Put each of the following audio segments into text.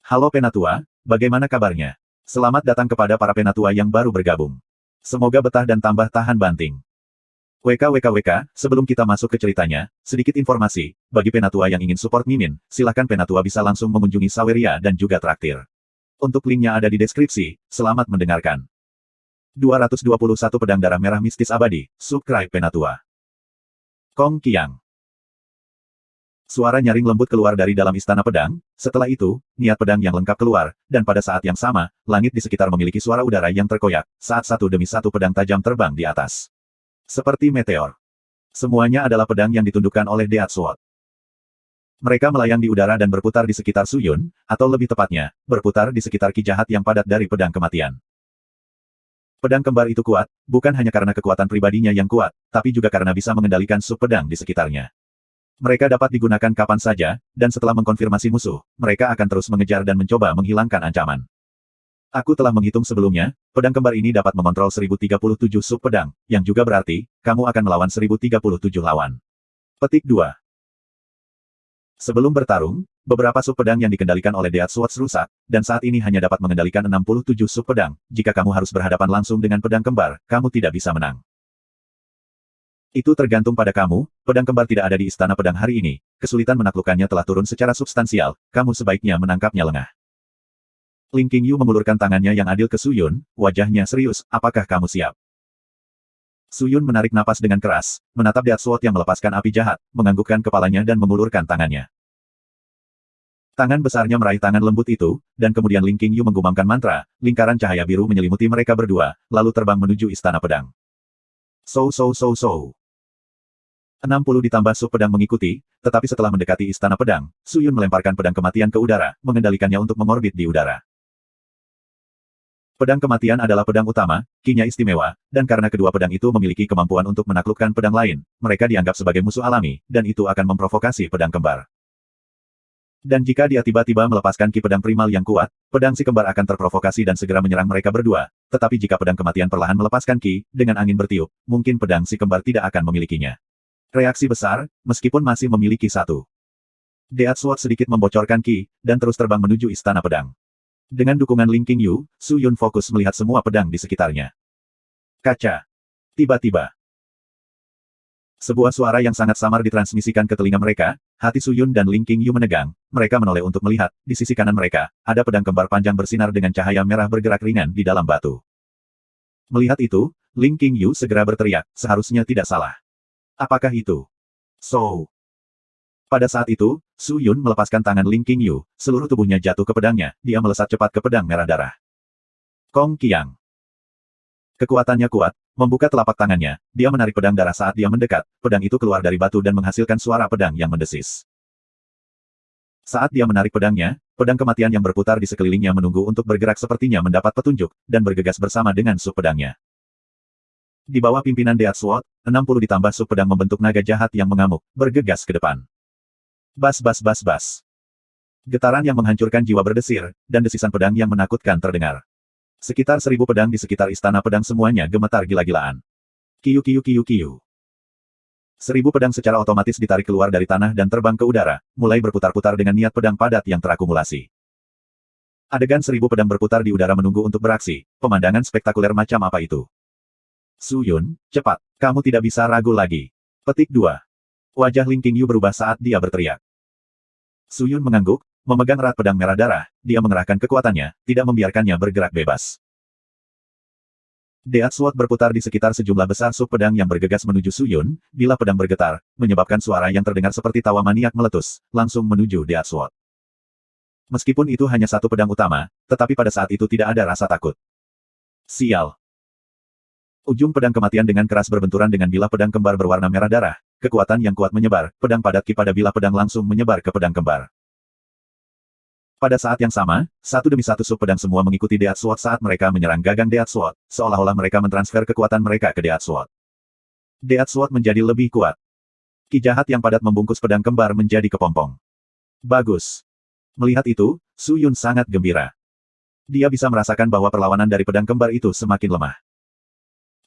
Halo Penatua, bagaimana kabarnya? Selamat datang kepada para Penatua yang baru bergabung. Semoga betah dan tambah tahan banting. WKWKWK, sebelum kita masuk ke ceritanya, sedikit informasi, bagi Penatua yang ingin support Mimin, silahkan Penatua bisa langsung mengunjungi Saweria dan juga traktir. Untuk linknya ada di deskripsi, selamat mendengarkan. 221 Pedang Darah Merah Mistis Abadi, subscribe Penatua. Kong Qiang. Suara nyaring lembut keluar dari dalam istana pedang, setelah itu, niat pedang yang lengkap keluar, dan pada saat yang sama, langit di sekitar memiliki suara udara yang terkoyak, saat satu demi satu pedang tajam terbang di atas. Seperti meteor. Semuanya adalah pedang yang ditundukkan oleh Death Sword. Mereka melayang di udara dan berputar di sekitar Su Yun, atau lebih tepatnya, berputar di sekitar ki jahat yang padat dari pedang kematian. Pedang kembar itu kuat, bukan hanya karena kekuatan pribadinya yang kuat, tapi juga karena bisa mengendalikan sub pedang di sekitarnya. Mereka dapat digunakan kapan saja, dan setelah mengkonfirmasi musuh, mereka akan terus mengejar dan mencoba menghilangkan ancaman. Aku telah menghitung sebelumnya, pedang kembar ini dapat mengontrol 1037 sub pedang, yang juga berarti, kamu akan melawan 1037 lawan. Petik 2. Sebelum bertarung, beberapa sub pedang yang dikendalikan oleh Death Sword rusak, dan saat ini hanya dapat mengendalikan 67 sub pedang. Jika kamu harus berhadapan langsung dengan pedang kembar, kamu tidak bisa menang. Itu tergantung pada kamu, pedang kembar tidak ada di istana pedang hari ini, kesulitan menaklukkannya telah turun secara substansial, kamu sebaiknya menangkapnya lengah. Ling Qingyu mengulurkan tangannya yang adil ke Su Yun, wajahnya serius, apakah kamu siap? Su Yun menarik napas dengan keras, menatap Death Sword yang melepaskan api jahat, menganggukkan kepalanya dan mengulurkan tangannya. Tangan besarnya meraih tangan lembut itu, dan kemudian Ling Qingyu menggumamkan mantra, lingkaran cahaya biru menyelimuti mereka berdua, lalu terbang menuju istana pedang. So. 60 ditambah sub pedang mengikuti, tetapi setelah mendekati istana pedang, Su Yun melemparkan pedang kematian ke udara, mengendalikannya untuk mengorbit di udara. Pedang kematian adalah pedang utama, ki-nya istimewa, dan karena kedua pedang itu memiliki kemampuan untuk menaklukkan pedang lain, mereka dianggap sebagai musuh alami, dan itu akan memprovokasi pedang kembar. Dan jika dia tiba-tiba melepaskan ki pedang primal yang kuat, pedang si kembar akan terprovokasi dan segera menyerang mereka berdua, tetapi jika pedang kematian perlahan melepaskan ki, dengan angin bertiup, mungkin pedang si kembar tidak akan memilikinya. Reaksi besar, meskipun masih memiliki satu. Death Sword sedikit membocorkan ki, dan terus terbang menuju istana pedang. Dengan dukungan Ling Qingyu, Su Yun fokus melihat semua pedang di sekitarnya. Kaca. Tiba-tiba. Sebuah suara yang sangat samar ditransmisikan ke telinga mereka, hati Su Yun dan Ling Qingyu menegang, mereka menoleh untuk melihat, di sisi kanan mereka, ada pedang kembar panjang bersinar dengan cahaya merah bergerak ringan di dalam batu. Melihat itu, Ling Qingyu segera berteriak, seharusnya tidak salah. Apakah itu? So. Pada saat itu, Su Yun melepaskan tangan Ling Qingyu, seluruh tubuhnya jatuh ke pedangnya, dia melesat cepat ke pedang merah darah. Kong Qiang. Kekuatannya kuat, membuka telapak tangannya, dia menarik pedang darah saat dia mendekat, pedang itu keluar dari batu dan menghasilkan suara pedang yang mendesis. Saat dia menarik pedangnya, pedang kematian yang berputar di sekelilingnya menunggu untuk bergerak sepertinya mendapat petunjuk, dan bergegas bersama dengan sub pedangnya. Di bawah pimpinan Death Sword, 60 ditambah sub pedang membentuk naga jahat yang mengamuk, bergegas ke depan. Bas. Getaran yang menghancurkan jiwa berdesir, dan desisan pedang yang menakutkan terdengar. Sekitar 1000 pedang di sekitar istana pedang semuanya gemetar gila-gilaan. Kiu. 1000 pedang secara otomatis ditarik keluar dari tanah dan terbang ke udara, mulai berputar-putar dengan niat pedang padat yang terakumulasi. Adegan 1000 pedang berputar di udara menunggu untuk beraksi, pemandangan spektakuler macam apa itu? Su Yun, cepat, kamu tidak bisa ragu lagi. Petik 2. Wajah Ling Qingyu berubah saat dia berteriak. Su Yun mengangguk, memegang erat pedang merah darah, dia mengerahkan kekuatannya, tidak membiarkannya bergerak bebas. Death Sword berputar di sekitar sejumlah besar sub pedang yang bergegas menuju Su Yun, bila pedang bergetar, menyebabkan suara yang terdengar seperti tawa maniak meletus, langsung menuju Death Sword. Meskipun itu hanya satu pedang utama, tetapi pada saat itu tidak ada rasa takut. Sial. Ujung pedang kematian dengan keras berbenturan dengan bilah pedang kembar berwarna merah darah, kekuatan yang kuat menyebar, pedang padat ki pada bilah pedang langsung menyebar ke pedang kembar. Pada saat yang sama, satu demi satu sub pedang semua mengikuti Death Sword saat mereka menyerang gagang Death Sword, seolah-olah mereka mentransfer kekuatan mereka ke Death Sword. Death Sword menjadi lebih kuat. Ki jahat yang padat membungkus pedang kembar menjadi kepompong. Bagus. Melihat itu, Su Yun sangat gembira. Dia bisa merasakan bahwa perlawanan dari pedang kembar itu semakin lemah.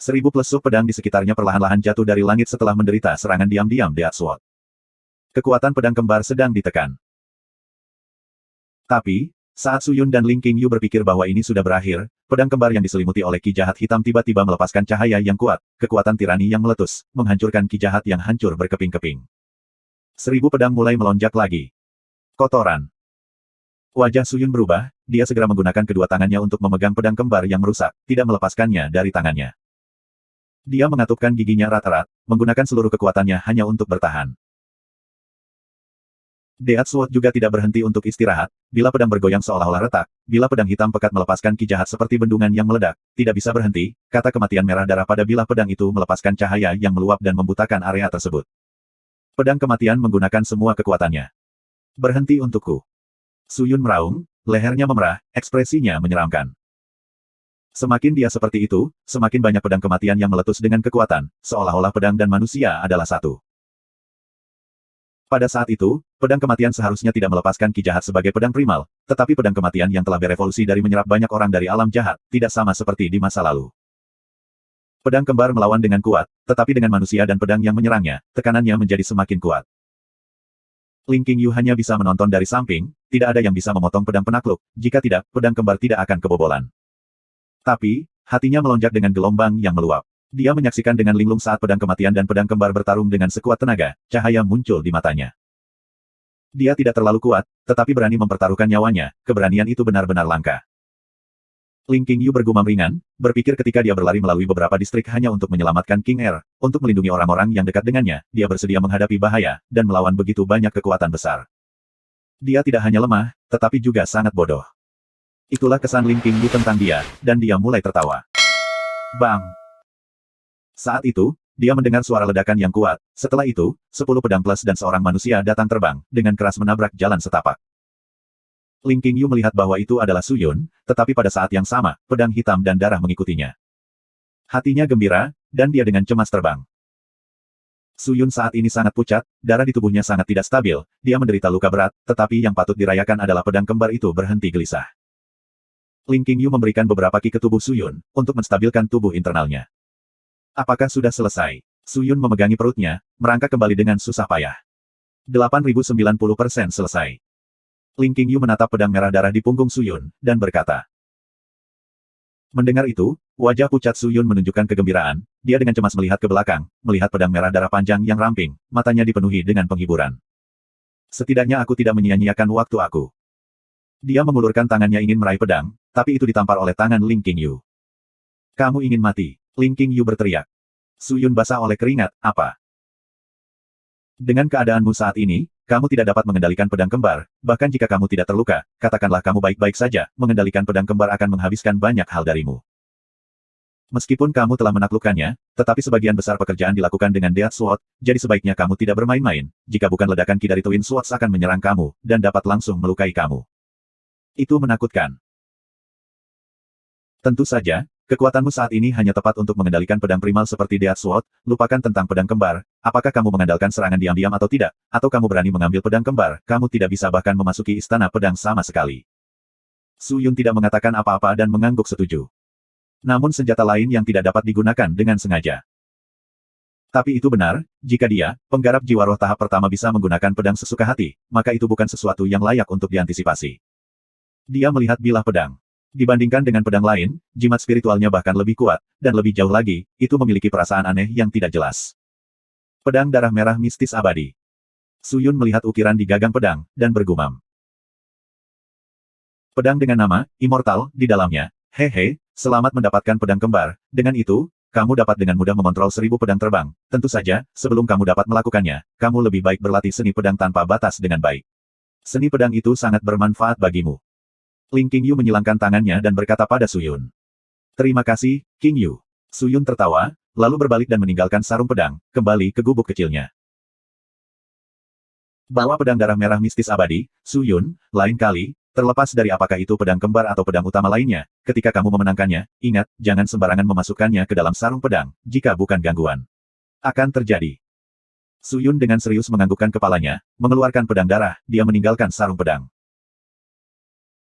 1000 plus sub pedang di sekitarnya perlahan-lahan jatuh dari langit setelah menderita serangan diam-diam Death Sword. Kekuatan pedang kembar sedang ditekan. Tapi, Saat Su Yun dan Ling Qingyu berpikir bahwa ini sudah berakhir, pedang kembar yang diselimuti oleh ki jahat hitam tiba-tiba melepaskan cahaya yang kuat, kekuatan tirani yang meletus, menghancurkan ki jahat yang hancur berkeping-keping. 1000 pedang mulai melonjak lagi. Kotoran. Wajah Su Yun berubah, dia segera menggunakan kedua tangannya untuk memegang pedang kembar yang merusak, tidak melepaskannya dari tangannya. Dia mengatupkan giginya erat-erat, menggunakan seluruh kekuatannya hanya untuk bertahan. Deat Sword juga tidak berhenti untuk istirahat, bila pedang bergoyang seolah-olah retak, bila pedang hitam pekat melepaskan ki jahat seperti bendungan yang meledak, tidak bisa berhenti, kata kematian merah darah pada bilah pedang itu melepaskan cahaya yang meluap dan membutakan area tersebut. Pedang kematian menggunakan semua kekuatannya. Berhenti untukku. Su Yun meraung, lehernya memerah, ekspresinya menyeramkan. Semakin dia seperti itu, semakin banyak pedang kematian yang meletus dengan kekuatan, seolah-olah pedang dan manusia adalah satu. Pada saat itu, pedang kematian seharusnya tidak melepaskan ki jahat sebagai pedang primal, tetapi pedang kematian yang telah berevolusi dari menyerap banyak orang dari alam jahat, tidak sama seperti di masa lalu. Pedang kembar melawan dengan kuat, tetapi dengan manusia dan pedang yang menyerangnya, tekanannya menjadi semakin kuat. Ling Qingyu hanya bisa menonton dari samping, tidak ada yang bisa memotong pedang penakluk, jika tidak, pedang kembar tidak akan kebobolan. Tapi, hatinya melonjak dengan gelombang yang meluap. Dia menyaksikan dengan linglung saat pedang kematian dan pedang kembar bertarung dengan sekuat tenaga, cahaya muncul di matanya. Dia tidak terlalu kuat, tetapi berani mempertaruhkan nyawanya, keberanian itu benar-benar langka. Ling Qingyu bergumam ringan, berpikir ketika dia berlari melalui beberapa distrik hanya untuk menyelamatkan King Er, untuk melindungi orang-orang yang dekat dengannya, dia bersedia menghadapi bahaya, dan melawan begitu banyak kekuatan besar. Dia tidak hanya lemah, tetapi juga sangat bodoh. Itulah kesan Ling Qingyu tentang dia, dan dia mulai tertawa. Bang! Saat itu, dia mendengar suara ledakan yang kuat, setelah itu, 10 pedang plus dan seorang manusia datang terbang, dengan keras menabrak jalan setapak. Ling Qingyu melihat bahwa itu adalah Su Yun, tetapi pada saat yang sama, pedang hitam dan darah mengikutinya. Hatinya gembira, dan dia dengan cemas terbang. Su Yun saat ini sangat pucat, darah di tubuhnya sangat tidak stabil, dia menderita luka berat, tetapi yang patut dirayakan adalah pedang kembar itu berhenti gelisah. Ling Qingyu memberikan beberapa ki ke tubuh Su Yun, untuk menstabilkan tubuh internalnya. Apakah sudah selesai? Su Yun memegangi perutnya, merangkak kembali dengan susah payah. 8090% selesai. Ling Qingyu menatap pedang merah darah di punggung Su Yun, dan berkata. Mendengar itu, wajah pucat Su Yun menunjukkan kegembiraan, dia dengan cemas melihat ke belakang, melihat pedang merah darah panjang yang ramping, matanya dipenuhi dengan penghiburan. Setidaknya aku tidak menyia-nyiakan waktu aku. Dia mengulurkan tangannya ingin meraih pedang, tapi itu ditampar oleh tangan Ling Qingyu. Kamu ingin mati? Ling Qingyu berteriak. Su Yun basah oleh keringat, apa? Dengan keadaanmu saat ini, kamu tidak dapat mengendalikan pedang kembar, bahkan jika kamu tidak terluka, katakanlah kamu baik-baik saja, mengendalikan pedang kembar akan menghabiskan banyak hal darimu. Meskipun kamu telah menaklukkannya, tetapi sebagian besar pekerjaan dilakukan dengan Death Sword, jadi sebaiknya kamu tidak bermain-main, jika bukan ledakan ki dari Twin Swords akan menyerang kamu, dan dapat langsung melukai kamu. Itu menakutkan. Tentu saja, kekuatanmu saat ini hanya tepat untuk mengendalikan pedang primal seperti Death Sword, lupakan tentang pedang kembar, apakah kamu mengandalkan serangan diam-diam atau tidak, atau kamu berani mengambil pedang kembar, kamu tidak bisa bahkan memasuki istana pedang sama sekali. Su Yun tidak mengatakan apa-apa dan mengangguk setuju. Namun senjata lain yang tidak dapat digunakan dengan sengaja. Tapi itu benar, jika dia, penggarap jiwa roh tahap pertama bisa menggunakan pedang sesuka hati, maka itu bukan sesuatu yang layak untuk diantisipasi. Dia melihat bilah pedang. Dibandingkan dengan pedang lain, jimat spiritualnya bahkan lebih kuat, dan lebih jauh lagi, itu memiliki perasaan aneh yang tidak jelas. Pedang darah merah mistis abadi. Su Yun melihat ukiran di gagang pedang, dan bergumam. Pedang dengan nama, Immortal, di dalamnya. Hehe, selamat mendapatkan pedang kembar, dengan itu, kamu dapat dengan mudah mengontrol 1000 pedang terbang. Tentu saja, sebelum kamu dapat melakukannya, kamu lebih baik berlatih seni pedang tanpa batas dengan baik. Seni pedang itu sangat bermanfaat bagimu. Ling Qingyu menyilangkan tangannya dan berkata pada Su Yun. Terima kasih, Qingyu. Su Yun tertawa, lalu berbalik dan meninggalkan sarung pedang, kembali ke gubuk kecilnya. Bawa pedang darah merah mistis abadi, Su Yun, lain kali, terlepas dari apakah itu pedang kembar atau pedang utama lainnya, ketika kamu memenangkannya, ingat, jangan sembarangan memasukkannya ke dalam sarung pedang, jika bukan gangguan. Akan terjadi. Su Yun dengan serius menganggukkan kepalanya, mengeluarkan pedang darah, dia meninggalkan sarung pedang.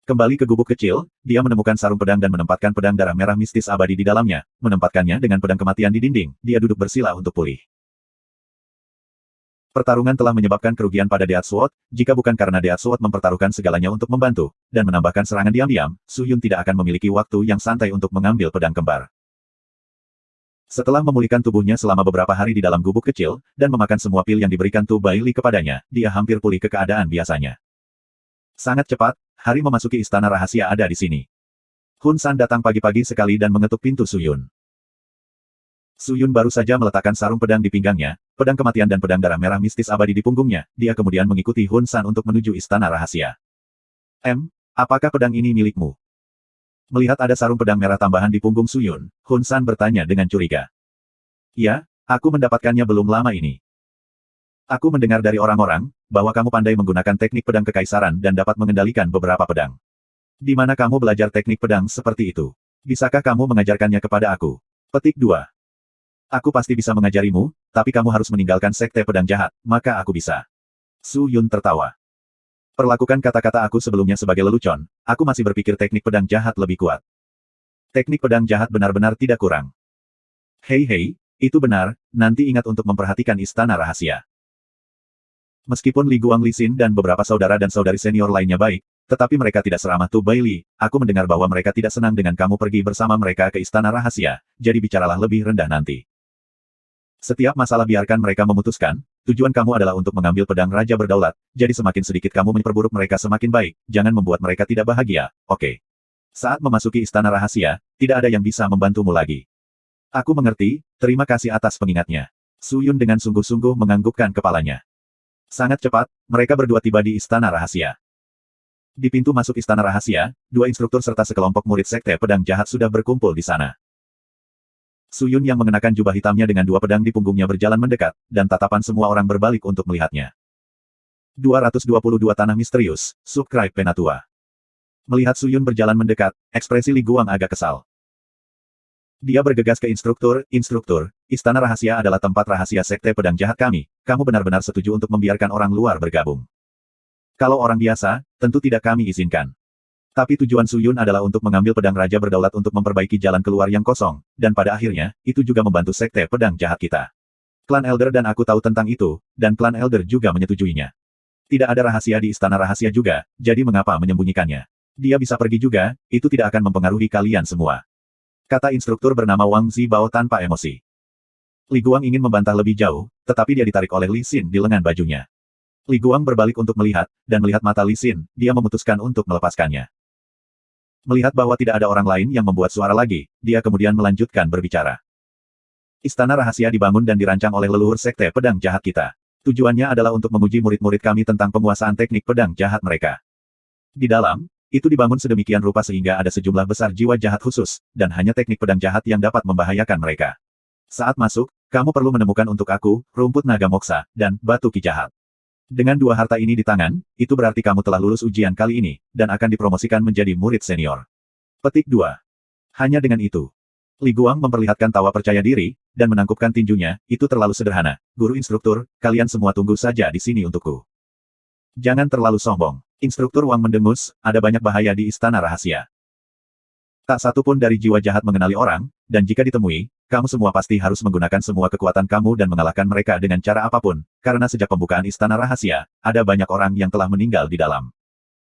Kembali ke gubuk kecil, dia menemukan sarung pedang dan menempatkan pedang darah merah mistis abadi di dalamnya, menempatkannya dengan pedang kematian di dinding, dia duduk bersila untuk pulih. Pertarungan telah menyebabkan kerugian pada Death Sword, jika bukan karena Death Sword mempertaruhkan segalanya untuk membantu, dan menambahkan serangan diam-diam, Su Yun tidak akan memiliki waktu yang santai untuk mengambil pedang kembar. Setelah memulihkan tubuhnya selama beberapa hari di dalam gubuk kecil, dan memakan semua pil yang diberikan Tu Baili kepadanya, dia hampir pulih ke keadaan biasanya. Sangat cepat, hari memasuki istana rahasia ada di sini. Hun San datang pagi-pagi sekali dan mengetuk pintu Su Yun. Su Yun baru saja meletakkan sarung pedang di pinggangnya, pedang kematian dan pedang darah merah mistis abadi di punggungnya, dia kemudian mengikuti Hun San untuk menuju istana rahasia. Apakah pedang ini milikmu? Melihat ada sarung pedang merah tambahan di punggung Su Yun, Hun San bertanya dengan curiga. Ya, aku mendapatkannya belum lama ini. Aku mendengar dari orang-orang, bahwa kamu pandai menggunakan teknik pedang kekaisaran dan dapat mengendalikan beberapa pedang. Di mana kamu belajar teknik pedang seperti itu? Bisakah kamu mengajarkannya kepada aku? Petik 2. Aku pasti bisa mengajarimu, tapi kamu harus meninggalkan sekte pedang jahat, maka aku bisa. Su Yun tertawa. Perlakukan kata-kata aku sebelumnya sebagai lelucon, aku masih berpikir teknik pedang jahat lebih kuat. Teknik pedang jahat benar-benar tidak kurang. Hei, itu benar, nanti ingat untuk memperhatikan istana rahasia. Meskipun Li Guang Li Xin dan beberapa saudara dan saudari senior lainnya baik, tetapi mereka tidak seramah Tu Baili, aku mendengar bahwa mereka tidak senang dengan kamu pergi bersama mereka ke istana rahasia, jadi bicaralah lebih rendah nanti. Setiap masalah biarkan mereka memutuskan, tujuan kamu adalah untuk mengambil pedang Raja Berdaulat, jadi semakin sedikit kamu memperburuk mereka semakin baik, jangan membuat mereka tidak bahagia, oke? Saat memasuki istana rahasia, tidak ada yang bisa membantumu lagi. Aku mengerti, terima kasih atas pengingatnya. Su Yun dengan sungguh-sungguh menganggukkan kepalanya. Sangat cepat, mereka berdua tiba di istana rahasia. Di pintu masuk istana rahasia, dua instruktur serta sekelompok murid sekte pedang jahat sudah berkumpul di sana. Su Yun yang mengenakan jubah hitamnya dengan dua pedang di punggungnya berjalan mendekat, dan tatapan semua orang berbalik untuk melihatnya. 222 Tanah Misterius, Subscribe Penatua. Melihat Su Yun berjalan mendekat, ekspresi Li Guang agak kesal. Dia bergegas ke instruktur, istana rahasia adalah tempat rahasia sekte pedang jahat kami, kamu benar-benar setuju untuk membiarkan orang luar bergabung. Kalau orang biasa, tentu tidak kami izinkan. Tapi tujuan Su Yun adalah untuk mengambil pedang Raja Berdaulat untuk memperbaiki jalan keluar yang kosong, dan pada akhirnya, itu juga membantu sekte pedang jahat kita. Klan Elder dan aku tahu tentang itu, dan klan Elder juga menyetujuinya. Tidak ada rahasia di istana rahasia juga, jadi mengapa menyembunyikannya? Dia bisa pergi juga, itu tidak akan mempengaruhi kalian semua. Kata instruktur bernama Wang Zibao tanpa emosi. Li Guang ingin membantah lebih jauh, tetapi dia ditarik oleh Li Xin di lengan bajunya. Li Guang berbalik untuk melihat, dan melihat mata Li Xin, dia memutuskan untuk melepaskannya. Melihat bahwa tidak ada orang lain yang membuat suara lagi, dia kemudian melanjutkan berbicara. Istana rahasia dibangun dan dirancang oleh leluhur sekte pedang jahat kita. Tujuannya adalah untuk menguji murid-murid kami tentang penguasaan teknik pedang jahat mereka. Di dalam, itu dibangun sedemikian rupa sehingga ada sejumlah besar jiwa jahat khusus, dan hanya teknik pedang jahat yang dapat membahayakan mereka. Saat masuk, kamu perlu menemukan untuk aku, rumput naga moksa, dan batu ki jahat. Dengan dua harta ini di tangan, itu berarti kamu telah lulus ujian kali ini, dan akan dipromosikan menjadi murid senior. Petik 2. Hanya dengan itu. Li Guang memperlihatkan tawa percaya diri, dan menangkupkan tinjunya, itu terlalu sederhana. Guru instruktur, kalian semua tunggu saja di sini untukku. Jangan terlalu sombong. Instruktur Wang mendengus, ada banyak bahaya di istana rahasia. Tak satu pun dari jiwa jahat mengenali orang, dan jika ditemui, kamu semua pasti harus menggunakan semua kekuatan kamu dan mengalahkan mereka dengan cara apapun, karena sejak pembukaan istana rahasia, ada banyak orang yang telah meninggal di dalam.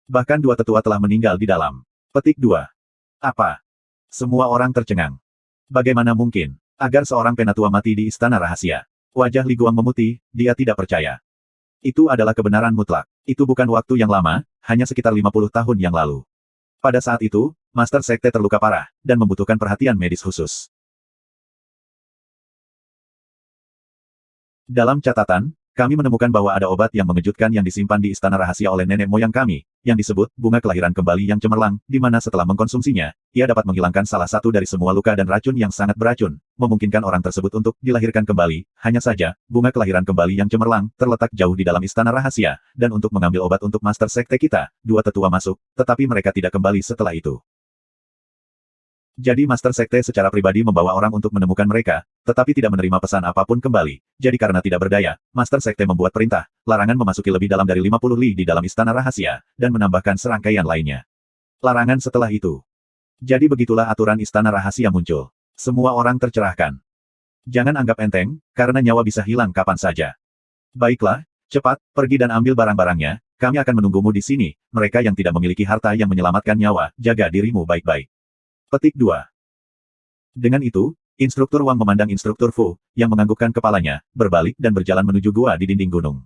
Bahkan dua tetua telah meninggal di dalam. Petik 2. Apa? Semua orang tercengang. Bagaimana mungkin, agar seorang penatua mati di istana rahasia? Wajah Li Guang memutih, dia tidak percaya. Itu adalah kebenaran mutlak. Itu bukan waktu yang lama, hanya sekitar 50 tahun yang lalu. Pada saat itu, Master Sekte terluka parah, dan membutuhkan perhatian medis khusus. Dalam catatan, kami menemukan bahwa ada obat yang mengejutkan yang disimpan di istana rahasia oleh nenek moyang kami, yang disebut bunga kelahiran kembali yang cemerlang, di mana setelah mengkonsumsinya, ia dapat menghilangkan salah satu dari semua luka dan racun yang sangat beracun, memungkinkan orang tersebut untuk dilahirkan kembali. Hanya saja, bunga kelahiran kembali yang cemerlang terletak jauh di dalam istana rahasia, dan untuk mengambil obat untuk Master Sekte kita, dua tetua masuk, tetapi mereka tidak kembali setelah itu. Jadi Master Sekte secara pribadi membawa orang untuk menemukan mereka, tetapi tidak menerima pesan apapun kembali. Jadi karena tidak berdaya, Master Sekte membuat perintah, larangan memasuki lebih dalam dari 50 li di dalam istana rahasia, dan menambahkan serangkaian lainnya. Larangan setelah itu. Jadi begitulah aturan istana rahasia muncul. Semua orang tercerahkan. Jangan anggap enteng, karena nyawa bisa hilang kapan saja. Baiklah, cepat, pergi dan ambil barang-barangnya, kami akan menunggumu di sini, mereka yang tidak memiliki harta yang menyelamatkan nyawa, jaga dirimu baik-baik. Petik 2. Dengan itu, instruktur Wang memandang instruktur Fu, yang menganggukkan kepalanya, berbalik dan berjalan menuju gua di dinding gunung.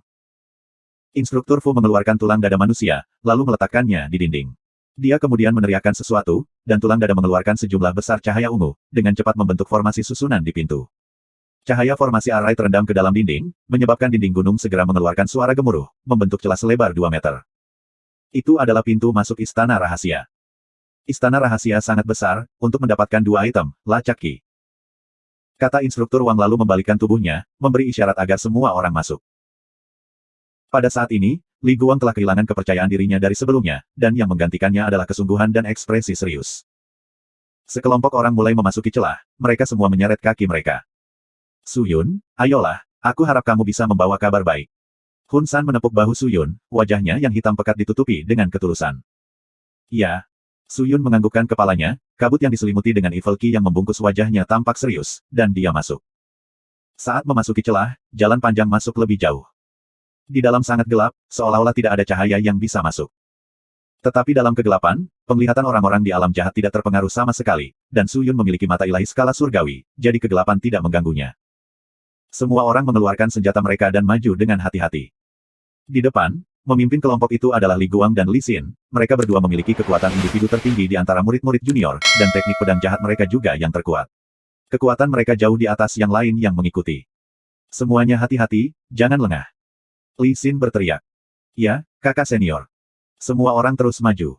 Instruktur Fu mengeluarkan tulang dada manusia, lalu meletakkannya di dinding. Dia kemudian meneriakkan sesuatu, dan tulang dada mengeluarkan sejumlah besar cahaya ungu, dengan cepat membentuk formasi susunan di pintu. Cahaya formasi arai terendam ke dalam dinding, menyebabkan dinding gunung segera mengeluarkan suara gemuruh, membentuk celah selebar 2 meter. Itu adalah pintu masuk istana rahasia. Istana rahasia sangat besar, untuk mendapatkan 2 item, lacak ki. Kata instruktur Wang lalu membalikkan tubuhnya, memberi isyarat agar semua orang masuk. Pada saat ini, Li Guang telah kehilangan kepercayaan dirinya dari sebelumnya, dan yang menggantikannya adalah kesungguhan dan ekspresi serius. Sekelompok orang mulai memasuki celah, mereka semua menyeret kaki mereka. Suyun, ayolah, aku harap kamu bisa membawa kabar baik. Hun San menepuk bahu Suyun, wajahnya yang hitam pekat ditutupi dengan ketulusan. Ya. Suyun menganggukkan kepalanya, kabut yang diselimuti dengan evil ki yang membungkus wajahnya tampak serius, dan dia masuk. Saat memasuki celah, jalan panjang masuk lebih jauh. Di dalam sangat gelap, seolah-olah tidak ada cahaya yang bisa masuk. Tetapi dalam kegelapan, penglihatan orang-orang di alam jahat tidak terpengaruh sama sekali, dan Suyun memiliki mata ilahi skala surgawi, jadi kegelapan tidak mengganggunya. Semua orang mengeluarkan senjata mereka dan maju dengan hati-hati. Di depan, memimpin kelompok itu adalah Li Guang dan Li Xin, mereka berdua memiliki kekuatan individu tertinggi di antara murid-murid junior, dan teknik pedang jahat mereka juga yang terkuat. Kekuatan mereka jauh di atas yang lain yang mengikuti. Semuanya hati-hati, jangan lengah. Li Xin berteriak. Ya, kakak senior. Semua orang terus maju.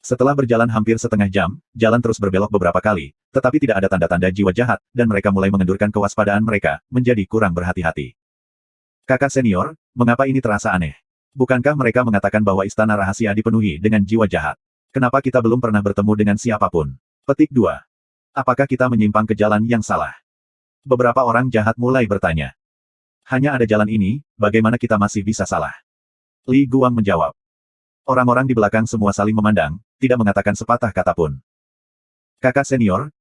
Setelah berjalan hampir setengah jam, jalan terus berbelok beberapa kali, tetapi tidak ada tanda-tanda jiwa jahat, dan mereka mulai mengendurkan kewaspadaan mereka, menjadi kurang berhati-hati. Kakak senior, mengapa ini terasa aneh? Bukankah mereka mengatakan bahwa istana rahasia dipenuhi dengan jiwa jahat? Kenapa kita belum pernah bertemu dengan siapapun? Petik 2. Apakah kita menyimpang ke jalan yang salah? Beberapa orang jahat mulai bertanya. Hanya ada jalan ini, bagaimana kita masih bisa salah? Li Guang menjawab. Orang-orang di belakang semua saling memandang, tidak mengatakan sepatah kata pun. Kakak senior,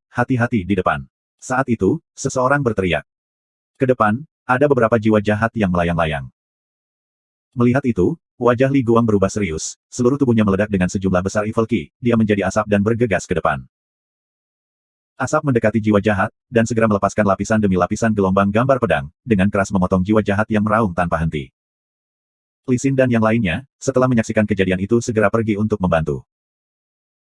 hati-hati di depan. Saat itu, seseorang berteriak. Ke depan, ada beberapa jiwa jahat yang melayang-layang. Melihat itu, wajah Li Guang berubah serius, seluruh tubuhnya meledak dengan sejumlah besar evil ki, dia menjadi asap dan bergegas ke depan. Asap mendekati jiwa jahat, dan segera melepaskan lapisan demi lapisan gelombang gambar pedang, dengan keras memotong jiwa jahat yang meraung tanpa henti. Li Xin dan yang lainnya, setelah menyaksikan kejadian itu segera pergi untuk membantu.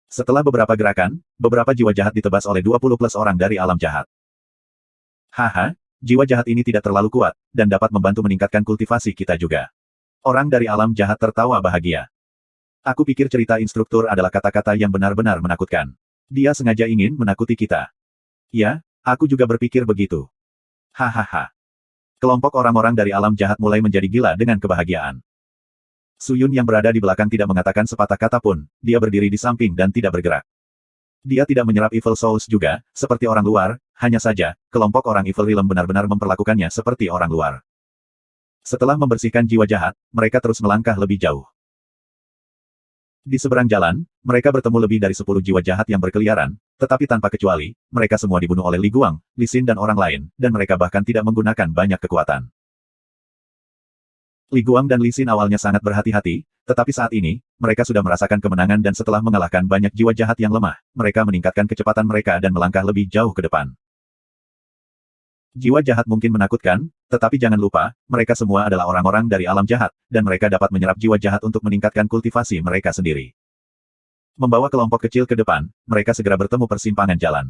Setelah beberapa gerakan, beberapa jiwa jahat ditebas oleh 20+ orang dari alam jahat. Haha, jiwa jahat ini tidak terlalu kuat, dan dapat membantu meningkatkan kultivasi kita juga. Orang dari alam jahat tertawa bahagia. Aku pikir cerita instruktur adalah kata-kata yang benar-benar menakutkan. Dia sengaja ingin menakuti kita. Ya, aku juga berpikir begitu. Hahaha. Kelompok orang-orang dari alam jahat mulai menjadi gila dengan kebahagiaan. Suyun yang berada di belakang tidak mengatakan sepatah kata pun, dia berdiri di samping dan tidak bergerak. Dia tidak menyerap Evil Souls juga, seperti orang luar, hanya saja, kelompok orang Evil Realm benar-benar memperlakukannya seperti orang luar. Setelah membersihkan jiwa jahat, mereka terus melangkah lebih jauh. Di seberang jalan, mereka bertemu lebih dari 10 jiwa jahat yang berkeliaran, tetapi tanpa kecuali, mereka semua dibunuh oleh Li Guang, Li Xin dan orang lain, dan mereka bahkan tidak menggunakan banyak kekuatan. Li Guang dan Li Xin awalnya sangat berhati-hati, tetapi saat ini, mereka sudah merasakan kemenangan dan setelah mengalahkan banyak jiwa jahat yang lemah, mereka meningkatkan kecepatan mereka dan melangkah lebih jauh ke depan. Jiwa jahat mungkin menakutkan, tetapi jangan lupa, mereka semua adalah orang-orang dari alam jahat, dan mereka dapat menyerap jiwa jahat untuk meningkatkan kultivasi mereka sendiri. Membawa kelompok kecil ke depan, mereka segera bertemu persimpangan jalan.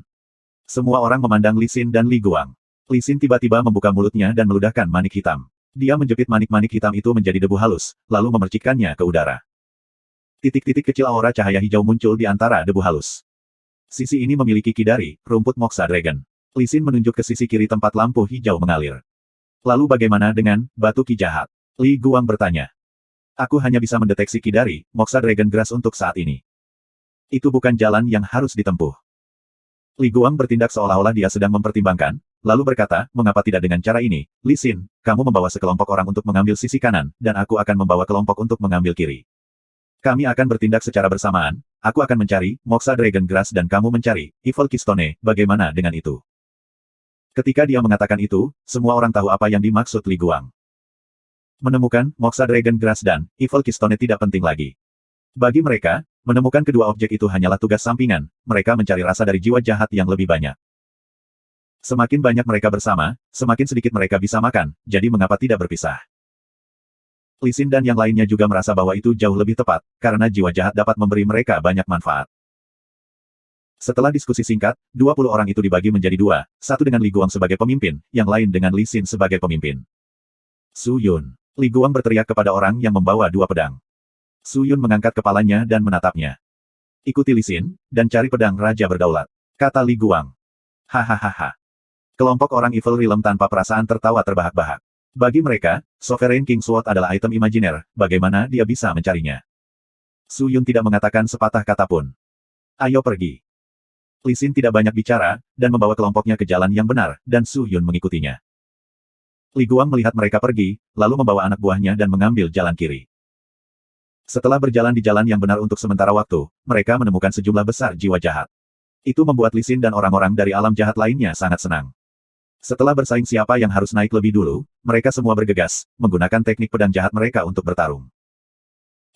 Semua orang memandang Li Xin dan Li Guang. Li Xin tiba-tiba membuka mulutnya dan meludahkan manik hitam. Dia menjepit manik-manik hitam itu menjadi debu halus, lalu memercikkannya ke udara. Titik-titik kecil aura cahaya hijau muncul di antara debu halus. Sisi ini memiliki ki dari rumput Moxa Dragon. Li Xin menunjuk ke sisi kiri tempat lampu hijau mengalir. Lalu bagaimana dengan batu ki jahat? Li Guang bertanya. Aku hanya bisa mendeteksi ki dari Moxa Dragon Grass untuk saat ini. Itu bukan jalan yang harus ditempuh. Li Guang bertindak seolah-olah dia sedang mempertimbangkan, lalu berkata, mengapa tidak dengan cara ini, Li Xin, kamu membawa sekelompok orang untuk mengambil sisi kanan, dan aku akan membawa kelompok untuk mengambil kiri. Kami akan bertindak secara bersamaan, aku akan mencari Moxa Dragon Grass dan kamu mencari Evil Keystone, bagaimana dengan itu? Ketika dia mengatakan itu, semua orang tahu apa yang dimaksud Li Guang. Menemukan Moxa Dragon Grass dan Evil Keystone tidak penting lagi. Bagi mereka, menemukan kedua objek itu hanyalah tugas sampingan, mereka mencari rasa dari jiwa jahat yang lebih banyak. Semakin banyak mereka bersama, semakin sedikit mereka bisa makan, jadi mengapa tidak berpisah? Li Xin dan yang lainnya juga merasa bahwa itu jauh lebih tepat, karena jiwa jahat dapat memberi mereka banyak manfaat. Setelah diskusi singkat, 20 orang itu dibagi menjadi dua, satu dengan Li Guang sebagai pemimpin, yang lain dengan Li Xin sebagai pemimpin. Su Yun. Li Guang berteriak kepada orang yang membawa dua pedang. Su Yun mengangkat kepalanya dan menatapnya. Ikuti Li Xin, dan cari pedang Raja Berdaulat, kata Li Guang. Hahaha. Kelompok orang Evil Realm tanpa perasaan tertawa terbahak-bahak. Bagi mereka, Sovereign King Sword adalah item imajiner, bagaimana dia bisa mencarinya? Su Yun tidak mengatakan sepatah kata pun. Ayo pergi. Li Xin tidak banyak bicara, dan membawa kelompoknya ke jalan yang benar, dan Su Yun mengikutinya. Li Guang melihat mereka pergi, lalu membawa anak buahnya dan mengambil jalan kiri. Setelah berjalan di jalan yang benar untuk sementara waktu, mereka menemukan sejumlah besar jiwa jahat. Itu membuat Li Xin dan orang-orang dari alam jahat lainnya sangat senang. Setelah bersaing siapa yang harus naik lebih dulu, mereka semua bergegas, menggunakan teknik pedang jahat mereka untuk bertarung.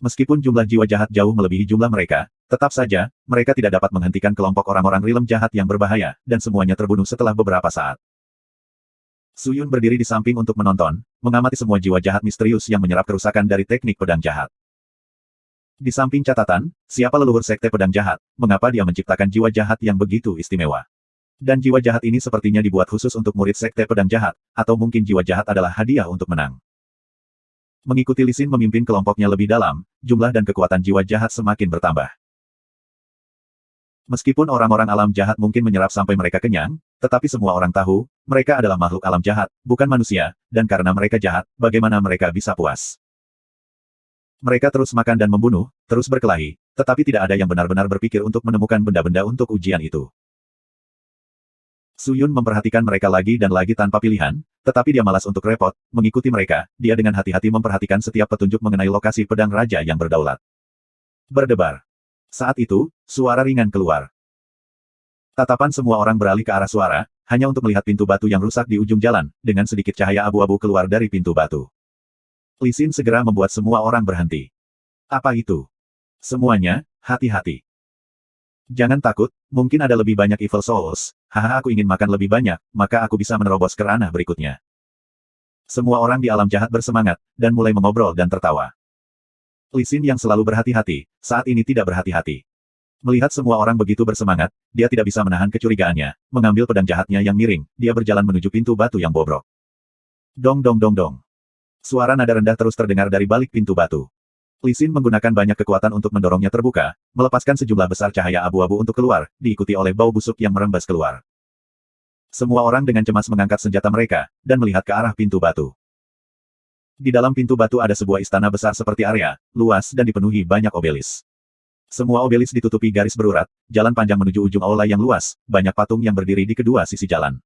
Meskipun jumlah jiwa jahat jauh melebihi jumlah mereka, tetap saja, mereka tidak dapat menghentikan kelompok orang-orang realm jahat yang berbahaya, dan semuanya terbunuh setelah beberapa saat. Su Yun berdiri di samping untuk menonton, mengamati semua jiwa jahat misterius yang menyerap kerusakan dari teknik pedang jahat. Di samping catatan, siapa leluhur sekte pedang jahat, mengapa dia menciptakan jiwa jahat yang begitu istimewa? Dan jiwa jahat ini sepertinya dibuat khusus untuk murid sekte pedang jahat, atau mungkin jiwa jahat adalah hadiah untuk menang. Mengikuti Li Xin memimpin kelompoknya lebih dalam, jumlah dan kekuatan jiwa jahat semakin bertambah. Meskipun orang-orang alam jahat mungkin menyerap sampai mereka kenyang, tetapi semua orang tahu, mereka adalah makhluk alam jahat, bukan manusia, dan karena mereka jahat, bagaimana mereka bisa puas? Mereka terus makan dan membunuh, terus berkelahi, tetapi tidak ada yang benar-benar berpikir untuk menemukan benda-benda untuk ujian itu. Su Yun memperhatikan mereka lagi dan lagi tanpa pilihan, tetapi dia malas untuk repot, mengikuti mereka, dia dengan hati-hati memperhatikan setiap petunjuk mengenai lokasi pedang raja yang berdaulat. Berdebar. Saat itu, suara ringan keluar. Tatapan semua orang beralih ke arah suara, hanya untuk melihat pintu batu yang rusak di ujung jalan, dengan sedikit cahaya abu-abu keluar dari pintu batu. Li Xin segera membuat semua orang berhenti. Apa itu? Semuanya, hati-hati. Jangan takut, mungkin ada lebih banyak Evil Souls, haha aku ingin makan lebih banyak, maka aku bisa menerobos ke ranah berikutnya. Semua orang di alam jahat bersemangat, dan mulai mengobrol dan tertawa. Li Xin yang selalu berhati-hati, saat ini tidak berhati-hati. Melihat semua orang begitu bersemangat, dia tidak bisa menahan kecurigaannya, mengambil pedang jahatnya yang miring, dia berjalan menuju pintu batu yang bobrok. Dong dong dong dong. Suara nada rendah terus terdengar dari balik pintu batu. Li Xin menggunakan banyak kekuatan untuk mendorongnya terbuka, melepaskan sejumlah besar cahaya abu-abu untuk keluar, diikuti oleh bau busuk yang merembes keluar. Semua orang dengan cemas mengangkat senjata mereka, dan melihat ke arah pintu batu. Di dalam pintu batu ada sebuah istana besar seperti area, luas dan dipenuhi banyak obelis. Semua obelis ditutupi garis berurat, jalan panjang menuju ujung aula yang luas, banyak patung yang berdiri di kedua sisi jalan.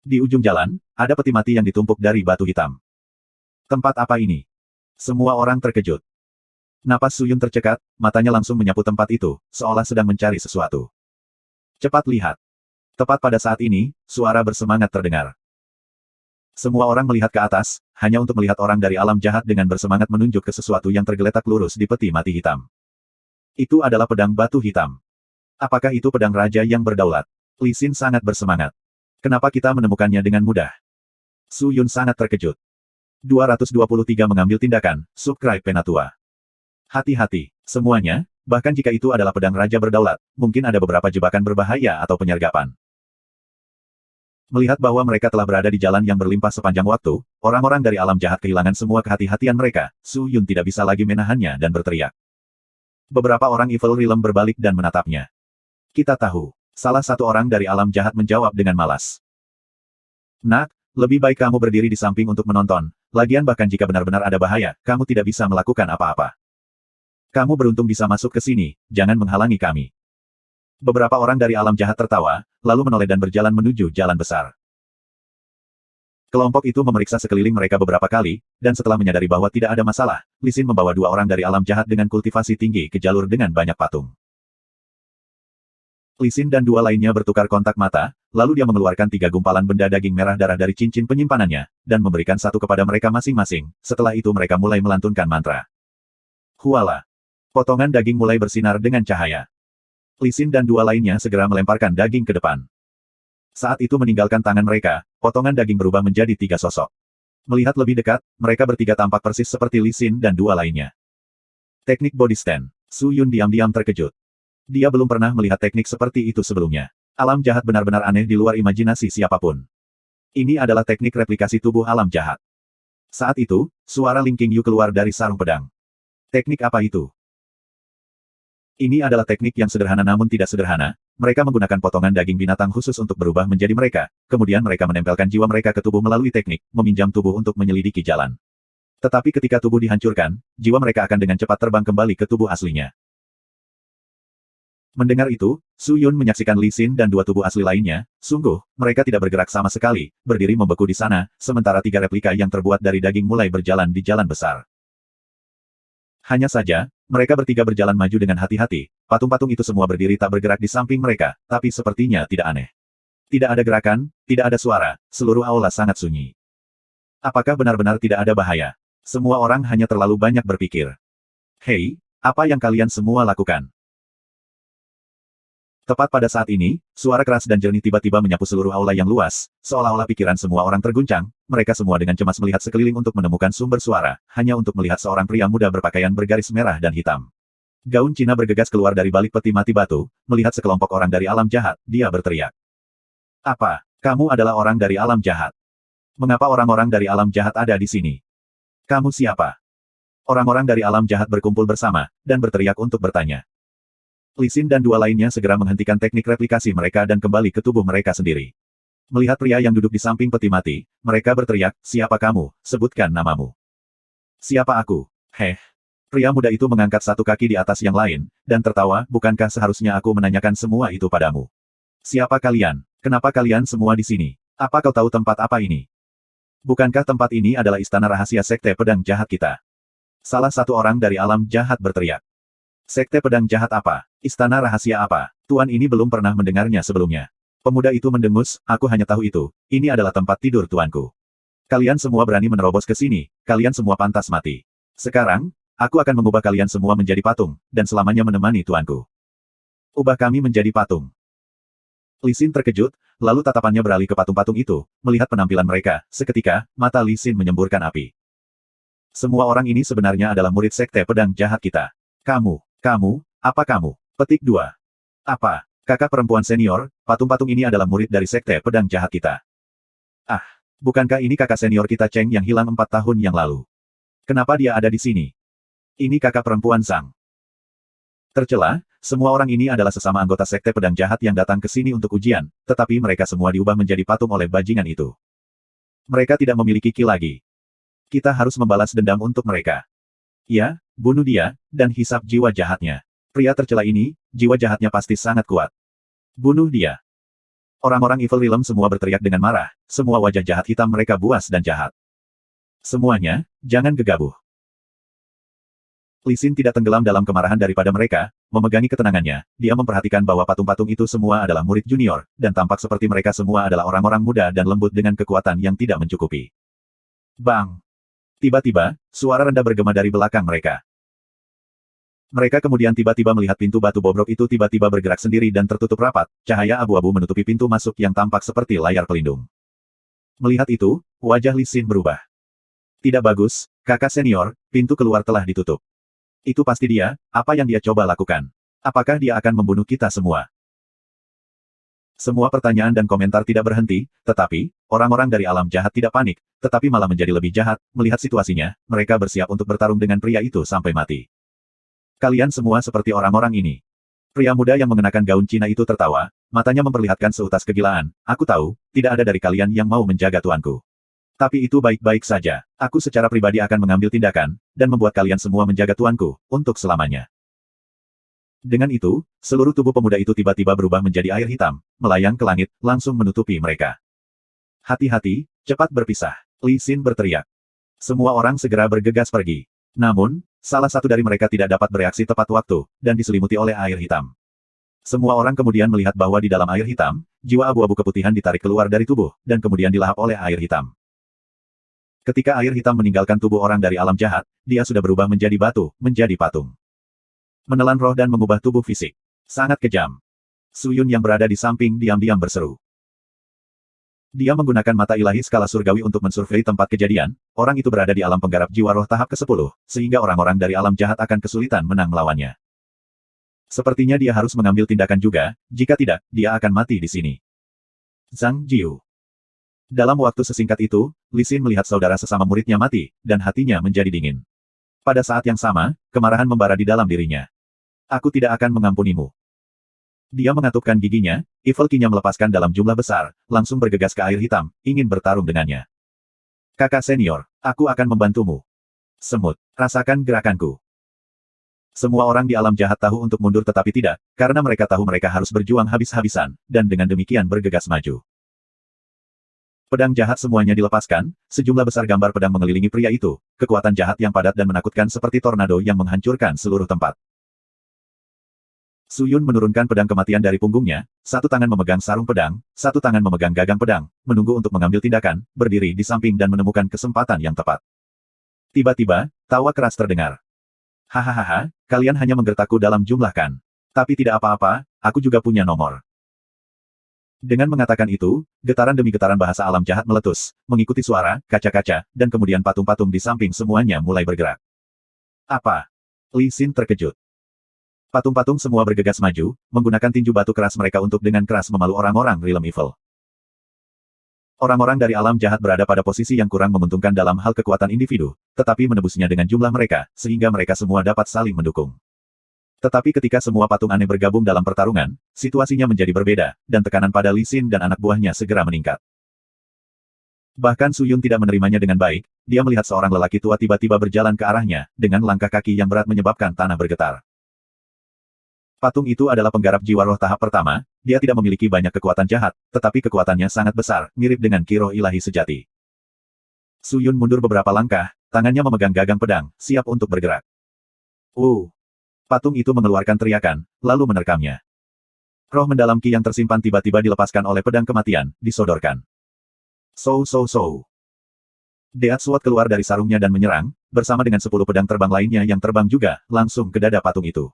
Di ujung jalan, ada peti mati yang ditumpuk dari batu hitam. Tempat apa ini? Semua orang terkejut. Napas Su Yun tercekat, matanya langsung menyapu tempat itu, seolah sedang mencari sesuatu. Cepat lihat. Tepat pada saat ini, suara bersemangat terdengar. Semua orang melihat ke atas, hanya untuk melihat orang dari alam jahat dengan bersemangat menunjuk ke sesuatu yang tergeletak lurus di peti mati hitam. Itu adalah pedang batu hitam. Apakah itu pedang raja yang berdaulat? Li Xin sangat bersemangat. Kenapa kita menemukannya dengan mudah? Su Yun sangat terkejut. 223 mengambil tindakan, subscribe Penatua. Hati-hati, semuanya, bahkan jika itu adalah pedang raja berdaulat, mungkin ada beberapa jebakan berbahaya atau penyergapan. Melihat bahwa mereka telah berada di jalan yang berlimpah sepanjang waktu, orang-orang dari alam jahat kehilangan semua kehati-hatian mereka, Su Yun tidak bisa lagi menahannya dan berteriak. Beberapa orang Evil Realm berbalik dan menatapnya. Kita tahu, salah satu orang dari alam jahat menjawab dengan malas. Nak, lebih baik kamu berdiri di samping untuk menonton, lagian bahkan jika benar-benar ada bahaya, kamu tidak bisa melakukan apa-apa. Kamu beruntung bisa masuk ke sini, jangan menghalangi kami. Beberapa orang dari alam jahat tertawa, lalu menoleh dan berjalan menuju jalan besar. Kelompok itu memeriksa sekeliling mereka beberapa kali, dan setelah menyadari bahwa tidak ada masalah, Li Xin membawa dua orang dari alam jahat dengan kultivasi tinggi ke jalur dengan banyak patung. Li Xin dan dua lainnya bertukar kontak mata, lalu dia mengeluarkan 3 gumpalan benda daging merah darah dari cincin penyimpanannya, dan memberikan satu kepada mereka masing-masing. Setelah itu mereka mulai melantunkan mantra. Huala. Potongan daging mulai bersinar dengan cahaya. Li Xin dan 2 lainnya segera melemparkan daging ke depan. Saat itu meninggalkan tangan mereka, potongan daging berubah menjadi 3 sosok. Melihat lebih dekat, mereka bertiga tampak persis seperti Li Xin dan 2 lainnya. Teknik body stand. Su Yun diam-diam terkejut. Dia belum pernah melihat teknik seperti itu sebelumnya. Alam jahat benar-benar aneh di luar imajinasi siapapun. Ini adalah teknik replikasi tubuh alam jahat. Saat itu, suara Ling Qingyu keluar dari sarung pedang. Teknik apa itu? Ini adalah teknik yang sederhana namun tidak sederhana. Mereka menggunakan potongan daging binatang khusus untuk berubah menjadi mereka. Kemudian mereka menempelkan jiwa mereka ke tubuh melalui teknik, meminjam tubuh untuk menyelidiki jalan. Tetapi ketika tubuh dihancurkan, jiwa mereka akan dengan cepat terbang kembali ke tubuh aslinya. Mendengar itu, Su Yun menyaksikan Li Xin dan 2 tubuh asli lainnya. Sungguh, mereka tidak bergerak sama sekali, berdiri membeku di sana, sementara 3 replika yang terbuat dari daging mulai berjalan di jalan besar. Hanya saja, mereka bertiga berjalan maju dengan hati-hati. Patung-patung itu semua berdiri tak bergerak di samping mereka, tapi sepertinya tidak aneh. Tidak ada gerakan, tidak ada suara, seluruh aula sangat sunyi. Apakah benar-benar tidak ada bahaya? Semua orang hanya terlalu banyak berpikir. Hei, apa yang kalian semua lakukan? Tepat pada saat ini, suara keras dan jernih tiba-tiba menyapu seluruh aula yang luas, seolah-olah pikiran semua orang terguncang, mereka semua dengan cemas melihat sekeliling untuk menemukan sumber suara, hanya untuk melihat seorang pria muda berpakaian bergaris merah dan hitam. Gaun Cina bergegas keluar dari balik peti mati batu, melihat sekelompok orang dari alam jahat, dia berteriak. Apa? Kamu adalah orang dari alam jahat. Mengapa orang-orang dari alam jahat ada di sini? Kamu siapa? Orang-orang dari alam jahat berkumpul bersama, dan berteriak untuk bertanya. Li Xin dan 2 lainnya segera menghentikan teknik replikasi mereka dan kembali ke tubuh mereka sendiri. Melihat pria yang duduk di samping peti mati, mereka berteriak, siapa kamu? Sebutkan namamu. Siapa aku? Heh. Pria muda itu mengangkat satu kaki di atas yang lain, dan tertawa, bukankah seharusnya aku menanyakan semua itu padamu? Siapa kalian? Kenapa kalian semua di sini? Apa kau tahu tempat apa ini? Bukankah tempat ini adalah istana rahasia sekte pedang jahat kita? Salah satu orang dari alam jahat berteriak. Sekte pedang jahat apa? Istana rahasia apa? Tuan ini belum pernah mendengarnya sebelumnya. Pemuda itu mendengus, aku hanya tahu itu. Ini adalah tempat tidur tuanku. Kalian semua berani menerobos ke sini, kalian semua pantas mati. Sekarang, aku akan mengubah kalian semua menjadi patung, dan selamanya menemani tuanku. Ubah kami menjadi patung. Li Xin terkejut, lalu tatapannya beralih ke patung-patung itu, melihat penampilan mereka, seketika, mata Li Xin menyemburkan api. Semua orang ini sebenarnya adalah murid sekte pedang jahat kita. Kamu, apa kamu? Petik 2. Apa? Kakak perempuan senior, patung-patung ini adalah murid dari sekte pedang jahat kita. Ah, bukankah ini kakak senior kita Cheng yang hilang 4 tahun yang lalu? Kenapa dia ada di sini? Ini kakak perempuan Zhang. Tercela, semua orang ini adalah sesama anggota sekte pedang jahat yang datang ke sini untuk ujian, tetapi mereka semua diubah menjadi patung oleh bajingan itu. Mereka tidak memiliki ki lagi. Kita harus membalas dendam untuk mereka. Ya, bunuh dia, dan hisap jiwa jahatnya. Pria tercela ini, jiwa jahatnya pasti sangat kuat. Bunuh dia. Orang-orang Evil Realm semua berteriak dengan marah, semua wajah jahat hitam mereka buas dan jahat. Semuanya, jangan gegabah. Li Xin tidak tenggelam dalam kemarahan daripada mereka, memegangi ketenangannya, dia memperhatikan bahwa patung-patung itu semua adalah murid junior, dan tampak seperti mereka semua adalah orang-orang muda dan lembut dengan kekuatan yang tidak mencukupi. Bang! Tiba-tiba, suara rendah bergema dari belakang mereka. Mereka kemudian tiba-tiba melihat pintu batu bobrok itu tiba-tiba bergerak sendiri dan tertutup rapat, cahaya abu-abu menutupi pintu masuk yang tampak seperti layar pelindung. Melihat itu, wajah Li Xin berubah. Tidak bagus, kakak senior, pintu keluar telah ditutup. Itu pasti dia, apa yang dia coba lakukan? Apakah dia akan membunuh kita semua? Semua pertanyaan dan komentar tidak berhenti, tetapi, orang-orang dari alam jahat tidak panik, tetapi malah menjadi lebih jahat, melihat situasinya, mereka bersiap untuk bertarung dengan pria itu sampai mati. Kalian semua seperti orang-orang ini. Pria muda yang mengenakan gaun Cina itu tertawa, matanya memperlihatkan seutas kegilaan, aku tahu, tidak ada dari kalian yang mau menjaga tuanku. Tapi itu baik-baik saja, aku secara pribadi akan mengambil tindakan, dan membuat kalian semua menjaga tuanku, untuk selamanya. Dengan itu, seluruh tubuh pemuda itu tiba-tiba berubah menjadi air hitam, melayang ke langit, langsung menutupi mereka. Hati-hati, cepat berpisah. Li Xin berteriak. Semua orang segera bergegas pergi. Namun, salah satu dari mereka tidak dapat bereaksi tepat waktu, dan diselimuti oleh air hitam. Semua orang kemudian melihat bahwa di dalam air hitam, jiwa abu-abu keputihan ditarik keluar dari tubuh, dan kemudian dilahap oleh air hitam. Ketika air hitam meninggalkan tubuh orang dari alam jahat, dia sudah berubah menjadi batu, menjadi patung. Menelan roh dan mengubah tubuh fisik. Sangat kejam. Su Yun yang berada di samping diam-diam berseru. Dia menggunakan mata ilahi skala surgawi untuk mensurvei tempat kejadian, orang itu berada di alam penggarap jiwa roh tahap ke-10, sehingga orang-orang dari alam jahat akan kesulitan menang melawannya. Sepertinya dia harus mengambil tindakan juga, jika tidak, dia akan mati di sini. Zhang Jiu. Dalam waktu sesingkat itu, Li Xin melihat saudara sesama muridnya mati, dan hatinya menjadi dingin. Pada saat yang sama, kemarahan membara di dalam dirinya. Aku tidak akan mengampunimu. Dia mengatupkan giginya, Evil Qi-nya melepaskan dalam jumlah besar, langsung bergegas ke air hitam, ingin bertarung dengannya. Kakak senior, aku akan membantumu. Semut, rasakan gerakanku. Semua orang di alam jahat tahu untuk mundur tetapi tidak, karena mereka tahu mereka harus berjuang habis-habisan, dan dengan demikian bergegas maju. Pedang jahat semuanya dilepaskan, sejumlah besar gambar pedang mengelilingi pria itu, kekuatan jahat yang padat dan menakutkan seperti tornado yang menghancurkan seluruh tempat. Su Yun menurunkan pedang kematian dari punggungnya, satu tangan memegang sarung pedang, satu tangan memegang gagang pedang, menunggu untuk mengambil tindakan, berdiri di samping dan menemukan kesempatan yang tepat. Tiba-tiba, tawa keras terdengar. Hahaha, kalian hanya menggertakku dalam jumlah kan? Tapi tidak apa-apa, aku juga punya nomor. Dengan mengatakan itu, getaran demi getaran bahasa alam jahat meletus, mengikuti suara, kaca-kaca, dan kemudian patung-patung di samping semuanya mulai bergerak. Apa? Li Xin terkejut. Patung-patung semua bergegas maju, menggunakan tinju batu keras mereka untuk dengan keras memalu orang-orang Realm Evil. Orang-orang dari alam jahat berada pada posisi yang kurang menguntungkan dalam hal kekuatan individu, tetapi menebusnya dengan jumlah mereka, sehingga mereka semua dapat saling mendukung. Tetapi ketika semua patung aneh bergabung dalam pertarungan, situasinya menjadi berbeda, dan tekanan pada Li Xin dan anak buahnya segera meningkat. Bahkan Su Yun tidak menerimanya dengan baik, dia melihat seorang lelaki tua tiba-tiba berjalan ke arahnya, dengan langkah kaki yang berat menyebabkan tanah bergetar. Patung itu adalah penggarap jiwa roh tahap pertama, dia tidak memiliki banyak kekuatan jahat, tetapi kekuatannya sangat besar, mirip dengan Ki Roh ilahi sejati. Su Yun mundur beberapa langkah, tangannya memegang gagang pedang, siap untuk bergerak. Patung itu mengeluarkan teriakan, lalu menerkamnya. Roh mendalam Ki yang tersimpan tiba-tiba dilepaskan oleh pedang kematian, disodorkan. Sow. Deat Sword keluar dari sarungnya dan menyerang, bersama dengan 10 pedang terbang lainnya yang terbang juga, langsung ke dada patung itu.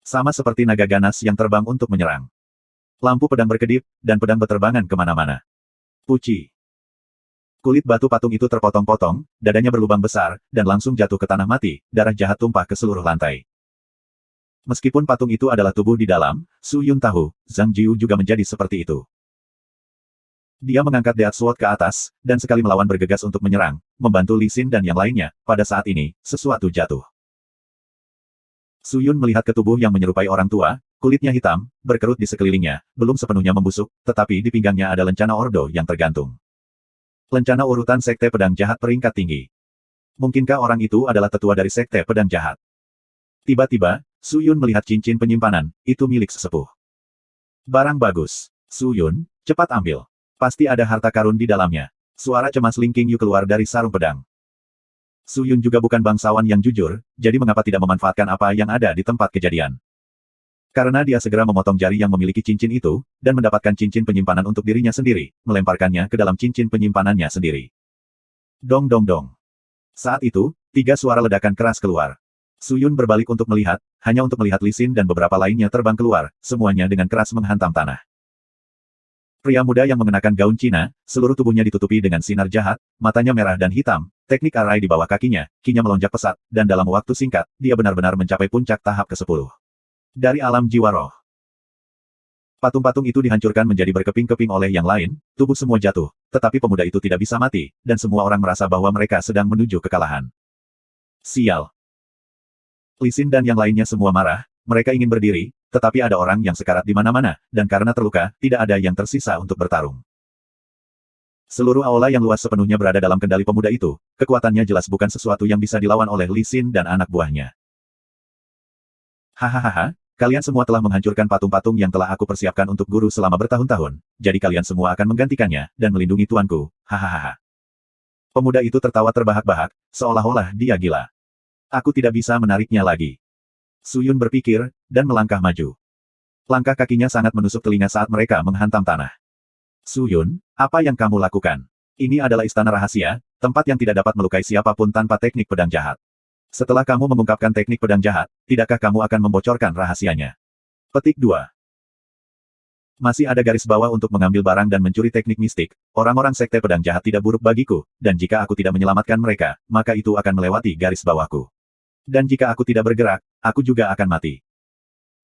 Sama seperti naga ganas yang terbang untuk menyerang. Lampu pedang berkedip, dan pedang berterbangan kemana-mana. Puci. Kulit batu patung itu terpotong-potong, dadanya berlubang besar, dan langsung jatuh ke tanah mati, darah jahat tumpah ke seluruh lantai. Meskipun patung itu adalah tubuh di dalam, Su Yun tahu, Zhang Jiu juga menjadi seperti itu. Dia mengangkat Deat Sword ke atas, dan sekali melawan bergegas untuk menyerang, membantu Li Xin dan yang lainnya. Pada saat ini, sesuatu jatuh. Su Yun melihat ke tubuh yang menyerupai orang tua, kulitnya hitam, berkerut di sekelilingnya, belum sepenuhnya membusuk, tetapi di pinggangnya ada lencana ordo yang tergantung. Lencana urutan Sekte Pedang Jahat peringkat tinggi. Mungkinkah orang itu adalah tetua dari Sekte Pedang Jahat? Tiba-tiba, Su Yun melihat cincin penyimpanan, itu milik sesepuh. Barang bagus. Su Yun, cepat ambil. Pasti ada harta karun di dalamnya. Suara cemas Ling Qingyu keluar dari sarung pedang. Su Yun juga bukan bangsawan yang jujur, jadi mengapa tidak memanfaatkan apa yang ada di tempat kejadian? Karena dia segera memotong jari yang memiliki cincin itu, dan mendapatkan cincin penyimpanan untuk dirinya sendiri, melemparkannya ke dalam cincin penyimpanannya sendiri. Dong. Saat itu, 3 suara ledakan keras keluar. Su Yun berbalik untuk melihat, hanya untuk melihat Li Xin dan beberapa lainnya terbang keluar, semuanya dengan keras menghantam tanah. Pria muda yang mengenakan gaun Cina, seluruh tubuhnya ditutupi dengan sinar jahat, matanya merah dan hitam, teknik arai di bawah kakinya, kinya melonjak pesat, dan dalam waktu singkat, dia benar-benar mencapai puncak tahap ke-10. Dari alam jiwa roh. Patung-patung itu dihancurkan menjadi berkeping-keping oleh yang lain, tubuh semua jatuh, tetapi pemuda itu tidak bisa mati, dan semua orang merasa bahwa mereka sedang menuju kekalahan. Sial. Li Xin dan yang lainnya semua marah, mereka ingin berdiri, tetapi ada orang yang sekarat di mana-mana, dan karena terluka, tidak ada yang tersisa untuk bertarung. Seluruh aula yang luas sepenuhnya berada dalam kendali pemuda itu, kekuatannya jelas bukan sesuatu yang bisa dilawan oleh Li Xin dan anak buahnya. Hahaha, kalian semua telah menghancurkan patung-patung yang telah aku persiapkan untuk guru selama bertahun-tahun, jadi kalian semua akan menggantikannya, dan melindungi tuanku, hahaha. Pemuda itu tertawa terbahak-bahak, seolah-olah dia gila. Aku tidak bisa menariknya lagi. Su Yun berpikir, dan melangkah maju. Langkah kakinya sangat menusuk telinga saat mereka menghantam tanah. Su Yun, apa yang kamu lakukan? Ini adalah istana rahasia, tempat yang tidak dapat melukai siapapun tanpa teknik pedang jahat. Setelah kamu mengungkapkan teknik pedang jahat, tidakkah kamu akan membocorkan rahasianya? Petik 2. Masih ada garis bawah untuk mengambil barang dan mencuri teknik mistik. Orang-orang sekte pedang jahat tidak buruk bagiku, dan jika aku tidak menyelamatkan mereka, maka itu akan melewati garis bawahku. Dan jika aku tidak bergerak, aku juga akan mati.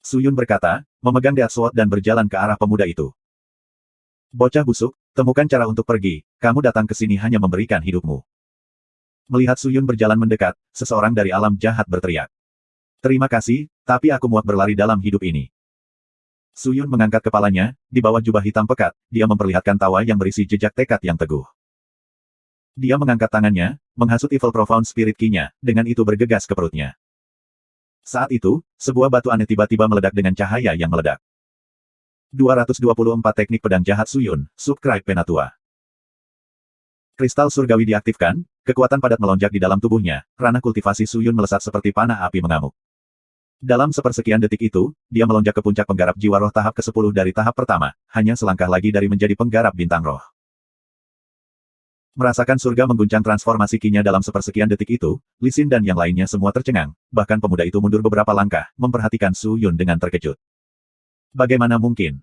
Su Yun berkata, memegang Death Sword dan berjalan ke arah pemuda itu. Bocah busuk, temukan cara untuk pergi, kamu datang ke sini hanya memberikan hidupmu. Melihat Su Yun berjalan mendekat, seseorang dari alam jahat berteriak. Terima kasih, tapi aku muak berlari dalam hidup ini. Su Yun mengangkat kepalanya, di bawah jubah hitam pekat, dia memperlihatkan tawa yang berisi jejak tekad yang teguh. Dia mengangkat tangannya, menghasut Evil Profound Spirit Ki-nya, dengan itu bergegas ke perutnya. Saat itu, sebuah batu aneh tiba-tiba meledak dengan cahaya yang meledak. 224 Teknik Pedang Jahat Su Yun, Subscribe Penatua. Kristal surgawi diaktifkan, kekuatan padat melonjak di dalam tubuhnya, ranah kultivasi Su Yun melesat seperti panah api mengamuk. Dalam sepersekian detik itu, dia melonjak ke puncak penggarap jiwa roh tahap ke-10 dari tahap pertama, hanya selangkah lagi dari menjadi penggarap bintang roh. Merasakan surga mengguncang transformasi Ki-nya dalam sepersekian detik itu, Li Xin dan yang lainnya semua tercengang, bahkan pemuda itu mundur beberapa langkah, memperhatikan Su Yun dengan terkejut. Bagaimana mungkin?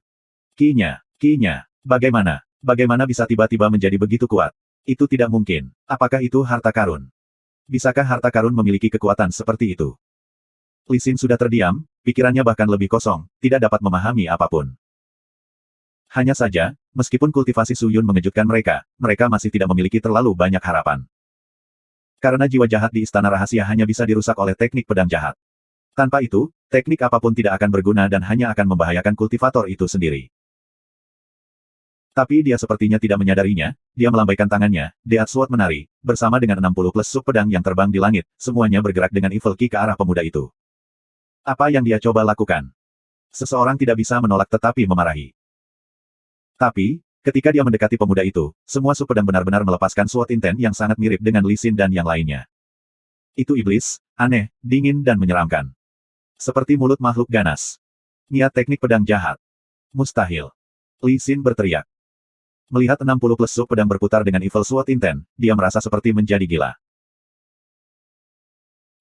Ki-nya, bagaimana bisa tiba-tiba menjadi begitu kuat? Itu tidak mungkin. Apakah itu harta karun? Bisakah harta karun memiliki kekuatan seperti itu? Li Xin sudah terdiam, pikirannya bahkan lebih kosong, tidak dapat memahami apapun. Hanya saja, meskipun kultivasi Su Yun mengejutkan mereka, mereka masih tidak memiliki terlalu banyak harapan. Karena jiwa jahat di istana rahasia hanya bisa dirusak oleh teknik pedang jahat. Tanpa itu, teknik apapun tidak akan berguna dan hanya akan membahayakan kultivator itu sendiri. Tapi dia sepertinya tidak menyadarinya, dia melambaikan tangannya, Death Sword menari, bersama dengan 60 plus sub pedang yang terbang di langit, semuanya bergerak dengan Evil Ki ke arah pemuda itu. Apa yang dia coba lakukan? Seseorang tidak bisa menolak tetapi memarahi. Tapi, ketika dia mendekati pemuda itu, semua sub pedang benar-benar melepaskan Sword Intent yang sangat mirip dengan Li Xin dan yang lainnya. Itu iblis, aneh, dingin dan menyeramkan. Seperti mulut makhluk ganas. Niat teknik pedang jahat. Mustahil. Li Xin berteriak. Melihat 60 plus sub pedang berputar dengan Evil Sword Intent, dia merasa seperti menjadi gila.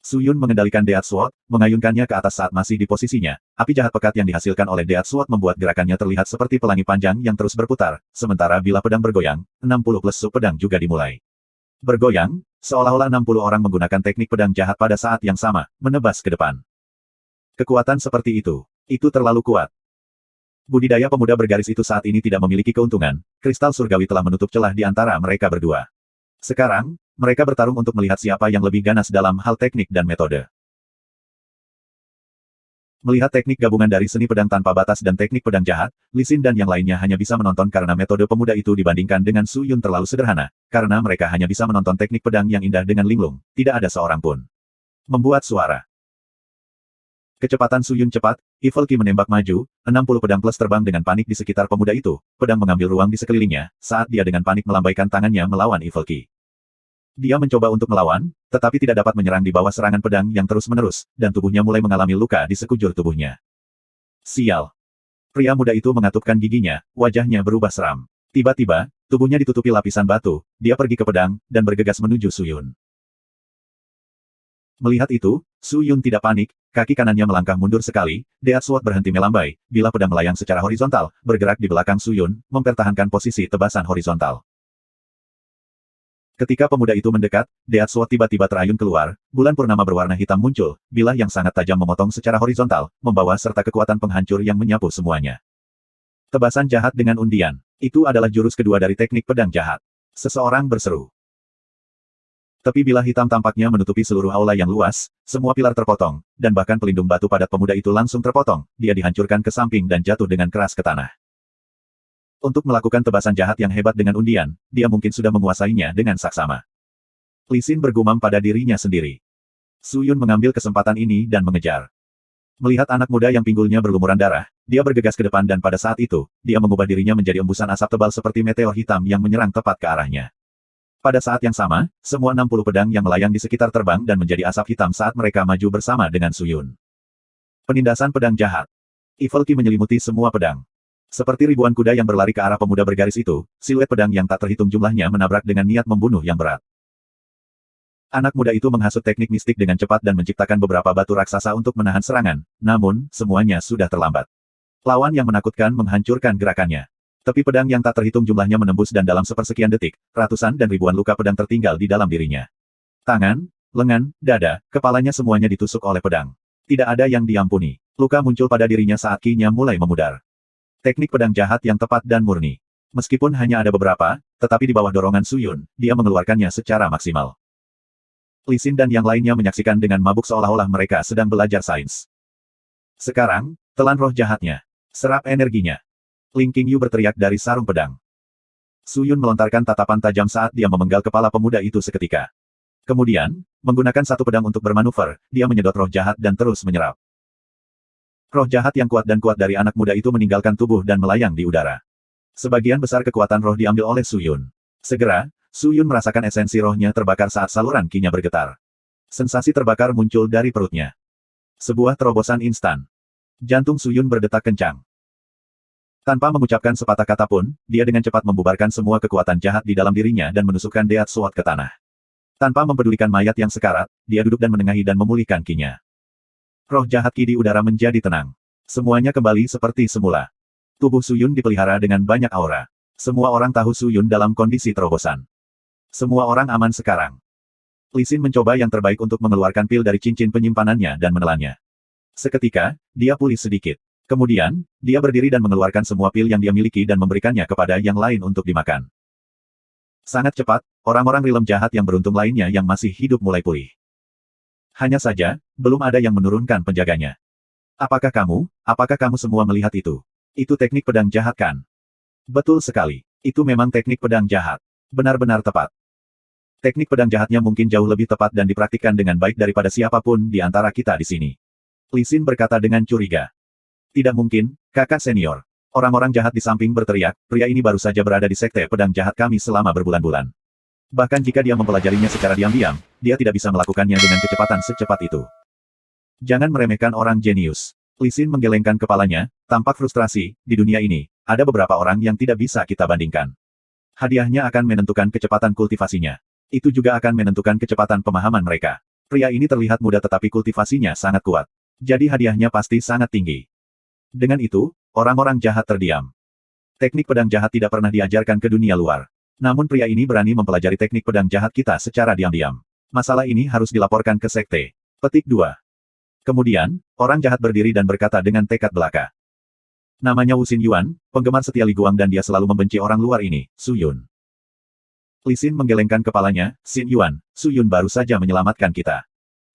Su Yun mengendalikan Death Sword, mengayunkannya ke atas saat masih di posisinya. Api jahat pekat yang dihasilkan oleh Death Sword membuat gerakannya terlihat seperti pelangi panjang yang terus berputar, sementara bila pedang bergoyang, 60 plus sub pedang juga dimulai. Bergoyang, seolah-olah 60 orang menggunakan teknik pedang jahat pada saat yang sama, menebas ke depan. Kekuatan seperti itu terlalu kuat. Budidaya pemuda bergaris itu saat ini tidak memiliki keuntungan, kristal surgawi telah menutup celah di antara mereka berdua. Sekarang, mereka bertarung untuk melihat siapa yang lebih ganas dalam hal teknik dan metode. Melihat teknik gabungan dari seni pedang tanpa batas dan teknik pedang jahat, Li Xin dan yang lainnya hanya bisa menonton karena metode pemuda itu dibandingkan dengan Su Yun terlalu sederhana, karena mereka hanya bisa menonton teknik pedang yang indah dengan linglung, tidak ada seorang pun membuat suara. Kecepatan Su Yun cepat, Evil Ki menembak maju, 60 pedang plus terbang dengan panik di sekitar pemuda itu, pedang mengambil ruang di sekelilingnya, saat dia dengan panik melambaikan tangannya melawan Evil Ki. Dia mencoba untuk melawan, tetapi tidak dapat menyerang di bawah serangan pedang yang terus-menerus, dan tubuhnya mulai mengalami luka di sekujur tubuhnya. Sial! Pria muda itu mengatupkan giginya, wajahnya berubah seram. Tiba-tiba, tubuhnya ditutupi lapisan batu, dia pergi ke pedang, dan bergegas menuju Su Yun. Melihat itu, Su Yun tidak panik, kaki kanannya melangkah mundur sekali, Death Sword berhenti melambai, bila pedang melayang secara horizontal, bergerak di belakang Su Yun, mempertahankan posisi tebasan horizontal. Ketika pemuda itu mendekat, Death Sword tiba-tiba terayun keluar, bulan purnama berwarna hitam muncul, bilah yang sangat tajam memotong secara horizontal, membawa serta kekuatan penghancur yang menyapu semuanya. Tebasan jahat dengan undian. Itu adalah jurus kedua dari teknik pedang jahat. Seseorang berseru. Tepi bilah hitam tampaknya menutupi seluruh aula yang luas, semua pilar terpotong, dan bahkan pelindung batu padat pemuda itu langsung terpotong, dia dihancurkan ke samping dan jatuh dengan keras ke tanah. Untuk melakukan tebasan jahat yang hebat dengan undian, dia mungkin sudah menguasainya dengan saksama. Li Xin bergumam pada dirinya sendiri. Su Yun mengambil kesempatan ini dan mengejar. Melihat anak muda yang pinggulnya berlumuran darah, dia bergegas ke depan dan pada saat itu, dia mengubah dirinya menjadi embusan asap tebal seperti meteor hitam yang menyerang tepat ke arahnya. Pada saat yang sama, semua 60 pedang yang melayang di sekitar terbang dan menjadi asap hitam saat mereka maju bersama dengan Su Yun. Penindasan pedang jahat. Evil Ki menyelimuti semua pedang. Seperti ribuan kuda yang berlari ke arah pemuda bergaris itu, siluet pedang yang tak terhitung jumlahnya menabrak dengan niat membunuh yang berat. Anak muda itu menghasut teknik mistik dengan cepat dan menciptakan beberapa batu raksasa untuk menahan serangan, namun, semuanya sudah terlambat. Lawan yang menakutkan menghancurkan gerakannya. Tepi pedang yang tak terhitung jumlahnya menembus dan dalam sepersekian detik, ratusan dan ribuan luka pedang tertinggal di dalam dirinya. Tangan, lengan, dada, kepalanya semuanya ditusuk oleh pedang. Tidak ada yang diampuni. Luka muncul pada dirinya saat ki-nya mulai memudar. Teknik pedang jahat yang tepat dan murni. Meskipun hanya ada beberapa, tetapi di bawah dorongan Su Yun, dia mengeluarkannya secara maksimal. Li Xin dan yang lainnya menyaksikan dengan mabuk seolah-olah mereka sedang belajar sains. Sekarang, telan roh jahatnya. Serap energinya. Ling Qingyu berteriak dari sarung pedang. Su Yun melontarkan tatapan tajam saat dia memenggal kepala pemuda itu seketika. Kemudian, menggunakan satu pedang untuk bermanuver, dia menyedot roh jahat dan terus menyerap. Roh jahat yang kuat dan kuat dari anak muda itu meninggalkan tubuh dan melayang di udara. Sebagian besar kekuatan roh diambil oleh Su Yun. Segera, Su Yun merasakan esensi rohnya terbakar saat saluran ki-nya bergetar. Sensasi terbakar muncul dari perutnya. Sebuah terobosan instan. Jantung Su Yun berdetak kencang. Tanpa mengucapkan sepatah kata pun, dia dengan cepat membubarkan semua kekuatan jahat di dalam dirinya dan menusukkan Deat Sword ke tanah. Tanpa mempedulikan mayat yang sekarat, dia duduk dan menengahi dan memulihkan ki-nya. Roh jahat ki di udara menjadi tenang. Semuanya kembali seperti semula. Tubuh Su Yun dipelihara dengan banyak aura. Semua orang tahu Su Yun dalam kondisi terobosan. Semua orang aman sekarang. Li Xin mencoba yang terbaik untuk mengeluarkan pil dari cincin penyimpanannya dan menelannya. Seketika, dia pulih sedikit. Kemudian, dia berdiri dan mengeluarkan semua pil yang dia miliki dan memberikannya kepada yang lain untuk dimakan. Sangat cepat, orang-orang rilem jahat yang beruntung lainnya yang masih hidup mulai pulih. Hanya saja, belum ada yang menurunkan penjaganya. Apakah kamu semua melihat itu? Itu teknik pedang jahat kan? Betul sekali. Itu memang teknik pedang jahat. Benar-benar tepat. Teknik pedang jahatnya mungkin jauh lebih tepat dan dipraktikkan dengan baik daripada siapapun di antara kita di sini. Li Xin berkata dengan curiga. Tidak mungkin, kakak senior. Orang-orang jahat di samping berteriak, pria ini baru saja berada di sekte pedang jahat kami selama berbulan-bulan. Bahkan jika dia mempelajarinya secara diam-diam, dia tidak bisa melakukannya dengan kecepatan secepat itu. Jangan meremehkan orang jenius. Li Xin menggelengkan kepalanya, tampak frustrasi, di dunia ini, ada beberapa orang yang tidak bisa kita bandingkan. Hadiahnya akan menentukan kecepatan kultivasinya. Itu juga akan menentukan kecepatan pemahaman mereka. Pria ini terlihat muda tetapi kultivasinya sangat kuat. Jadi hadiahnya pasti sangat tinggi. Dengan itu, orang-orang jahat terdiam. Teknik pedang jahat tidak pernah diajarkan ke dunia luar. Namun pria ini berani mempelajari teknik pedang jahat kita secara diam-diam. Masalah ini harus dilaporkan ke sekte. Petik 2. Kemudian, orang jahat berdiri dan berkata dengan tekad belaka. Namanya Wu Xin Yuan, penggemar setia Li Guang dan dia selalu membenci orang luar ini, Su Yun. Li Xin menggelengkan kepalanya, Xin Yuan, Su Yun baru saja menyelamatkan kita.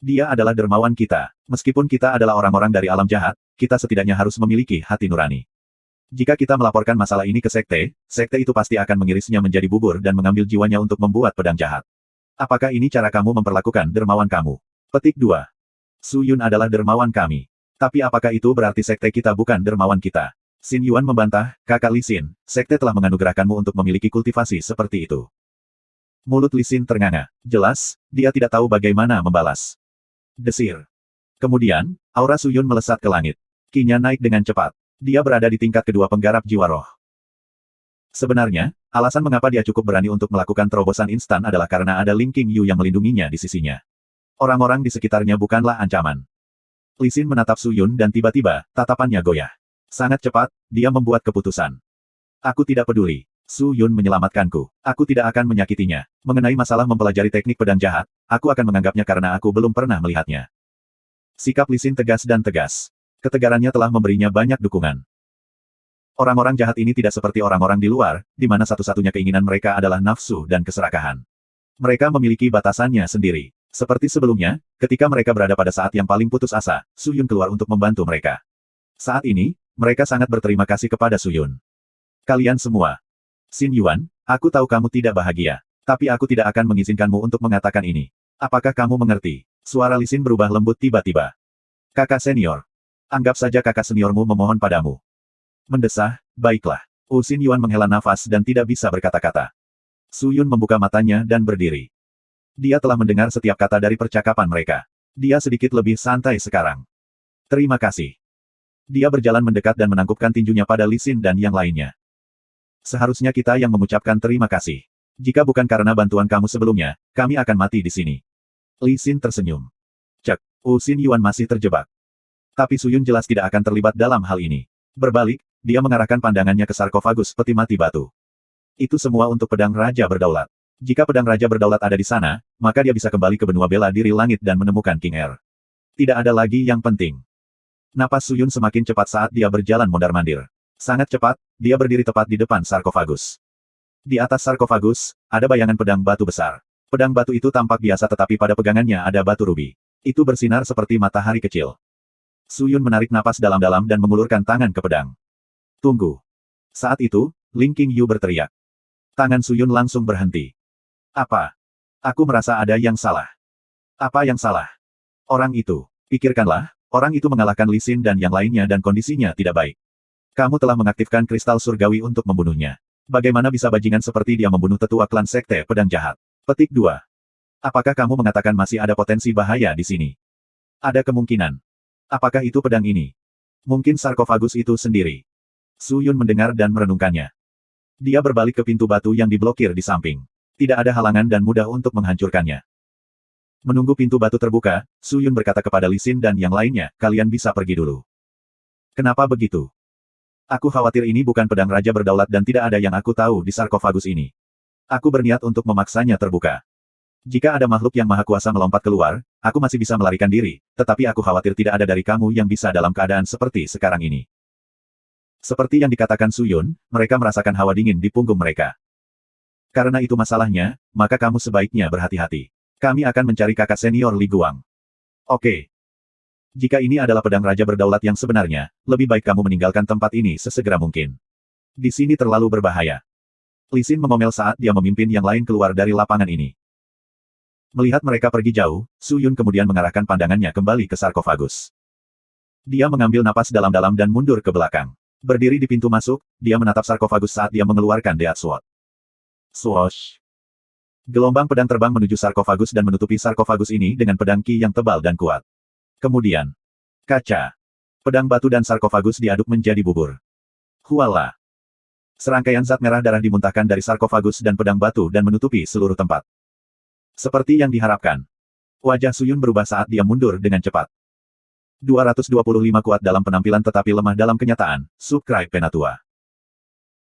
Dia adalah dermawan kita. Meskipun kita adalah orang-orang dari alam jahat, kita setidaknya harus memiliki hati nurani. Jika kita melaporkan masalah ini ke sekte, sekte itu pasti akan mengirisnya menjadi bubur dan mengambil jiwanya untuk membuat pedang jahat. Apakah ini cara kamu memperlakukan dermawan kamu? Petik 2. Su Yun adalah dermawan kami. Tapi apakah itu berarti sekte kita bukan dermawan kita? Xin Yuan membantah, kakak Li Xin, sekte telah menganugerahkanmu untuk memiliki kultivasi seperti itu. Mulut Li Xin ternganga. Jelas, dia tidak tahu bagaimana membalas. Desir. Kemudian, aura Su Yun melesat ke langit. Ki-nya naik dengan cepat. Dia berada di tingkat kedua penggarap jiwa roh. Sebenarnya, alasan mengapa dia cukup berani untuk melakukan terobosan instan adalah karena ada Ling Qingyu yang melindunginya di sisinya. Orang-orang di sekitarnya bukanlah ancaman. Li Xin menatap Su Yun dan tiba-tiba, tatapannya goyah. Sangat cepat, dia membuat keputusan. Aku tidak peduli. Su Yun menyelamatkanku. Aku tidak akan menyakitinya. Mengenai masalah mempelajari teknik pedang jahat, aku akan menganggapnya karena aku belum pernah melihatnya. Sikap Li Xin tegas dan tegas. Ketegarannya telah memberinya banyak dukungan. Orang-orang jahat ini tidak seperti orang-orang di luar, di mana satu-satunya keinginan mereka adalah nafsu dan keserakahan. Mereka memiliki batasannya sendiri. Seperti sebelumnya, ketika mereka berada pada saat yang paling putus asa, Su Yun keluar untuk membantu mereka. Saat ini, mereka sangat berterima kasih kepada Su Yun. Kalian semua. Xin Yuan, aku tahu kamu tidak bahagia. Tapi aku tidak akan mengizinkanmu untuk mengatakan ini. Apakah kamu mengerti? Suara Li Xin berubah lembut tiba-tiba. Kakak senior. Anggap saja kakak seniormu memohon padamu. Mendesah, baiklah. Wu Xin Yuan menghela nafas dan tidak bisa berkata-kata. Su Yun membuka matanya dan berdiri. Dia telah mendengar setiap kata dari percakapan mereka. Dia sedikit lebih santai sekarang. Terima kasih. Dia berjalan mendekat dan menangkupkan tinjunya pada Li Xin dan yang lainnya. Seharusnya kita yang mengucapkan terima kasih. Jika bukan karena bantuan kamu sebelumnya, kami akan mati di sini. Li Xin tersenyum. Cek, Wu Xin Yuan masih terjebak. Tapi Suyun jelas tidak akan terlibat dalam hal ini. Berbalik, dia mengarahkan pandangannya ke sarkofagus peti mati batu. Itu semua untuk pedang Raja Berdaulat. Jika pedang Raja Berdaulat ada di sana, maka dia bisa kembali ke benua bela diri langit dan menemukan King Er. Tidak ada lagi yang penting. Napas Suyun semakin cepat saat dia berjalan mondar-mandir. Sangat cepat, dia berdiri tepat di depan sarkofagus. Di atas sarkofagus, ada bayangan pedang batu besar. Pedang batu itu tampak biasa tetapi pada pegangannya ada batu rubi. Itu bersinar seperti matahari kecil. Suyun menarik napas dalam-dalam dan mengulurkan tangan ke pedang. Tunggu. Saat itu, Ling Qingyu berteriak. Tangan Suyun langsung berhenti. Apa? Aku merasa ada yang salah. Apa yang salah? Orang itu. Pikirkanlah, orang itu mengalahkan Li Xin dan yang lainnya dan kondisinya tidak baik. Kamu telah mengaktifkan kristal surgawi untuk membunuhnya. Bagaimana bisa bajingan seperti dia membunuh tetua klan sekte pedang jahat? Petik 2. Apakah kamu mengatakan masih ada potensi bahaya di sini? Ada kemungkinan. Apakah itu pedang ini? Mungkin sarkofagus itu sendiri. Suyun mendengar dan merenungkannya. Dia berbalik ke pintu batu yang diblokir di samping. Tidak ada halangan dan mudah untuk menghancurkannya. Menunggu pintu batu terbuka, Suyun berkata kepada Li Xin dan yang lainnya, kalian bisa pergi dulu. Kenapa begitu? Aku khawatir ini bukan pedang Raja Berdaulat dan tidak ada yang aku tahu di sarkofagus ini. Aku berniat untuk memaksanya terbuka. Jika ada makhluk yang maha kuasa melompat keluar, aku masih bisa melarikan diri, tetapi aku khawatir tidak ada dari kamu yang bisa dalam keadaan seperti sekarang ini. Seperti yang dikatakan Suyun, mereka merasakan hawa dingin di punggung mereka. Karena itu masalahnya, maka kamu sebaiknya berhati-hati. Kami akan mencari kakak senior Li Guang. Oke. Jika ini adalah pedang Raja Berdaulat yang sebenarnya, lebih baik kamu meninggalkan tempat ini sesegera mungkin. Di sini terlalu berbahaya. Li Xin mengomel saat dia memimpin yang lain keluar dari lapangan ini. Melihat mereka pergi jauh, Suyun kemudian mengarahkan pandangannya kembali ke sarkofagus. Dia mengambil napas dalam-dalam dan mundur ke belakang. Berdiri di pintu masuk, dia menatap sarkofagus saat dia mengeluarkan Death Sword. Swoosh! Gelombang pedang terbang menuju sarkofagus dan menutupi sarkofagus ini dengan pedang ki yang tebal dan kuat. Kemudian, kaca. Pedang batu dan sarkofagus diaduk menjadi bubur. Huala. Serangkaian zat merah darah dimuntahkan dari sarkofagus dan pedang batu dan menutupi seluruh tempat. Seperti yang diharapkan. Wajah Suyun berubah saat dia mundur dengan cepat. 225 kuat dalam penampilan tetapi lemah dalam kenyataan, subscribe Penatua.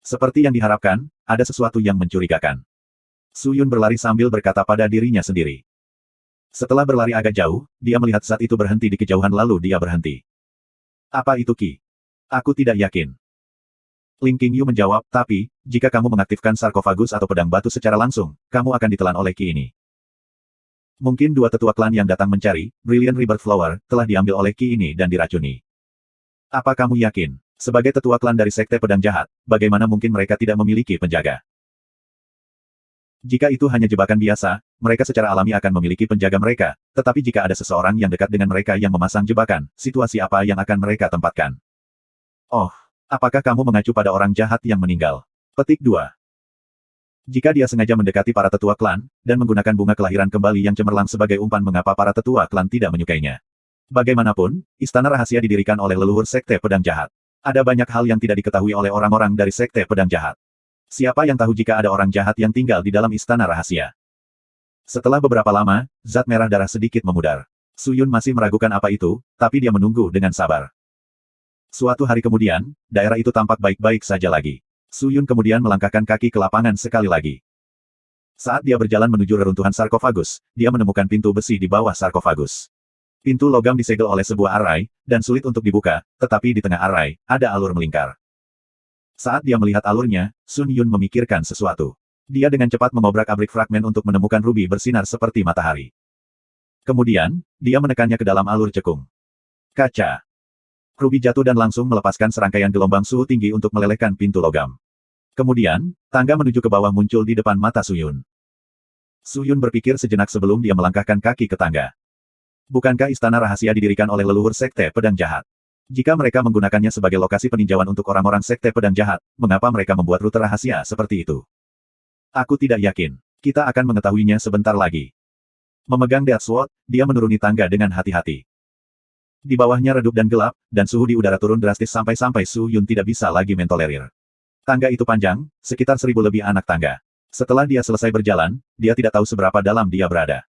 Seperti yang diharapkan, ada sesuatu yang mencurigakan. Suyun berlari sambil berkata pada dirinya sendiri. Setelah berlari agak jauh, dia melihat zat itu berhenti di kejauhan lalu dia berhenti. Apa itu Ki? Aku tidak yakin. Ling Qingyu menjawab, tapi, jika kamu mengaktifkan sarkofagus atau pedang batu secara langsung, kamu akan ditelan oleh Ki ini. Mungkin dua tetua klan yang datang mencari, Brilliant Rebirth Flower, telah diambil oleh Ki ini dan diracuni. Apa kamu yakin? Sebagai tetua klan dari sekte pedang jahat, bagaimana mungkin mereka tidak memiliki penjaga? Jika itu hanya jebakan biasa, mereka secara alami akan memiliki penjaga mereka, tetapi jika ada seseorang yang dekat dengan mereka yang memasang jebakan, situasi apa yang akan mereka tempatkan? Oh, apakah kamu mengacu pada orang jahat yang meninggal? Petik 2. Jika dia sengaja mendekati para tetua klan, dan menggunakan bunga kelahiran kembali yang cemerlang sebagai umpan mengapa para tetua klan tidak menyukainya. Bagaimanapun, istana rahasia didirikan oleh leluhur sekte pedang jahat. Ada banyak hal yang tidak diketahui oleh orang-orang dari sekte pedang jahat. Siapa yang tahu jika ada orang jahat yang tinggal di dalam istana rahasia? Setelah beberapa lama, zat merah darah sedikit memudar. Suyun masih meragukan apa itu, tapi dia menunggu dengan sabar. Suatu hari kemudian, daerah itu tampak baik-baik saja lagi. Suyun kemudian melangkahkan kaki ke lapangan sekali lagi. Saat dia berjalan menuju reruntuhan sarkofagus, dia menemukan pintu besi di bawah sarkofagus. Pintu logam disegel oleh sebuah arai, dan sulit untuk dibuka, tetapi di tengah arai, ada alur melingkar. Saat dia melihat alurnya, Sun Yun memikirkan sesuatu. Dia dengan cepat mengobrak-abrik fragmen untuk menemukan rubi bersinar seperti matahari. Kemudian, dia menekannya ke dalam alur cekung. Kaca. Rubi jatuh dan langsung melepaskan serangkaian gelombang suhu tinggi untuk melelehkan pintu logam. Kemudian, tangga menuju ke bawah muncul di depan mata Suyun. Suyun berpikir sejenak sebelum dia melangkahkan kaki ke tangga. Bukankah istana rahasia didirikan oleh leluhur sekte pedang jahat? Jika mereka menggunakannya sebagai lokasi peninjauan untuk orang-orang sekte pedang jahat, mengapa mereka membuat rute rahasia seperti itu? Aku tidak yakin. Kita akan mengetahuinya sebentar lagi. Memegang Death Sword, dia menuruni tangga dengan hati-hati. Di bawahnya redup dan gelap, dan suhu di udara turun drastis sampai-sampai Su Yun tidak bisa lagi mentolerir. Tangga itu panjang, sekitar 1000 lebih anak tangga. Setelah dia selesai berjalan, dia tidak tahu seberapa dalam dia berada.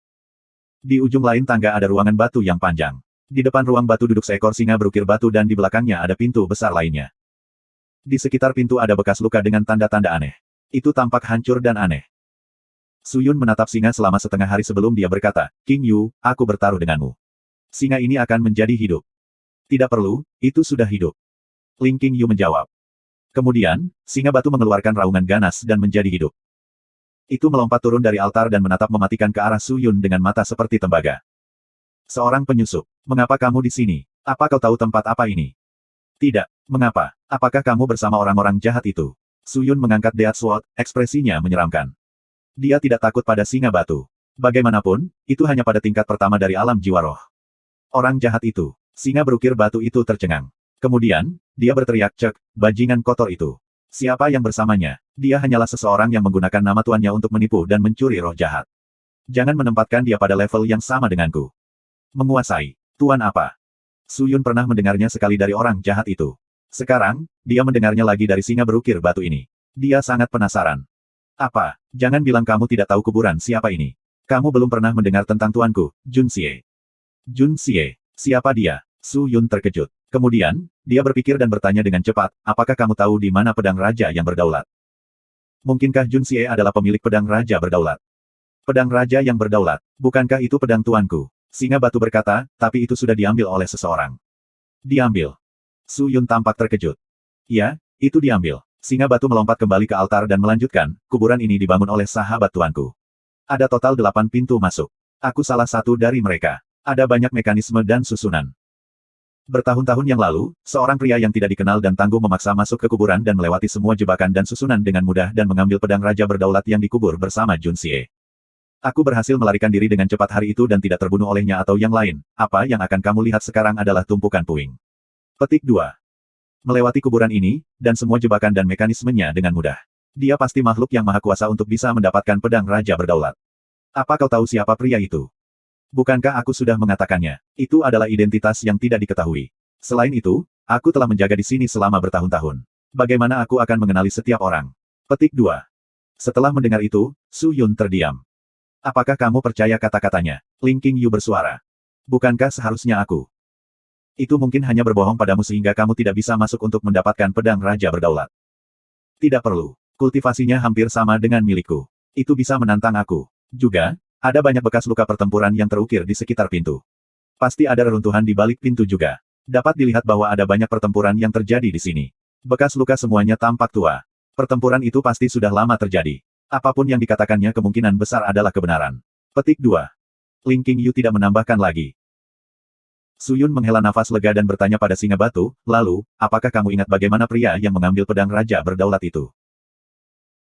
Di ujung lain tangga ada ruangan batu yang panjang. Di depan ruang batu duduk seekor singa berukir batu dan di belakangnya ada pintu besar lainnya. Di sekitar pintu ada bekas luka dengan tanda-tanda aneh. Itu tampak hancur dan aneh. Su Yun menatap singa selama setengah hari sebelum dia berkata, King Yu, aku bertaruh denganmu. Singa ini akan menjadi hidup. Tidak perlu, itu sudah hidup. Ling King Yu menjawab. Kemudian, singa batu mengeluarkan raungan ganas dan menjadi hidup. Itu melompat turun dari altar dan menatap mematikan ke arah Su Yun dengan mata seperti tembaga. Seorang penyusup. Mengapa kamu di sini? Apa kau tahu tempat apa ini? Tidak. Mengapa? Apakah kamu bersama orang-orang jahat itu? Su Yun mengangkat Death Sword, ekspresinya menyeramkan. Dia tidak takut pada singa batu. Bagaimanapun, itu hanya pada tingkat pertama dari alam jiwa roh. Orang jahat itu. Singa berukir batu itu tercengang. Kemudian, dia berteriak, cek, bajingan kotor itu. Siapa yang bersamanya? Dia hanyalah seseorang yang menggunakan nama tuannya untuk menipu dan mencuri roh jahat. Jangan menempatkan dia pada level yang sama denganku. Menguasai. Tuan apa? Su Yun pernah mendengarnya sekali dari orang jahat itu. Sekarang, dia mendengarnya lagi dari singa berukir batu ini. Dia sangat penasaran. Apa? Jangan bilang kamu tidak tahu kuburan siapa ini. Kamu belum pernah mendengar tentang tuanku, Jun Xie. Jun Xie. Siapa dia? Su Yun terkejut. Kemudian, dia berpikir dan bertanya dengan cepat, apakah kamu tahu di mana pedang raja yang berdaulat? Mungkinkah Jun Xie adalah pemilik pedang raja berdaulat? Pedang raja yang berdaulat. Bukankah itu pedang tuanku? Singa batu berkata, tapi itu sudah diambil oleh seseorang. Diambil. Su Yun tampak terkejut. Ya, itu diambil. Singa batu melompat kembali ke altar dan melanjutkan, kuburan ini dibangun oleh sahabat tuanku. Ada total 8 pintu masuk. Aku salah satu dari mereka. Ada banyak mekanisme dan susunan. Bertahun-tahun yang lalu, seorang pria yang tidak dikenal dan tangguh memaksa masuk ke kuburan dan melewati semua jebakan dan susunan dengan mudah dan mengambil pedang raja berdaulat yang dikubur bersama Jun Xie. Aku berhasil melarikan diri dengan cepat hari itu dan tidak terbunuh olehnya atau yang lain. Apa yang akan kamu lihat sekarang adalah tumpukan puing. Petik 2. Melewati kuburan ini, dan semua jebakan dan mekanismenya dengan mudah. Dia pasti makhluk yang maha kuasa untuk bisa mendapatkan pedang raja berdaulat. Apa kau tahu siapa pria itu? Bukankah aku sudah mengatakannya? Itu adalah identitas yang tidak diketahui. Selain itu, aku telah menjaga di sini selama bertahun-tahun. Bagaimana aku akan mengenali setiap orang? Petik 2. Setelah mendengar itu, Su Yun terdiam. Apakah kamu percaya kata-katanya? Ling King Yu bersuara. Bukankah seharusnya aku? Itu mungkin hanya berbohong padamu sehingga kamu tidak bisa masuk untuk mendapatkan pedang raja berdaulat. Tidak perlu. Kultivasinya hampir sama dengan milikku. Itu bisa menantang aku. Juga, ada banyak bekas luka pertempuran yang terukir di sekitar pintu. Pasti ada reruntuhan di balik pintu juga. Dapat dilihat bahwa ada banyak pertempuran yang terjadi di sini. Bekas luka semuanya tampak tua. Pertempuran itu pasti sudah lama terjadi. Apapun yang dikatakannya kemungkinan besar adalah kebenaran. Petik 2. Ling King Yu tidak menambahkan lagi. Su Yun menghela nafas lega dan bertanya pada singa batu, lalu, apakah kamu ingat bagaimana pria yang mengambil pedang raja berdaulat itu?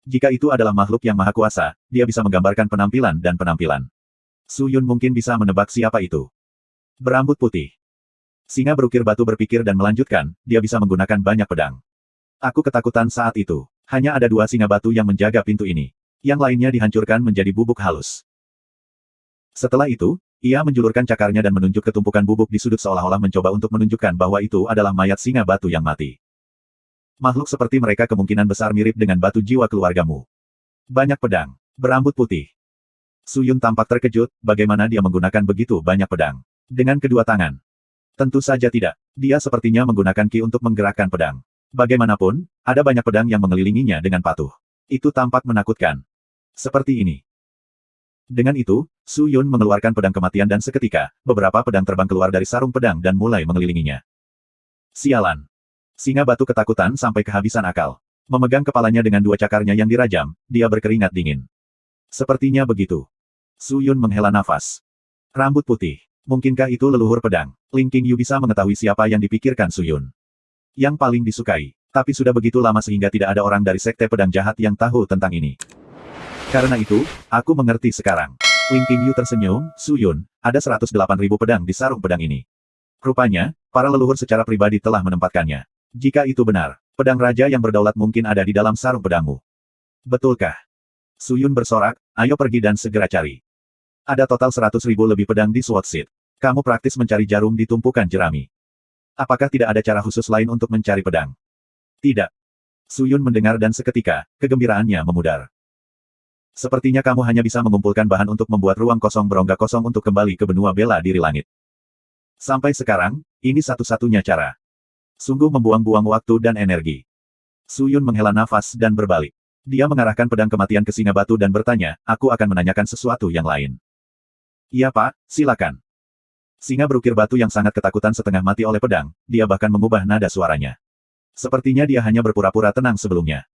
Jika itu adalah makhluk yang maha kuasa, dia bisa menggambarkan penampilan dan penampilan. Su Yun mungkin bisa menebak siapa itu. Berambut putih. Singa berukir batu berpikir dan melanjutkan, dia bisa menggunakan banyak pedang. Aku ketakutan saat itu. Hanya ada 2 singa batu yang menjaga pintu ini. Yang lainnya dihancurkan menjadi bubuk halus. Setelah itu, ia menjulurkan cakarnya dan menunjuk ke tumpukan bubuk di sudut seolah-olah mencoba untuk menunjukkan bahwa itu adalah mayat singa batu yang mati. Makhluk seperti mereka kemungkinan besar mirip dengan batu jiwa keluargamu. Banyak pedang. Berambut putih. Su Yun tampak terkejut, bagaimana dia menggunakan begitu banyak pedang. Dengan kedua tangan. Tentu saja tidak. Dia sepertinya menggunakan ki untuk menggerakkan pedang. Bagaimanapun, ada banyak pedang yang mengelilinginya dengan patuh. Itu tampak menakutkan. Seperti ini. Dengan itu, Su Yun mengeluarkan pedang kematian dan seketika, beberapa pedang terbang keluar dari sarung pedang dan mulai mengelilinginya. Sialan. Singa batu ketakutan sampai kehabisan akal. Memegang kepalanya dengan 2 cakarnya yang dirajam, dia berkeringat dingin. Sepertinya begitu. Su Yun menghela nafas. Rambut putih. Mungkinkah itu leluhur pedang? Ling King Yu bisa mengetahui siapa yang dipikirkan Su Yun. Yang paling disukai. Tapi sudah begitu lama sehingga tidak ada orang dari sekte pedang jahat yang tahu tentang ini. Karena itu, aku mengerti sekarang. Ling King Yu tersenyum, Su Yun, ada 108.000 pedang di sarung pedang ini. Rupanya, para leluhur secara pribadi telah menempatkannya. Jika itu benar, pedang raja yang berdaulat mungkin ada di dalam sarung pedangmu. Betulkah? Su Yun bersorak, ayo pergi dan segera cari. Ada total 100.000 lebih pedang di Sword Seat. Kamu praktis mencari jarum di tumpukan jerami. Apakah tidak ada cara khusus lain untuk mencari pedang? Tidak. Su Yun mendengar dan seketika, kegembiraannya memudar. Sepertinya kamu hanya bisa mengumpulkan bahan untuk membuat ruang kosong berongga kosong untuk kembali ke benua bela diri langit. Sampai sekarang, ini satu-satunya cara. Sungguh membuang-buang waktu dan energi. Su Yun menghela nafas dan berbalik. Dia mengarahkan pedang kematian ke singa batu dan bertanya, aku akan menanyakan sesuatu yang lain. Iya Pak, silakan. Singa berukir batu yang sangat ketakutan setengah mati oleh pedang, dia bahkan mengubah nada suaranya. Sepertinya dia hanya berpura-pura tenang sebelumnya.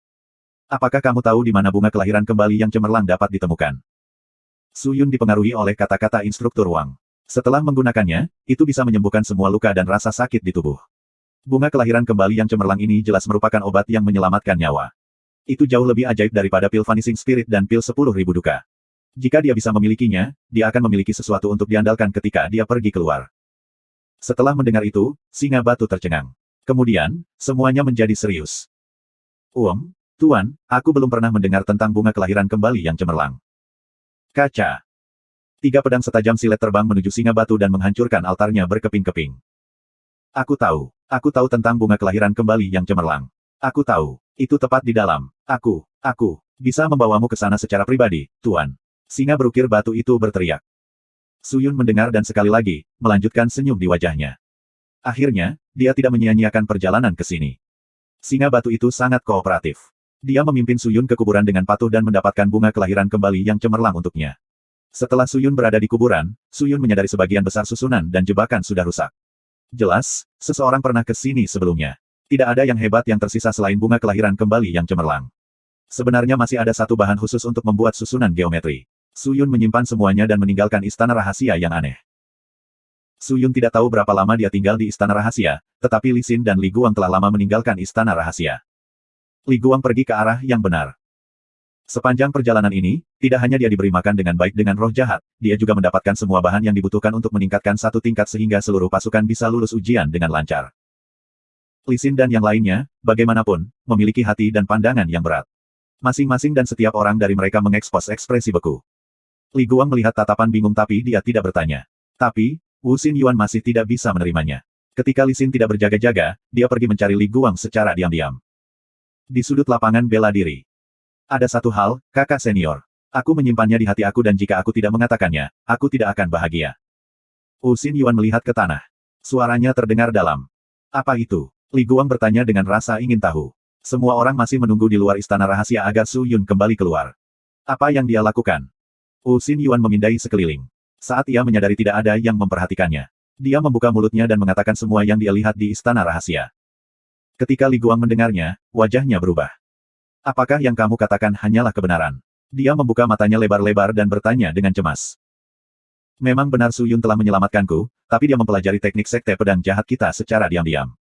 Apakah kamu tahu di mana bunga kelahiran kembali yang cemerlang dapat ditemukan? Su Yun dipengaruhi oleh kata-kata instruktur Wang. Setelah menggunakannya, itu bisa menyembuhkan semua luka dan rasa sakit di tubuh. Bunga kelahiran kembali yang cemerlang ini jelas merupakan obat yang menyelamatkan nyawa. Itu jauh lebih ajaib daripada pil Vanishing Spirit dan pil 10.000 duka. Jika dia bisa memilikinya, dia akan memiliki sesuatu untuk diandalkan ketika dia pergi keluar. Setelah mendengar itu, singa batu tercengang. Kemudian, semuanya menjadi serius. Tuan, aku belum pernah mendengar tentang bunga kelahiran kembali yang cemerlang. Kaca. 3 pedang setajam silet terbang menuju singa batu dan menghancurkan altarnya berkeping-keping. Aku tahu tentang bunga kelahiran kembali yang cemerlang. Aku tahu, itu tepat di dalam. Aku bisa membawamu ke sana secara pribadi, Tuan. Singa berukir batu itu berteriak. Su Yun mendengar dan sekali lagi, melanjutkan senyum di wajahnya. Akhirnya, dia tidak menyia-nyiakan perjalanan ke sini. Singa batu itu sangat kooperatif. Dia memimpin Su Yun ke kuburan dengan patuh dan mendapatkan bunga kelahiran kembali yang cemerlang untuknya. Setelah Su Yun berada di kuburan, Su Yun menyadari sebagian besar susunan dan jebakan sudah rusak. Jelas, seseorang pernah ke sini sebelumnya. Tidak ada yang hebat yang tersisa selain bunga kelahiran kembali yang cemerlang. Sebenarnya masih ada satu bahan khusus untuk membuat susunan geometri. Su Yun menyimpan semuanya dan meninggalkan istana rahasia yang aneh. Su Yun tidak tahu berapa lama dia tinggal di istana rahasia, tetapi Li Xin dan Li Guang telah lama meninggalkan istana rahasia. Li Guang pergi ke arah yang benar. Sepanjang perjalanan ini, tidak hanya dia diberi makan dengan baik dengan roh jahat, dia juga mendapatkan semua bahan yang dibutuhkan untuk meningkatkan satu tingkat sehingga seluruh pasukan bisa lulus ujian dengan lancar. Li Xin dan yang lainnya, bagaimanapun, memiliki hati dan pandangan yang berat. Masing-masing dan setiap orang dari mereka mengekspos ekspresi beku. Li Guang melihat tatapan bingung tapi dia tidak bertanya. Tapi, Wu Xin Yuan masih tidak bisa menerimanya. Ketika Li Xin tidak berjaga-jaga, dia pergi mencari Li Guang secara diam-diam. Di sudut lapangan bela diri. Ada satu hal, kakak senior. Aku menyimpannya di hati aku dan jika aku tidak mengatakannya, aku tidak akan bahagia. Wu Xin Yuan melihat ke tanah. Suaranya terdengar dalam. Apa itu? Li Guang bertanya dengan rasa ingin tahu. Semua orang masih menunggu di luar istana rahasia agar Su Yun kembali keluar. Apa yang dia lakukan? Wu Xin Yuan memindai sekeliling. Saat ia menyadari tidak ada yang memperhatikannya, dia membuka mulutnya dan mengatakan semua yang dia lihat di istana rahasia. Ketika Li Guang mendengarnya, wajahnya berubah. Apakah yang kamu katakan hanyalah kebenaran? Dia membuka matanya lebar-lebar dan bertanya dengan cemas. Memang benar Su Yun telah menyelamatkanku, tapi dia mempelajari teknik sekte pedang jahat kita secara diam-diam.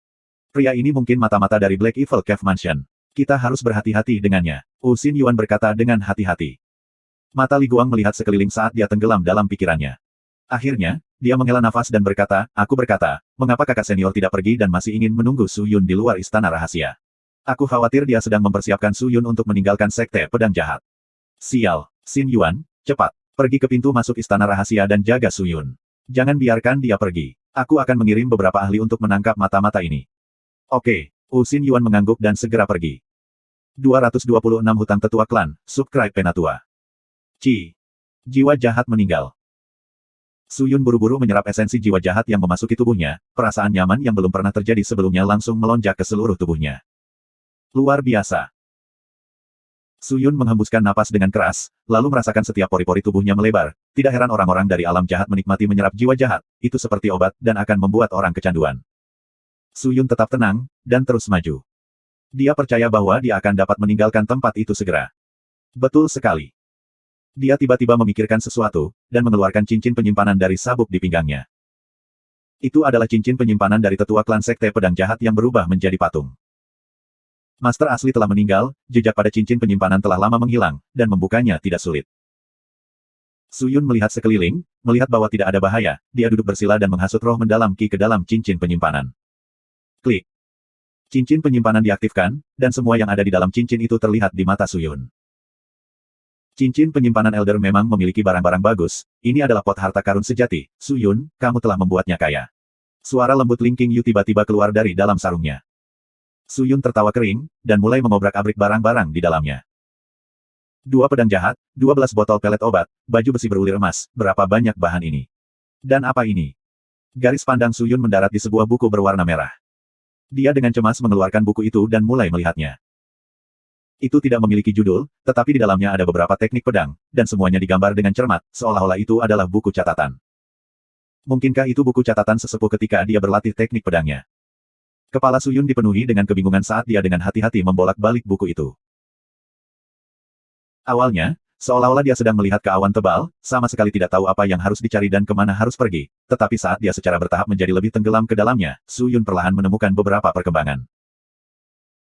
Pria ini mungkin mata-mata dari Black Evil Cave Mansion. Kita harus berhati-hati dengannya. Wu Xin Yuan berkata dengan hati-hati. Mata Li Guang melihat sekeliling saat dia tenggelam dalam pikirannya. Akhirnya, dia menghela nafas dan berkata, mengapa kakak senior tidak pergi dan masih ingin menunggu Su Yun di luar istana rahasia? Aku khawatir dia sedang mempersiapkan Su Yun untuk meninggalkan sekte pedang jahat. Sial, Xin Yuan, cepat, pergi ke pintu masuk istana rahasia dan jaga Su Yun. Jangan biarkan dia pergi. Aku akan mengirim beberapa ahli untuk menangkap mata-mata ini. Oke, Wu Xin Yuan mengangguk dan segera pergi. 226 Hutang Tetua Klan, Subscribe Penatua. Jiwa jahat meninggal. Su Yun buru-buru menyerap esensi jiwa jahat yang memasuki tubuhnya, perasaan nyaman yang belum pernah terjadi sebelumnya langsung melonjak ke seluruh tubuhnya. Luar biasa. Su Yun menghembuskan napas dengan keras, lalu merasakan setiap pori-pori tubuhnya melebar. Tidak heran orang-orang dari alam jahat menikmati menyerap jiwa jahat, itu seperti obat dan akan membuat orang kecanduan. Su Yun tetap tenang, dan terus maju. Dia percaya bahwa dia akan dapat meninggalkan tempat itu segera. Betul sekali. Dia tiba-tiba memikirkan sesuatu, dan mengeluarkan cincin penyimpanan dari sabuk di pinggangnya. Itu adalah cincin penyimpanan dari tetua klan sekte pedang jahat yang berubah menjadi patung. Master asli telah meninggal, jejak pada cincin penyimpanan telah lama menghilang, dan membukanya tidak sulit. Su Yun melihat sekeliling, melihat bahwa tidak ada bahaya, dia duduk bersila dan menghasut roh mendalam Qi ke dalam cincin penyimpanan. Klik. Cincin penyimpanan diaktifkan, dan semua yang ada di dalam cincin itu terlihat di mata Su Yun. Cincin penyimpanan Elder memang memiliki barang-barang bagus, ini adalah pot harta karun sejati. Su Yun, kamu telah membuatnya kaya. Suara lembut Ling Qingyu tiba-tiba keluar dari dalam sarungnya. Su Yun tertawa kering, dan mulai mengobrak-abrik barang-barang di dalamnya. 2 pedang jahat, 12 botol pelet obat, baju besi berulir emas, berapa banyak bahan ini? Dan apa ini? Garis pandang Su Yun mendarat di sebuah buku berwarna merah. Dia dengan cemas mengeluarkan buku itu dan mulai melihatnya. Itu tidak memiliki judul, tetapi di dalamnya ada beberapa teknik pedang, dan semuanya digambar dengan cermat, seolah-olah itu adalah buku catatan. Mungkinkah itu buku catatan sesepuh ketika dia berlatih teknik pedangnya? Kepala Su Yun dipenuhi dengan kebingungan saat dia dengan hati-hati membolak-balik buku itu. Awalnya, seolah-olah dia sedang melihat ke awan tebal, sama sekali tidak tahu apa yang harus dicari dan kemana harus pergi. Tetapi saat dia secara bertahap menjadi lebih tenggelam ke dalamnya, Su Yun perlahan menemukan beberapa perkembangan.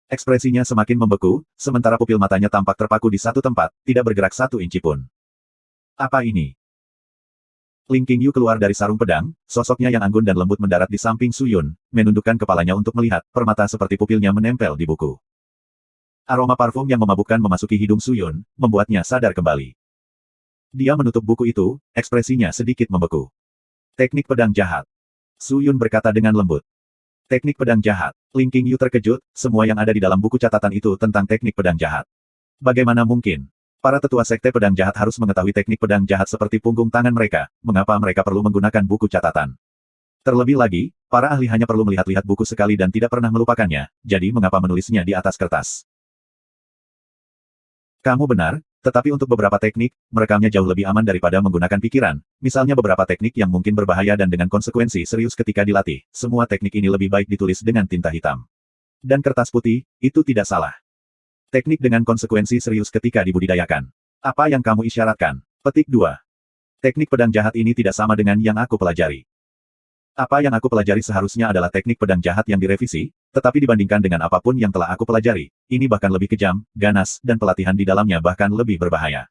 Ekspresinya semakin membeku, sementara pupil matanya tampak terpaku di satu tempat, tidak bergerak 1 inci pun. Apa ini? Ling Qingyu keluar dari sarung pedang, sosoknya yang anggun dan lembut mendarat di samping Su Yun, menundukkan kepalanya untuk melihat, permata seperti pupilnya menempel di buku. Aroma parfum yang memabukkan memasuki hidung Su Yun, membuatnya sadar kembali. Dia menutup buku itu, ekspresinya sedikit membeku. Teknik pedang jahat. Su Yun berkata dengan lembut. Teknik pedang jahat. Ling Qingyu terkejut, semua yang ada di dalam buku catatan itu tentang teknik pedang jahat. Bagaimana mungkin? Para tetua sekte pedang jahat harus mengetahui teknik pedang jahat seperti punggung tangan mereka, mengapa mereka perlu menggunakan buku catatan? Terlebih lagi, para ahli hanya perlu melihat-lihat buku sekali dan tidak pernah melupakannya, jadi mengapa menulisnya di atas kertas? Kamu benar, tetapi untuk beberapa teknik, merekamnya jauh lebih aman daripada menggunakan pikiran, misalnya beberapa teknik yang mungkin berbahaya dan dengan konsekuensi serius ketika dilatih. Semua teknik ini lebih baik ditulis dengan tinta hitam. Dan kertas putih, itu tidak salah. Teknik dengan konsekuensi serius ketika dibudidayakan. Apa yang kamu isyaratkan? Petik 2. Teknik pedang jahat ini tidak sama dengan yang aku pelajari. Apa yang aku pelajari seharusnya adalah teknik pedang jahat yang direvisi, tetapi dibandingkan dengan apapun yang telah aku pelajari, ini bahkan lebih kejam, ganas, dan pelatihan di dalamnya bahkan lebih berbahaya.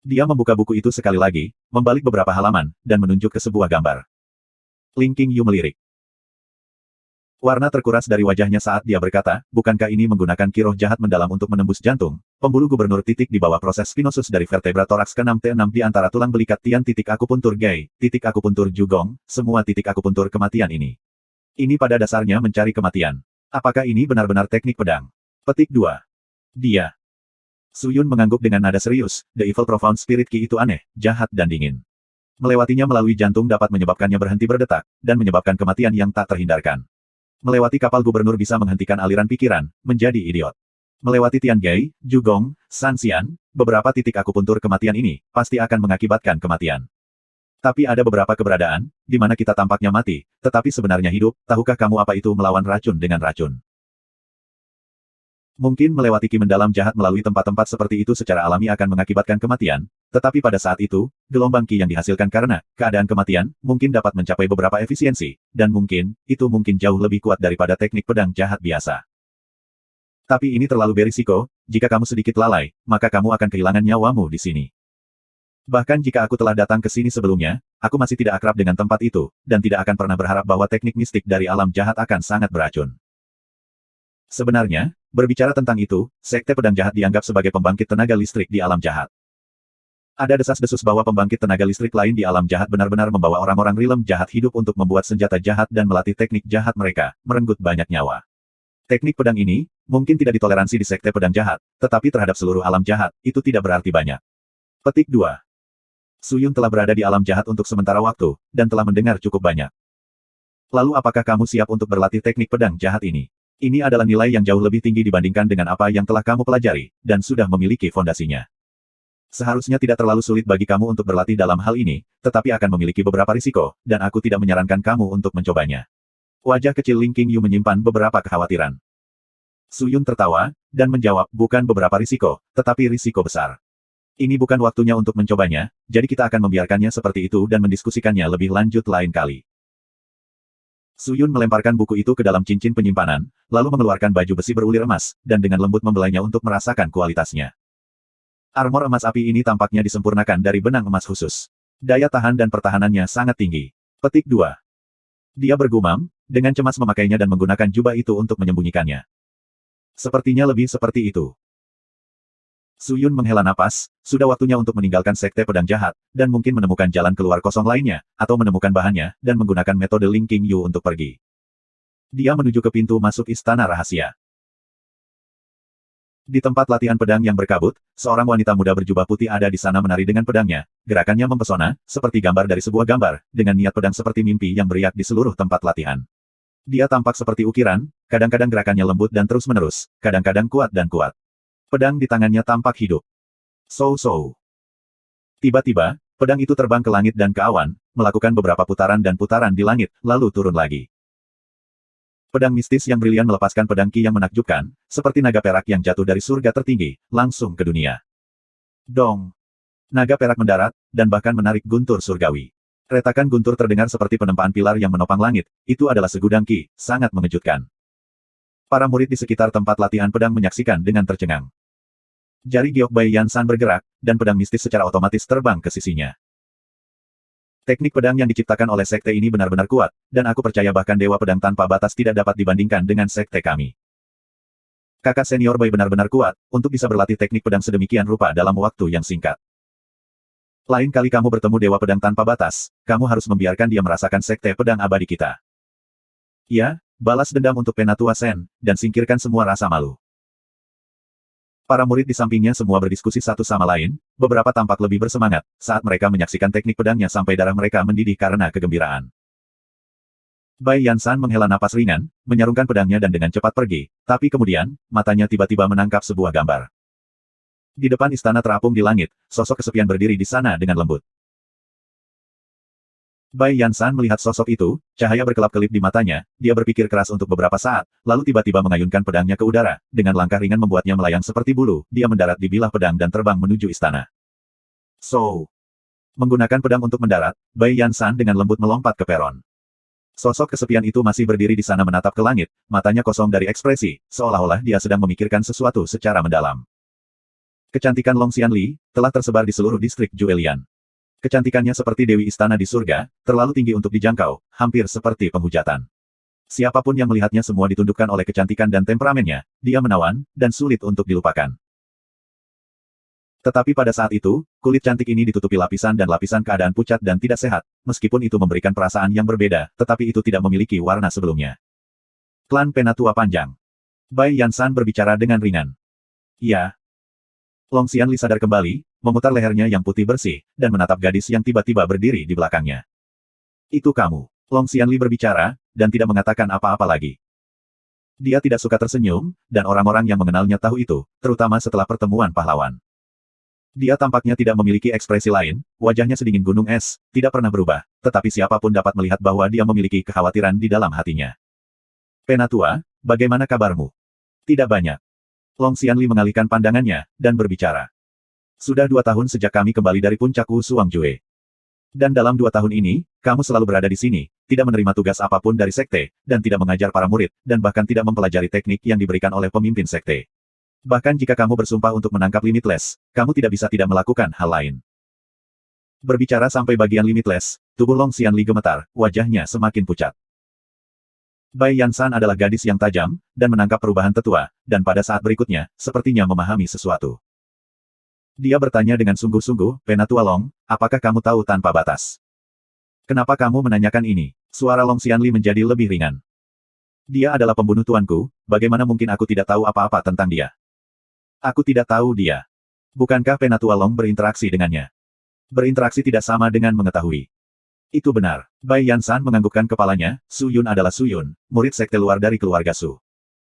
Dia membuka buku itu sekali lagi, membalik beberapa halaman, dan menunjuk ke sebuah gambar. Ling Qingyu melirik. Warna terkuras dari wajahnya saat dia berkata, bukankah ini menggunakan kiroh jahat mendalam untuk menembus jantung? Pembuluh gubernur titik di bawah proses spinosus dari vertebra toraks ke-6 T6 di antara tulang belikat Tian titik akupuntur Gai, titik akupuntur Jugong, semua titik akupuntur kematian ini. Ini pada dasarnya mencari kematian. Apakah ini benar-benar teknik pedang? Petik 2. Dia. Su Yun mengangguk dengan nada serius, The Evil Profound Spirit Ki itu aneh, jahat dan dingin. Melewatinya melalui jantung dapat menyebabkannya berhenti berdetak, dan menyebabkan kematian yang tak terhindarkan. Melewati kapal gubernur bisa menghentikan aliran pikiran, menjadi idiot. Melewati Tian Gai, Jugong, San Xian, beberapa titik akupuntur kematian ini, pasti akan mengakibatkan kematian. Tapi ada beberapa keberadaan, di mana kita tampaknya mati, tetapi sebenarnya hidup. Tahukah kamu apa itu melawan racun dengan racun? Mungkin melewati ki mendalam jahat melalui tempat-tempat seperti itu secara alami akan mengakibatkan kematian, tetapi pada saat itu, gelombang ki yang dihasilkan karena keadaan kematian, mungkin dapat mencapai beberapa efisiensi, dan mungkin, itu mungkin jauh lebih kuat daripada teknik pedang jahat biasa. Tapi ini terlalu berisiko, jika kamu sedikit lalai, maka kamu akan kehilangan nyawamu di sini. Bahkan jika aku telah datang ke sini sebelumnya, aku masih tidak akrab dengan tempat itu, dan tidak akan pernah berharap bahwa teknik mistik dari alam jahat akan sangat beracun. Sebenarnya, berbicara tentang itu, sekte pedang jahat dianggap sebagai pembangkit tenaga listrik di alam jahat. Ada desas-desus bahwa pembangkit tenaga listrik lain di alam jahat benar-benar membawa orang-orang rilem jahat hidup untuk membuat senjata jahat dan melatih teknik jahat mereka, merenggut banyak nyawa. Teknik pedang ini, mungkin tidak ditoleransi di sekte pedang jahat, tetapi terhadap seluruh alam jahat, itu tidak berarti banyak. Petik 2. Su Yun telah berada di alam jahat untuk sementara waktu, dan telah mendengar cukup banyak. Lalu apakah kamu siap untuk berlatih teknik pedang jahat ini? Ini adalah nilai yang jauh lebih tinggi dibandingkan dengan apa yang telah kamu pelajari, dan sudah memiliki fondasinya. Seharusnya tidak terlalu sulit bagi kamu untuk berlatih dalam hal ini, tetapi akan memiliki beberapa risiko, dan aku tidak menyarankan kamu untuk mencobanya. Wajah kecil Ling Qingyu menyimpan beberapa kekhawatiran. Su Yun tertawa, dan menjawab, bukan beberapa risiko, tetapi risiko besar. Ini bukan waktunya untuk mencobanya, jadi kita akan membiarkannya seperti itu dan mendiskusikannya lebih lanjut lain kali. Su Yun melemparkan buku itu ke dalam cincin penyimpanan, lalu mengeluarkan baju besi berulir emas, dan dengan lembut membelainya untuk merasakan kualitasnya. Armor emas api ini tampaknya disempurnakan dari benang emas khusus. Daya tahan dan pertahanannya sangat tinggi. Petik 2. Dia bergumam, dengan cemas memakainya dan menggunakan jubah itu untuk menyembunyikannya. Sepertinya lebih seperti itu. Su Yun menghela napas, sudah waktunya untuk meninggalkan Sekte Pedang Jahat, dan mungkin menemukan jalan keluar kosong lainnya, atau menemukan bahannya, dan menggunakan metode Ling King Yu untuk pergi. Dia menuju ke pintu masuk istana rahasia. Di tempat latihan pedang yang berkabut, seorang wanita muda berjubah putih ada di sana menari dengan pedangnya. Gerakannya mempesona, seperti gambar dari sebuah gambar, dengan niat pedang seperti mimpi yang beriak di seluruh tempat latihan. Dia tampak seperti ukiran, kadang-kadang gerakannya lembut dan terus-menerus, kadang-kadang kuat dan kuat. Pedang di tangannya tampak hidup. Sow-sow. Tiba-tiba, pedang itu terbang ke langit dan ke awan, melakukan beberapa putaran dan putaran di langit, lalu turun lagi. Pedang mistis yang brilian melepaskan pedang ki yang menakjubkan, seperti naga perak yang jatuh dari surga tertinggi, langsung ke dunia. Dong! Naga perak mendarat, dan bahkan menarik guntur surgawi. Retakan guntur terdengar seperti penempaan pilar yang menopang langit, itu adalah segudang ki, sangat mengejutkan. Para murid di sekitar tempat latihan pedang menyaksikan dengan tercengang. Jari giok Bai Yansan bergerak, dan pedang mistis secara otomatis terbang ke sisinya. Teknik pedang yang diciptakan oleh sekte ini benar-benar kuat, dan aku percaya bahkan Dewa Pedang Tanpa Batas tidak dapat dibandingkan dengan sekte kami. Kakak senior Bai benar-benar kuat, untuk bisa berlatih teknik pedang sedemikian rupa dalam waktu yang singkat. Lain kali kamu bertemu Dewa Pedang Tanpa Batas, kamu harus membiarkan dia merasakan sekte pedang abadi kita. Ya, balas dendam untuk Penatua Sen, dan singkirkan semua rasa malu. Para murid di sampingnya semua berdiskusi satu sama lain, beberapa tampak lebih bersemangat, saat mereka menyaksikan teknik pedangnya sampai darah mereka mendidih karena kegembiraan. Bai Yansan menghela napas ringan, menyarungkan pedangnya dan dengan cepat pergi, tapi kemudian, matanya tiba-tiba menangkap sebuah gambar. Di depan istana terapung di langit, sosok kesepian berdiri di sana dengan lembut. Bai Yansan melihat sosok itu, cahaya berkelap-kelip di matanya, dia berpikir keras untuk beberapa saat, lalu tiba-tiba mengayunkan pedangnya ke udara, dengan langkah ringan membuatnya melayang seperti bulu, dia mendarat di bilah pedang dan terbang menuju istana. So, menggunakan pedang untuk mendarat, Bai Yansan dengan lembut melompat ke peron. Sosok kesepian itu masih berdiri di sana menatap ke langit, matanya kosong dari ekspresi, seolah-olah dia sedang memikirkan sesuatu secara mendalam. Kecantikan Long Xianli telah tersebar di seluruh distrik Juelian. Kecantikannya seperti Dewi Istana di surga, terlalu tinggi untuk dijangkau, hampir seperti penghujatan. Siapapun yang melihatnya semua ditundukkan oleh kecantikan dan temperamennya, dia menawan, dan sulit untuk dilupakan. Tetapi pada saat itu, kulit cantik ini ditutupi lapisan dan lapisan keadaan pucat dan tidak sehat, meskipun itu memberikan perasaan yang berbeda, tetapi itu tidak memiliki warna sebelumnya. Klan Penatua Panjang. Bai Yansan berbicara dengan ringan. Ya. Long Xianli sadar kembali, memutar lehernya yang putih bersih, dan menatap gadis yang tiba-tiba berdiri di belakangnya. Itu kamu. Long Xianli berbicara, dan tidak mengatakan apa-apa lagi. Dia tidak suka tersenyum, dan orang-orang yang mengenalnya tahu itu, terutama setelah pertemuan pahlawan. Dia tampaknya tidak memiliki ekspresi lain, wajahnya sedingin gunung es, tidak pernah berubah, tetapi siapapun dapat melihat bahwa dia memiliki kekhawatiran di dalam hatinya. Penatua, bagaimana kabarmu? Tidak banyak. Long Xianli mengalihkan pandangannya, dan berbicara. Sudah 2 tahun sejak kami kembali dari puncak Wu Suangjue. Dan dalam 2 tahun ini, kamu selalu berada di sini, tidak menerima tugas apapun dari sekte, dan tidak mengajar para murid, dan bahkan tidak mempelajari teknik yang diberikan oleh pemimpin sekte. Bahkan jika kamu bersumpah untuk menangkap Limitless, kamu tidak bisa tidak melakukan hal lain. Berbicara sampai bagian Limitless, tubuh Long Xianli gemetar, wajahnya semakin pucat. Bai Yansan adalah gadis yang tajam, dan menangkap perubahan tetua, dan pada saat berikutnya, sepertinya memahami sesuatu. Dia bertanya dengan sungguh-sungguh, Penatua Long, apakah kamu tahu tanpa batas? Kenapa kamu menanyakan ini? Suara Long Xianli menjadi lebih ringan. Dia adalah pembunuh tuanku, bagaimana mungkin aku tidak tahu apa-apa tentang dia? Aku tidak tahu dia. Bukankah Penatua Long berinteraksi dengannya? Berinteraksi tidak sama dengan mengetahui. Itu benar. Bai Yansan menganggukkan kepalanya, Su Yun adalah Su Yun, murid sekte luar dari keluarga Su.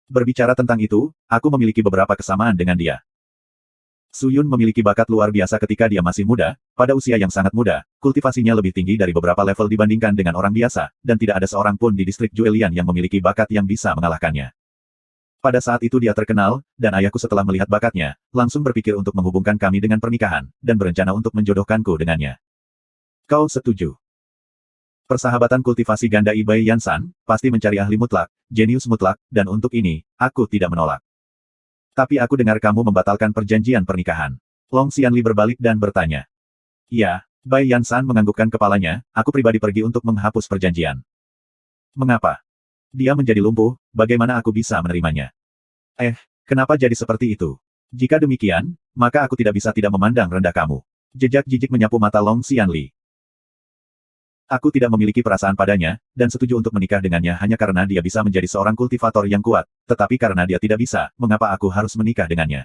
Berbicara tentang itu, aku memiliki beberapa kesamaan dengan dia. Su Yun memiliki bakat luar biasa ketika dia masih muda, pada usia yang sangat muda, kultivasinya lebih tinggi dari beberapa level dibandingkan dengan orang biasa, dan tidak ada seorang pun di distrik Juelian yang memiliki bakat yang bisa mengalahkannya. Pada saat itu dia terkenal, dan ayahku setelah melihat bakatnya, langsung berpikir untuk menghubungkan kami dengan pernikahan, dan berencana untuk menjodohkanku dengannya. Kau setuju? Persahabatan kultivasi ganda Bai Yansan, pasti mencari ahli mutlak, jenius mutlak, dan untuk ini, aku tidak menolak. Tapi aku dengar kamu membatalkan perjanjian pernikahan. Long Xianli berbalik dan bertanya. Ya, Bai Yansan menganggukkan kepalanya, aku pribadi pergi untuk menghapus perjanjian. Mengapa? Dia menjadi lumpuh, bagaimana aku bisa menerimanya? Kenapa jadi seperti itu? Jika demikian, maka aku tidak bisa tidak memandang rendah kamu. Jejak jijik menyapu mata Long Xianli. Aku tidak memiliki perasaan padanya, dan setuju untuk menikah dengannya hanya karena dia bisa menjadi seorang kultivator yang kuat, tetapi karena dia tidak bisa, mengapa aku harus menikah dengannya?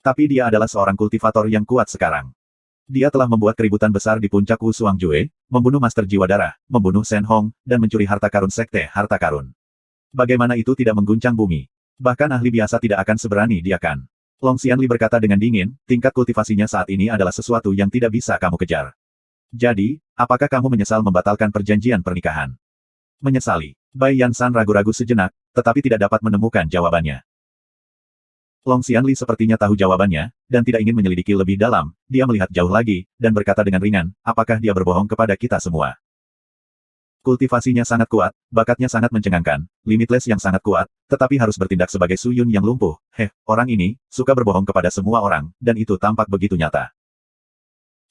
Tapi dia adalah seorang kultivator yang kuat sekarang. Dia telah membuat keributan besar di puncak Wu Suangjue, membunuh Master Jiwa Darah, membunuh Shen Hong, dan mencuri harta karun sekte harta karun. Bagaimana itu tidak mengguncang bumi? Bahkan ahli biasa tidak akan seberani dia kan. Long Xianli berkata dengan dingin, tingkat kultivasinya saat ini adalah sesuatu yang tidak bisa kamu kejar. Jadi, apakah kamu menyesal membatalkan perjanjian pernikahan? Menyesali. Bai Yansan ragu-ragu sejenak, tetapi tidak dapat menemukan jawabannya. Long Xianli sepertinya tahu jawabannya, dan tidak ingin menyelidiki lebih dalam, dia melihat jauh lagi, dan berkata dengan ringan, apakah dia berbohong kepada kita semua? Kultivasinya sangat kuat, bakatnya sangat mencengangkan, limitless yang sangat kuat, tetapi harus bertindak sebagai Suyun yang lumpuh. Orang ini, suka berbohong kepada semua orang, dan itu tampak begitu nyata.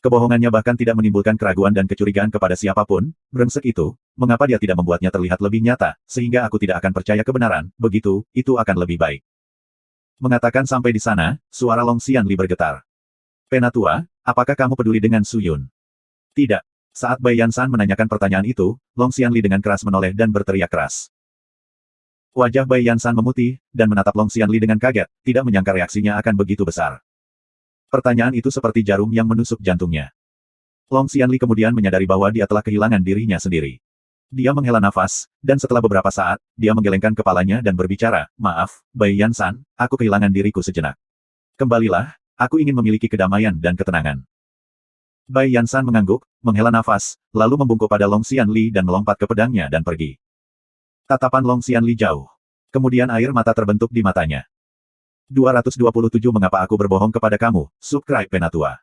Kebohongannya bahkan tidak menimbulkan keraguan dan kecurigaan kepada siapapun, brengsek itu, mengapa dia tidak membuatnya terlihat lebih nyata, sehingga aku tidak akan percaya kebenaran, begitu, itu akan lebih baik. Mengatakan sampai di sana, suara Long Xianli bergetar. Penatua, apakah kamu peduli dengan Suyun? Tidak. Saat Bai Yansan menanyakan pertanyaan itu, Long Xianli dengan keras menoleh dan berteriak keras. Wajah Bai Yansan memutih, dan menatap Long Xianli dengan kaget, tidak menyangka reaksinya akan begitu besar. Pertanyaan itu seperti jarum yang menusuk jantungnya. Long Xianli kemudian menyadari bahwa dia telah kehilangan dirinya sendiri. Dia menghela nafas, dan setelah beberapa saat, dia menggelengkan kepalanya dan berbicara, maaf, Bai Yansan, aku kehilangan diriku sejenak. Kembalilah, aku ingin memiliki kedamaian dan ketenangan. Bai Yansan mengangguk, menghela nafas, lalu membungkuk pada Long Xianli dan melompat ke pedangnya dan pergi. Tatapan Long Xianli jauh. Kemudian air mata terbentuk di matanya. 227 Mengapa aku berbohong kepada kamu, Subscribe Penatua.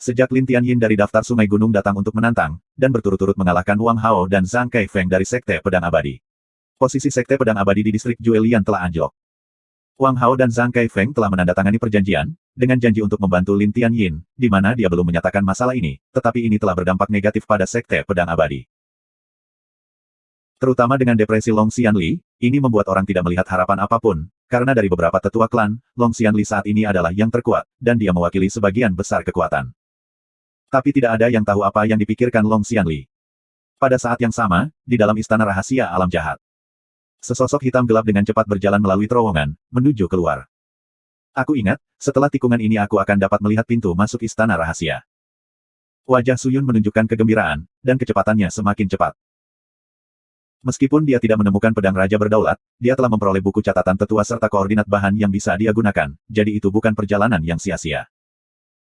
Sejak Lin Tianyin dari daftar Sungai Gunung datang untuk menantang, dan berturut-turut mengalahkan Wang Hao dan Zhang Kaifeng dari Sekte Pedang Abadi. Posisi Sekte Pedang Abadi di distrik Juelian telah anjlok. Wang Hao dan Zhang Kaifeng telah menandatangani perjanjian, dengan janji untuk membantu Lin Tianyin, di mana dia belum menyatakan masalah ini, tetapi ini telah berdampak negatif pada Sekte Pedang Abadi. Terutama dengan depresi Long Xianli, ini membuat orang tidak melihat harapan apapun, karena dari beberapa tetua klan, Long Xianli saat ini adalah yang terkuat, dan dia mewakili sebagian besar kekuatan. Tapi tidak ada yang tahu apa yang dipikirkan Long Xianli. Pada saat yang sama, di dalam istana rahasia alam jahat. Sesosok hitam gelap dengan cepat berjalan melalui terowongan, menuju keluar. Aku ingat, setelah tikungan ini aku akan dapat melihat pintu masuk istana rahasia. Wajah Suyun menunjukkan kegembiraan, dan kecepatannya semakin cepat. Meskipun dia tidak menemukan pedang Raja Berdaulat, dia telah memperoleh buku catatan tetua serta koordinat bahan yang bisa dia gunakan, jadi itu bukan perjalanan yang sia-sia.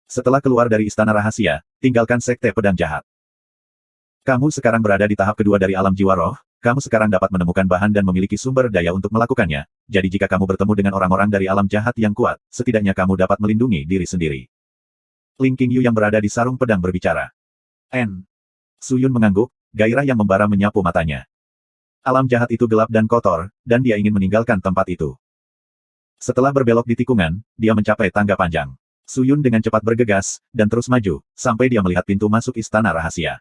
Setelah keluar dari istana rahasia, tinggalkan Sekte Pedang Jahat. Kamu sekarang berada di tahap kedua dari alam jiwa roh, kamu sekarang dapat menemukan bahan dan memiliki sumber daya untuk melakukannya, jadi jika kamu bertemu dengan orang-orang dari alam jahat yang kuat, setidaknya kamu dapat melindungi diri sendiri. Ling Qingyu yang berada di sarung pedang berbicara. Suyun mengangguk, gairah yang membara menyapu matanya. Alam jahat itu gelap dan kotor, dan dia ingin meninggalkan tempat itu. Setelah berbelok di tikungan, dia mencapai tangga panjang. Suyun dengan cepat bergegas, dan terus maju, sampai dia melihat pintu masuk istana rahasia.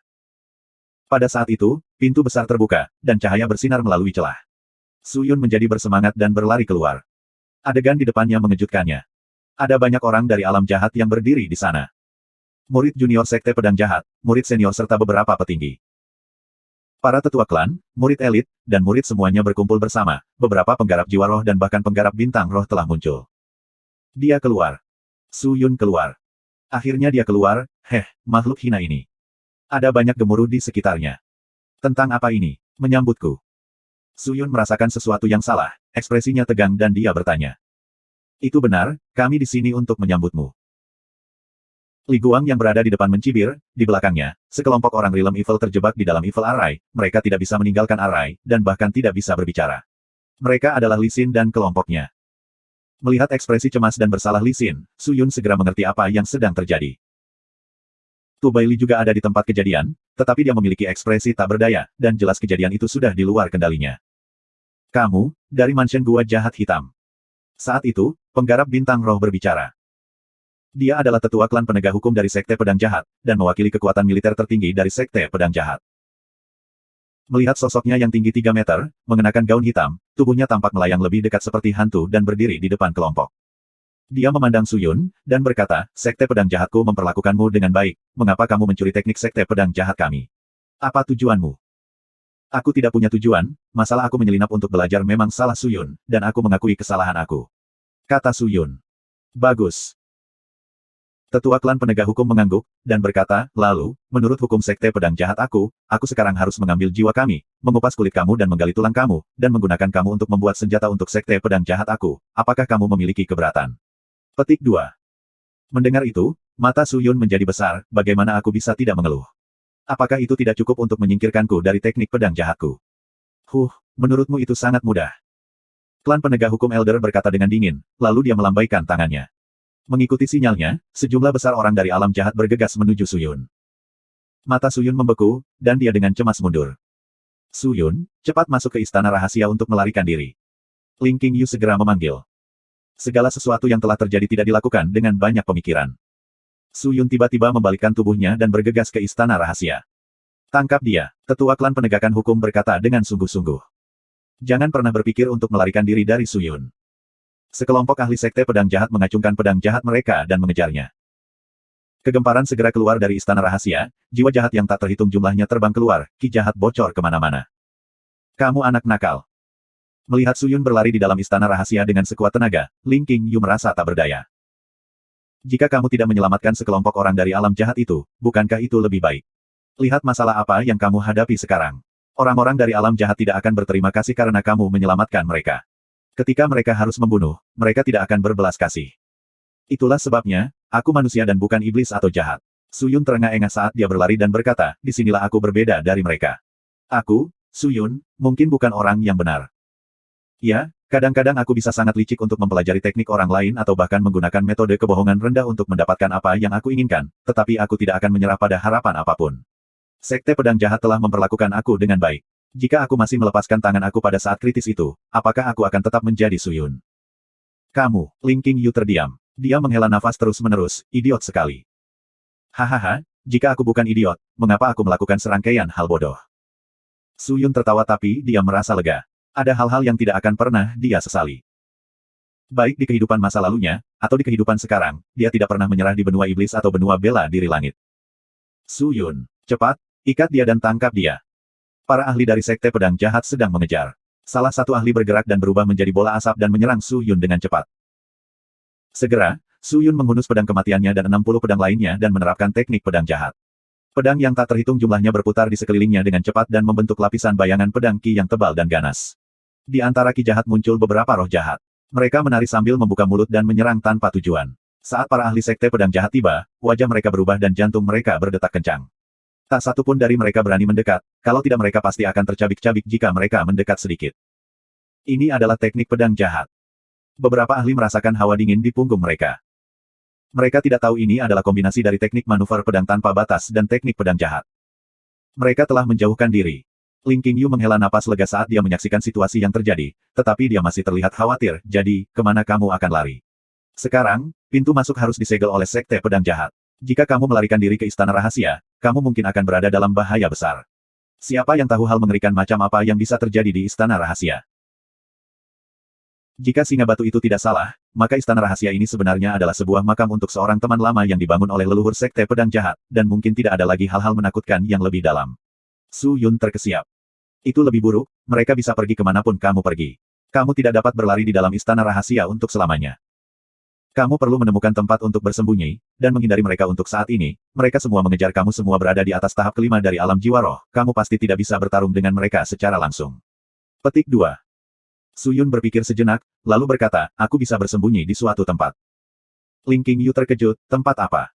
Pada saat itu, pintu besar terbuka, dan cahaya bersinar melalui celah. Suyun menjadi bersemangat dan berlari keluar. Adegan di depannya mengejutkannya. Ada banyak orang dari alam jahat yang berdiri di sana. Murid junior Sekte Pedang Jahat, murid senior serta beberapa petinggi. Para tetua klan, murid elit, dan murid semuanya berkumpul bersama, beberapa penggarap jiwa roh dan bahkan penggarap bintang roh telah muncul. Dia keluar. Suyun keluar. Akhirnya dia keluar, makhluk hina ini. Ada banyak gemuruh di sekitarnya. Tentang apa ini? Menyambutku. Suyun merasakan sesuatu yang salah, ekspresinya tegang dan dia bertanya. Itu benar, kami di sini untuk menyambutmu. Li Guang yang berada di depan mencibir, di belakangnya, sekelompok orang Realm Evil terjebak di dalam Evil Array, mereka tidak bisa meninggalkan Array, dan bahkan tidak bisa berbicara. Mereka adalah Li Xin dan kelompoknya. Melihat ekspresi cemas dan bersalah Li Xin, Suyun segera mengerti apa yang sedang terjadi. Tu Baili juga ada di tempat kejadian, tetapi dia memiliki ekspresi tak berdaya, dan jelas kejadian itu sudah di luar kendalinya. Kamu, dari mansion gua jahat hitam. Saat itu, penggarap bintang roh berbicara. Dia adalah tetua klan penegak hukum dari Sekte Pedang Jahat, dan mewakili kekuatan militer tertinggi dari Sekte Pedang Jahat. Melihat sosoknya yang tinggi 3 meter, mengenakan gaun hitam, tubuhnya tampak melayang lebih dekat seperti hantu dan berdiri di depan kelompok. Dia memandang Su Yun, dan berkata, Sekte Pedang Jahatku memperlakukanmu dengan baik, mengapa kamu mencuri teknik Sekte Pedang Jahat kami? Apa tujuanmu? Aku tidak punya tujuan, masalah aku menyelinap untuk belajar memang salah Su Yun, dan aku mengakui kesalahan aku. Kata Su Yun. Bagus. Tetua klan penegak hukum mengangguk, dan berkata, lalu, menurut hukum Sekte Pedang Jahat aku sekarang harus mengambil jiwa kami, mengupas kulit kamu dan menggali tulang kamu, dan menggunakan kamu untuk membuat senjata untuk Sekte Pedang Jahat aku. Apakah kamu memiliki keberatan? Petik 2. Mendengar itu, mata Su Yun menjadi besar, bagaimana aku bisa tidak mengeluh? Apakah itu tidak cukup untuk menyingkirkanku dari teknik pedang jahatku? Menurutmu itu sangat mudah. Klan penegak hukum Elder berkata dengan dingin, lalu dia melambaikan tangannya. Mengikuti sinyalnya, sejumlah besar orang dari alam jahat bergegas menuju Su Yun. Mata Su Yun membeku, dan dia dengan cemas mundur. Su Yun, cepat masuk ke istana rahasia untuk melarikan diri. Ling Qingyu segera memanggil. Segala sesuatu yang telah terjadi tidak dilakukan dengan banyak pemikiran. Su Yun tiba-tiba membalikkan tubuhnya dan bergegas ke istana rahasia. Tangkap dia, tetua klan penegakan hukum berkata dengan sungguh-sungguh. Jangan pernah berpikir untuk melarikan diri dari Su Yun. Sekelompok ahli sekte pedang jahat mengacungkan pedang jahat mereka dan mengejarnya. Kegemparan segera keluar dari istana rahasia, jiwa jahat yang tak terhitung jumlahnya terbang keluar, ki jahat bocor kemana-mana. Kamu anak nakal. Melihat Su Yun berlari di dalam istana rahasia dengan sekuat tenaga, Ling Qingyu merasa tak berdaya. Jika kamu tidak menyelamatkan sekelompok orang dari alam jahat itu, bukankah itu lebih baik? Lihat masalah apa yang kamu hadapi sekarang. Orang-orang dari alam jahat tidak akan berterima kasih karena kamu menyelamatkan mereka. Ketika mereka harus membunuh, mereka tidak akan berbelas kasih. Itulah sebabnya, aku manusia dan bukan iblis atau jahat. Su Yun terengah-engah saat dia berlari dan berkata, disinilah aku berbeda dari mereka. Aku, Su Yun, mungkin bukan orang yang benar. Ya, kadang-kadang aku bisa sangat licik untuk mempelajari teknik orang lain atau bahkan menggunakan metode kebohongan rendah untuk mendapatkan apa yang aku inginkan, tetapi aku tidak akan menyerah pada harapan apapun. Sekte pedang jahat telah memperlakukan aku dengan baik. Jika aku masih melepaskan tangan aku pada saat kritis itu, apakah aku akan tetap menjadi Su Yun? Kamu, Ling Qingyu terdiam. Dia menghela nafas terus-menerus, idiot sekali. Hahaha, jika aku bukan idiot, mengapa aku melakukan serangkaian hal bodoh? Su Yun tertawa tapi dia merasa lega. Ada hal-hal yang tidak akan pernah dia sesali. Baik di kehidupan masa lalunya, atau di kehidupan sekarang, dia tidak pernah menyerah di benua iblis atau benua bela diri langit. Su Yun, cepat, ikat dia dan tangkap dia. Para ahli dari sekte pedang jahat sedang mengejar. Salah satu ahli bergerak dan berubah menjadi bola asap dan menyerang Su Yun dengan cepat. Segera, Su Yun menghunus pedang kematiannya dan 60 pedang lainnya dan menerapkan teknik pedang jahat. Pedang yang tak terhitung jumlahnya berputar di sekelilingnya dengan cepat dan membentuk lapisan bayangan pedang ki yang tebal dan ganas. Di antara ki jahat muncul beberapa roh jahat. Mereka menari sambil membuka mulut dan menyerang tanpa tujuan. Saat para ahli sekte pedang jahat tiba, wajah mereka berubah dan jantung mereka berdetak kencang. Tak satu pun dari mereka berani mendekat, kalau tidak mereka pasti akan tercabik-cabik jika mereka mendekat sedikit. Ini adalah teknik pedang jahat. Beberapa ahli merasakan hawa dingin di punggung mereka. Mereka tidak tahu ini adalah kombinasi dari teknik manuver pedang tanpa batas dan teknik pedang jahat. Mereka telah menjauhkan diri. Ling Qingyu menghela napas lega saat dia menyaksikan situasi yang terjadi, tetapi dia masih terlihat khawatir, jadi, kemana kamu akan lari? Sekarang, pintu masuk harus disegel oleh sekte pedang jahat. Jika kamu melarikan diri ke istana rahasia, kamu mungkin akan berada dalam bahaya besar. Siapa yang tahu hal mengerikan macam apa yang bisa terjadi di istana rahasia? Jika singa batu itu tidak salah, maka istana rahasia ini sebenarnya adalah sebuah makam untuk seorang teman lama yang dibangun oleh leluhur sekte pedang jahat, dan mungkin tidak ada lagi hal-hal menakutkan yang lebih dalam. Su Yun terkesiap. Itu lebih buruk, mereka bisa pergi kemanapun kamu pergi. Kamu tidak dapat berlari di dalam istana rahasia untuk selamanya. Kamu perlu menemukan tempat untuk bersembunyi, dan menghindari mereka untuk saat ini. Mereka semua mengejar kamu semua berada di atas tahap kelima dari alam jiwa roh. Kamu pasti tidak bisa bertarung dengan mereka secara langsung. Petik 2. Su Yun berpikir sejenak, lalu berkata, aku bisa bersembunyi di suatu tempat. Ling Qingyu terkejut, tempat apa?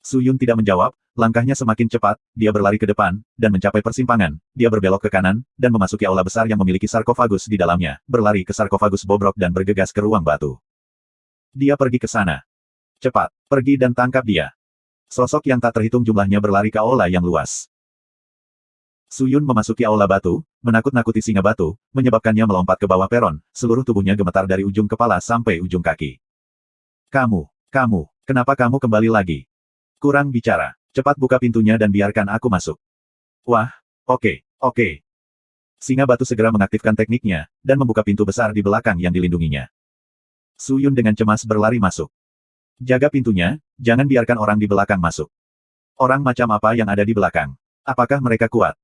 Su Yun tidak menjawab, langkahnya semakin cepat, dia berlari ke depan, dan mencapai persimpangan, dia berbelok ke kanan, dan memasuki aula besar yang memiliki sarkofagus di dalamnya, berlari ke sarkofagus bobrok dan bergegas ke ruang batu. Dia pergi ke sana. Cepat, pergi dan tangkap dia. Sosok yang tak terhitung jumlahnya berlari ke aula yang luas. Su Yun memasuki aula batu, menakut-nakuti singa batu, menyebabkannya melompat ke bawah peron, seluruh tubuhnya gemetar dari ujung kepala sampai ujung kaki. Kamu, kenapa kamu kembali lagi? Kurang bicara. Cepat buka pintunya dan biarkan aku masuk. Wah, Oke, oke. Singa batu segera mengaktifkan tekniknya, dan membuka pintu besar di belakang yang dilindunginya. Su Yun dengan cemas berlari masuk. Jaga pintunya, jangan biarkan orang di belakang masuk. Orang macam apa yang ada di belakang? Apakah mereka kuat?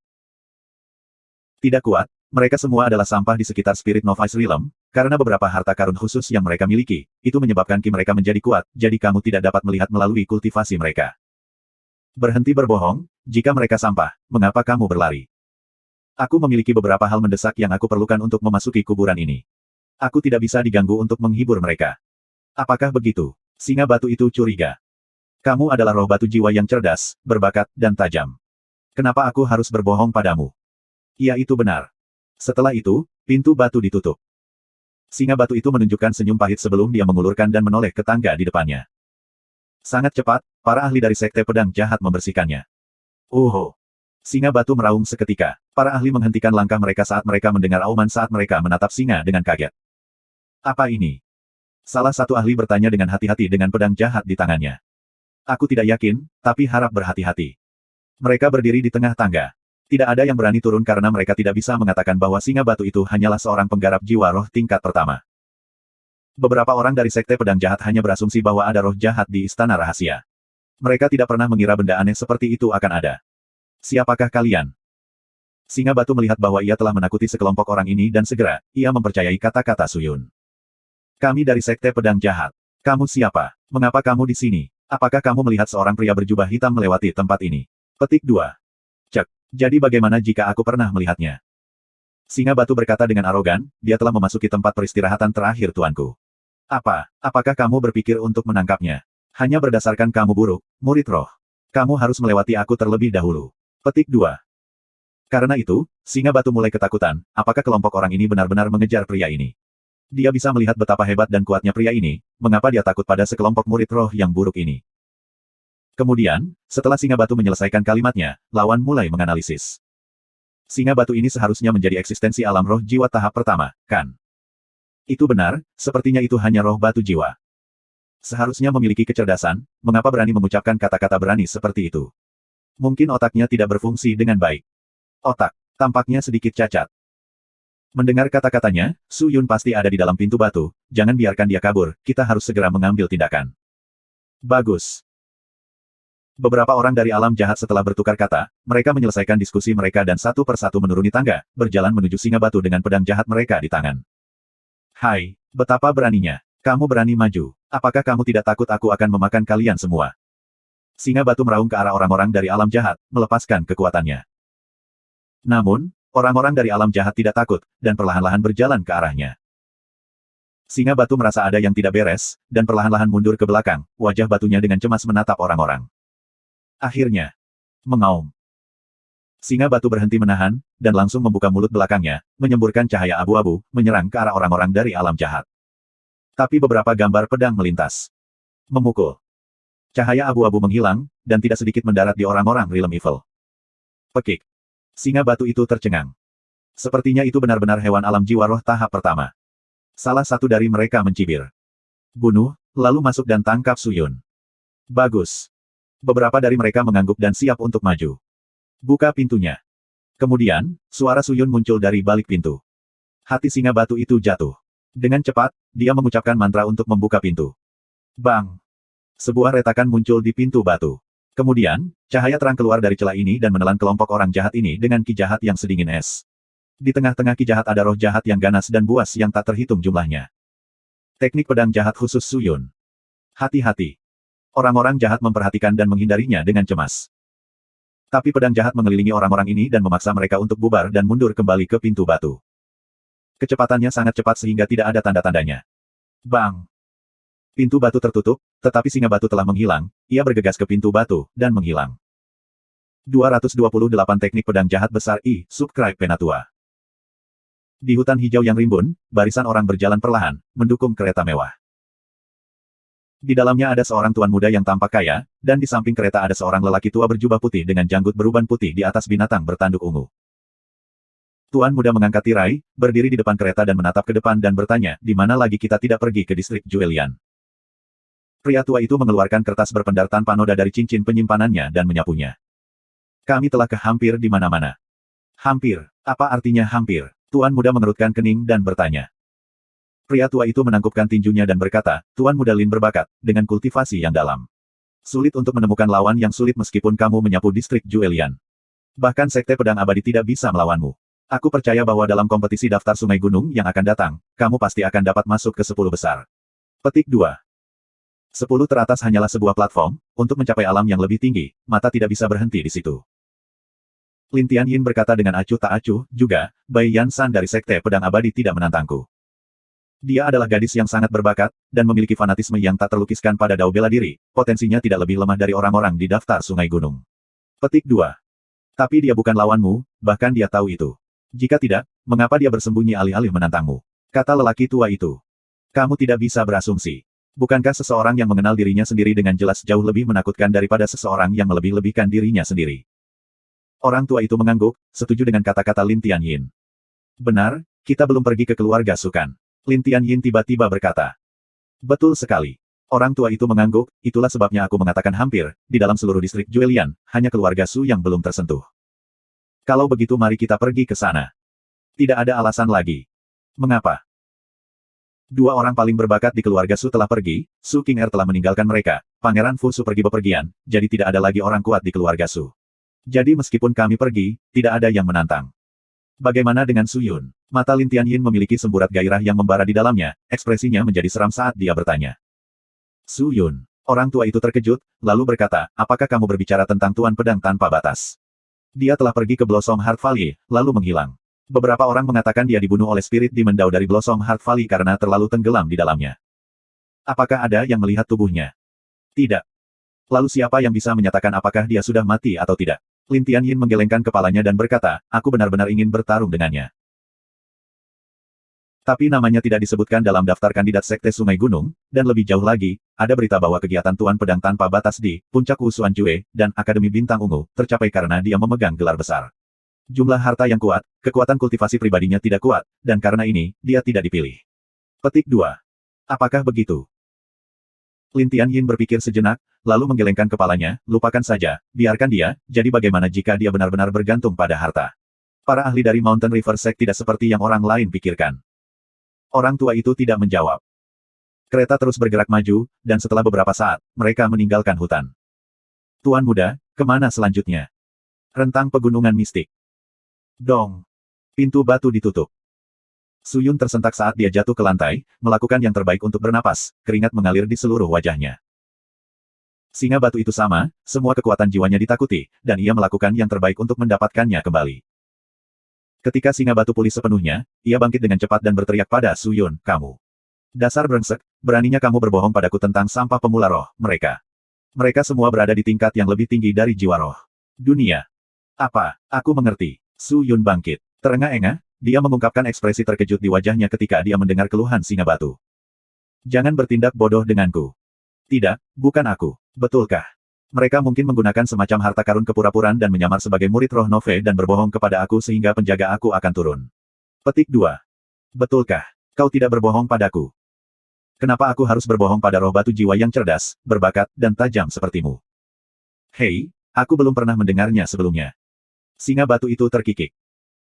Tidak kuat, mereka semua adalah sampah di sekitar Spirit Novice Realm, karena beberapa harta karun khusus yang mereka miliki, itu menyebabkan ki mereka menjadi kuat, jadi kamu tidak dapat melihat melalui kultivasi mereka. Berhenti berbohong, jika mereka sampah, mengapa kamu berlari? Aku memiliki beberapa hal mendesak yang aku perlukan untuk memasuki kuburan ini. Aku tidak bisa diganggu untuk menghibur mereka. Apakah begitu? Singa batu itu curiga. Kamu adalah roh batu jiwa yang cerdas, berbakat, dan tajam. Kenapa aku harus berbohong padamu? Iya itu benar. Setelah itu, pintu batu ditutup. Singa batu itu menunjukkan senyum pahit sebelum dia mengulurkan dan menoleh ke tangga di depannya. Sangat cepat, para ahli dari Sekte Pedang Jahat membersihkannya. Singa batu meraung seketika. Para ahli menghentikan langkah mereka saat mereka mendengar auman saat mereka menatap singa dengan kaget. Apa ini? Salah satu ahli bertanya dengan hati-hati dengan pedang jahat di tangannya. Aku tidak yakin, tapi harap berhati-hati. Mereka berdiri di tengah tangga. Tidak ada yang berani turun karena mereka tidak bisa mengatakan bahwa singa batu itu hanyalah seorang penggarap jiwa roh tingkat pertama. Beberapa orang dari Sekte Pedang Jahat hanya berasumsi bahwa ada roh jahat di Istana Rahasia. Mereka tidak pernah mengira benda aneh seperti itu akan ada. Siapakah kalian? Singa batu melihat bahwa ia telah menakuti sekelompok orang ini dan segera, ia mempercayai kata-kata Su Yun. Kami dari Sekte Pedang Jahat. Kamu siapa? Mengapa kamu di sini? Apakah kamu melihat seorang pria berjubah hitam melewati tempat ini? Petik 2. Cek. Jadi bagaimana jika aku pernah melihatnya? Singa batu berkata dengan arogan, dia telah memasuki tempat peristirahatan terakhir tuanku. Apakah kamu berpikir untuk menangkapnya? Hanya berdasarkan kamu buruk, murid roh. Kamu harus melewati aku terlebih dahulu. Petik 2. Karena itu, singa batu mulai ketakutan, apakah kelompok orang ini benar-benar mengejar pria ini? Dia bisa melihat betapa hebat dan kuatnya pria ini, mengapa dia takut pada sekelompok murid roh yang buruk ini? Kemudian, setelah singa batu menyelesaikan kalimatnya, lawan mulai menganalisis. Singa batu ini seharusnya menjadi eksistensi alam roh jiwa tahap pertama, kan? Itu benar, sepertinya itu hanya roh batu jiwa. Seharusnya memiliki kecerdasan, mengapa berani mengucapkan kata-kata berani seperti itu? Mungkin otaknya tidak berfungsi dengan baik. Otak, tampaknya sedikit cacat. Mendengar kata-katanya, Su Yun pasti ada di dalam pintu batu, jangan biarkan dia kabur, kita harus segera mengambil tindakan. Bagus. Beberapa orang dari alam jahat setelah bertukar kata, mereka menyelesaikan diskusi mereka dan satu persatu menuruni tangga, berjalan menuju singa batu dengan pedang jahat mereka di tangan. Hai, betapa beraninya. Kamu berani maju. Apakah kamu tidak takut aku akan memakan kalian semua? Singa batu meraung ke arah orang-orang dari alam jahat, melepaskan kekuatannya. Namun, orang-orang dari alam jahat tidak takut, dan perlahan-lahan berjalan ke arahnya. Singa batu merasa ada yang tidak beres, dan perlahan-lahan mundur ke belakang, wajah batunya dengan cemas menatap orang-orang. Akhirnya, mengaum. Singa batu berhenti menahan, dan langsung membuka mulut belakangnya, menyemburkan cahaya abu-abu, menyerang ke arah orang-orang dari alam jahat. Tapi beberapa gambar pedang melintas. Memukul. Cahaya abu-abu menghilang, dan tidak sedikit mendarat di orang-orang Realm Evil. Pekik. Singa batu itu tercengang. Sepertinya itu benar-benar hewan alam jiwa roh tahap pertama. Salah satu dari mereka mencibir. Bunuh, lalu masuk dan tangkap Su Yun. Bagus. Beberapa dari mereka mengangguk dan siap untuk maju. Buka pintunya. Kemudian, suara Su Yun muncul dari balik pintu. Hati singa batu itu jatuh. Dengan cepat, dia mengucapkan mantra untuk membuka pintu. Bang! Sebuah retakan muncul di pintu batu. Kemudian, cahaya terang keluar dari celah ini dan menelan kelompok orang jahat ini dengan ki jahat yang sedingin es. Di tengah-tengah ki jahat ada roh jahat yang ganas dan buas yang tak terhitung jumlahnya. Teknik pedang jahat khusus Su Yun. Hati-hati. Orang-orang jahat memperhatikan dan menghindarinya dengan cemas. Tapi pedang jahat mengelilingi orang-orang ini dan memaksa mereka untuk bubar dan mundur kembali ke pintu batu. Kecepatannya sangat cepat sehingga tidak ada tanda-tandanya. Bang! Pintu batu tertutup, tetapi singa batu telah menghilang, ia bergegas ke pintu batu, dan menghilang. 228 Teknik Pedang Jahat Besar I, Subscribe Penatua. Di hutan hijau yang rimbun, barisan orang berjalan perlahan, mendukung kereta mewah. Di dalamnya ada seorang tuan muda yang tampak kaya, dan di samping kereta ada seorang lelaki tua berjubah putih dengan janggut beruban putih di atas binatang bertanduk ungu. Tuan muda mengangkat tirai, berdiri di depan kereta dan menatap ke depan dan bertanya, di mana lagi kita tidak pergi ke distrik Juelian. Pria tua itu mengeluarkan kertas berpendar tanpa noda dari cincin penyimpanannya dan menyapunya. Kami telah ke hampir di mana-mana. Hampir. Apa artinya hampir? Tuan muda mengerutkan kening dan bertanya. Pria tua itu menangkupkan tinjunya dan berkata, Tuan muda Lin berbakat, dengan kultivasi yang dalam. Sulit untuk menemukan lawan yang sulit meskipun kamu menyapu distrik Juelian. Bahkan Sekte Pedang Abadi tidak bisa melawanmu. Aku percaya bahwa dalam kompetisi daftar Sungai Gunung yang akan datang, kamu pasti akan dapat masuk ke 10 besar. Petik 2. 10 teratas hanyalah sebuah platform, untuk mencapai alam yang lebih tinggi, mata tidak bisa berhenti di situ. Lin Tianyin berkata dengan acuh tak acuh, juga, Bai Yansan dari Sekte Pedang Abadi tidak menantangku. Dia adalah gadis yang sangat berbakat, dan memiliki fanatisme yang tak terlukiskan pada dao bela diri, potensinya tidak lebih lemah dari orang-orang di daftar Sungai Gunung. Petik 2. Tapi dia bukan lawanmu, bahkan dia tahu itu. Jika tidak, mengapa dia bersembunyi alih-alih menantangmu? Kata lelaki tua itu. Kamu tidak bisa berasumsi. Bukankah seseorang yang mengenal dirinya sendiri dengan jelas jauh lebih menakutkan daripada seseorang yang melebih-lebihkan dirinya sendiri? Orang tua itu mengangguk, setuju dengan kata-kata Lin Tianyin. Benar, kita belum pergi ke keluarga Sukan. Lin Tianyin tiba-tiba berkata. Betul sekali. Orang tua itu mengangguk, itulah sebabnya aku mengatakan hampir, di dalam seluruh distrik Juelian, hanya keluarga Su yang belum tersentuh. Kalau begitu mari kita pergi ke sana. Tidak ada alasan lagi. Mengapa? Dua orang paling berbakat di keluarga Su telah pergi, Su King Er telah meninggalkan mereka, Pangeran Fu Su pergi bepergian, jadi tidak ada lagi orang kuat di keluarga Su. Jadi meskipun kami pergi, tidak ada yang menantang. Bagaimana dengan Su Yun? Mata Lin Tianyin memiliki semburat gairah yang membara di dalamnya, ekspresinya menjadi seram saat dia bertanya. Su Yun. Orang tua itu terkejut, lalu berkata, apakah kamu berbicara tentang Tuan Pedang Tanpa Batas? Dia telah pergi ke Blossom Heart Valley, lalu menghilang. Beberapa orang mengatakan dia dibunuh oleh spirit di mendau dari Blossom Heart Valley karena terlalu tenggelam di dalamnya. Apakah ada yang melihat tubuhnya? Tidak. Lalu siapa yang bisa menyatakan apakah dia sudah mati atau tidak? Lin Tianyin menggelengkan kepalanya dan berkata, aku benar-benar ingin bertarung dengannya. Tapi namanya tidak disebutkan dalam daftar kandidat Sekte Sungai Gunung, dan lebih jauh lagi, ada berita bahwa kegiatan Tuan Pedang Tanpa Batas di Puncak Wusuan Jue dan Akademi Bintang Ungu tercapai karena dia memegang gelar besar. Jumlah harta yang kuat, kekuatan kultivasi pribadinya tidak kuat, dan karena ini, dia tidak dipilih. Petik 2. Apakah begitu? Lin Tianyin berpikir sejenak, lalu menggelengkan kepalanya, lupakan saja, biarkan dia, jadi bagaimana jika dia benar-benar bergantung pada harta? Para ahli dari Mountain River Sect tidak seperti yang orang lain pikirkan. Orang tua itu tidak menjawab. Kereta terus bergerak maju, dan setelah beberapa saat, mereka meninggalkan hutan. Tuan muda, kemana selanjutnya? Rentang pegunungan mistik. Dong. Pintu batu ditutup. Su Yun tersentak saat dia jatuh ke lantai, melakukan yang terbaik untuk bernapas, keringat mengalir di seluruh wajahnya. Singa batu itu sama, semua kekuatan jiwanya ditakuti, dan ia melakukan yang terbaik untuk mendapatkannya kembali. Ketika singa batu pulih sepenuhnya, ia bangkit dengan cepat dan berteriak pada Su Yun, kamu. Dasar brengsek, beraninya kamu berbohong padaku tentang sampah pemula roh, mereka. Mereka semua berada di tingkat yang lebih tinggi dari jiwa roh. Dunia. Apa? Aku mengerti. Su Yun bangkit. Terengah-engah, dia mengungkapkan ekspresi terkejut di wajahnya ketika dia mendengar keluhan singa batu. Jangan bertindak bodoh denganku. Tidak, bukan aku. Betulkah? Mereka mungkin menggunakan semacam harta karun kepura-puraan dan menyamar sebagai murid roh Nove dan berbohong kepada aku sehingga penjaga aku akan turun. Petik 2. Betulkah? Kau tidak berbohong padaku. Kenapa aku harus berbohong pada roh batu jiwa yang cerdas, berbakat, dan tajam sepertimu? Hei, aku belum pernah mendengarnya sebelumnya. Singa batu itu terkikik.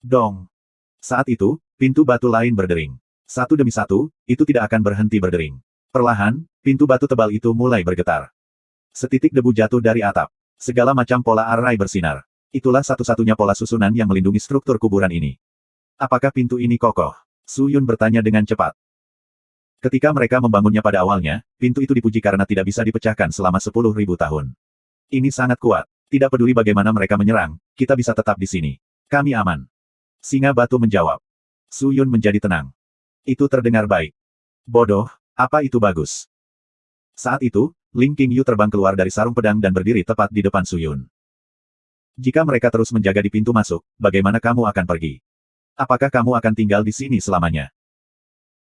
Dong. Saat itu, pintu batu lain berdering. Satu demi satu, itu tidak akan berhenti berdering. Perlahan, pintu batu tebal itu mulai bergetar. Setitik debu jatuh dari atap. Segala macam pola arai bersinar. Itulah satu-satunya pola susunan yang melindungi struktur kuburan ini. Apakah pintu ini kokoh? Su Yun bertanya dengan cepat. Ketika mereka membangunnya pada awalnya, pintu itu dipuji karena tidak bisa dipecahkan selama 10.000 tahun. Ini sangat kuat. Tidak peduli bagaimana mereka menyerang, kita bisa tetap di sini. Kami aman. Singa batu menjawab. Su Yun menjadi tenang. Itu terdengar baik. Bodoh, apa itu bagus? Saat itu, Ling Qingyu terbang keluar dari sarung pedang dan berdiri tepat di depan Su Yun. Jika mereka terus menjaga di pintu masuk, bagaimana kamu akan pergi? Apakah kamu akan tinggal di sini selamanya?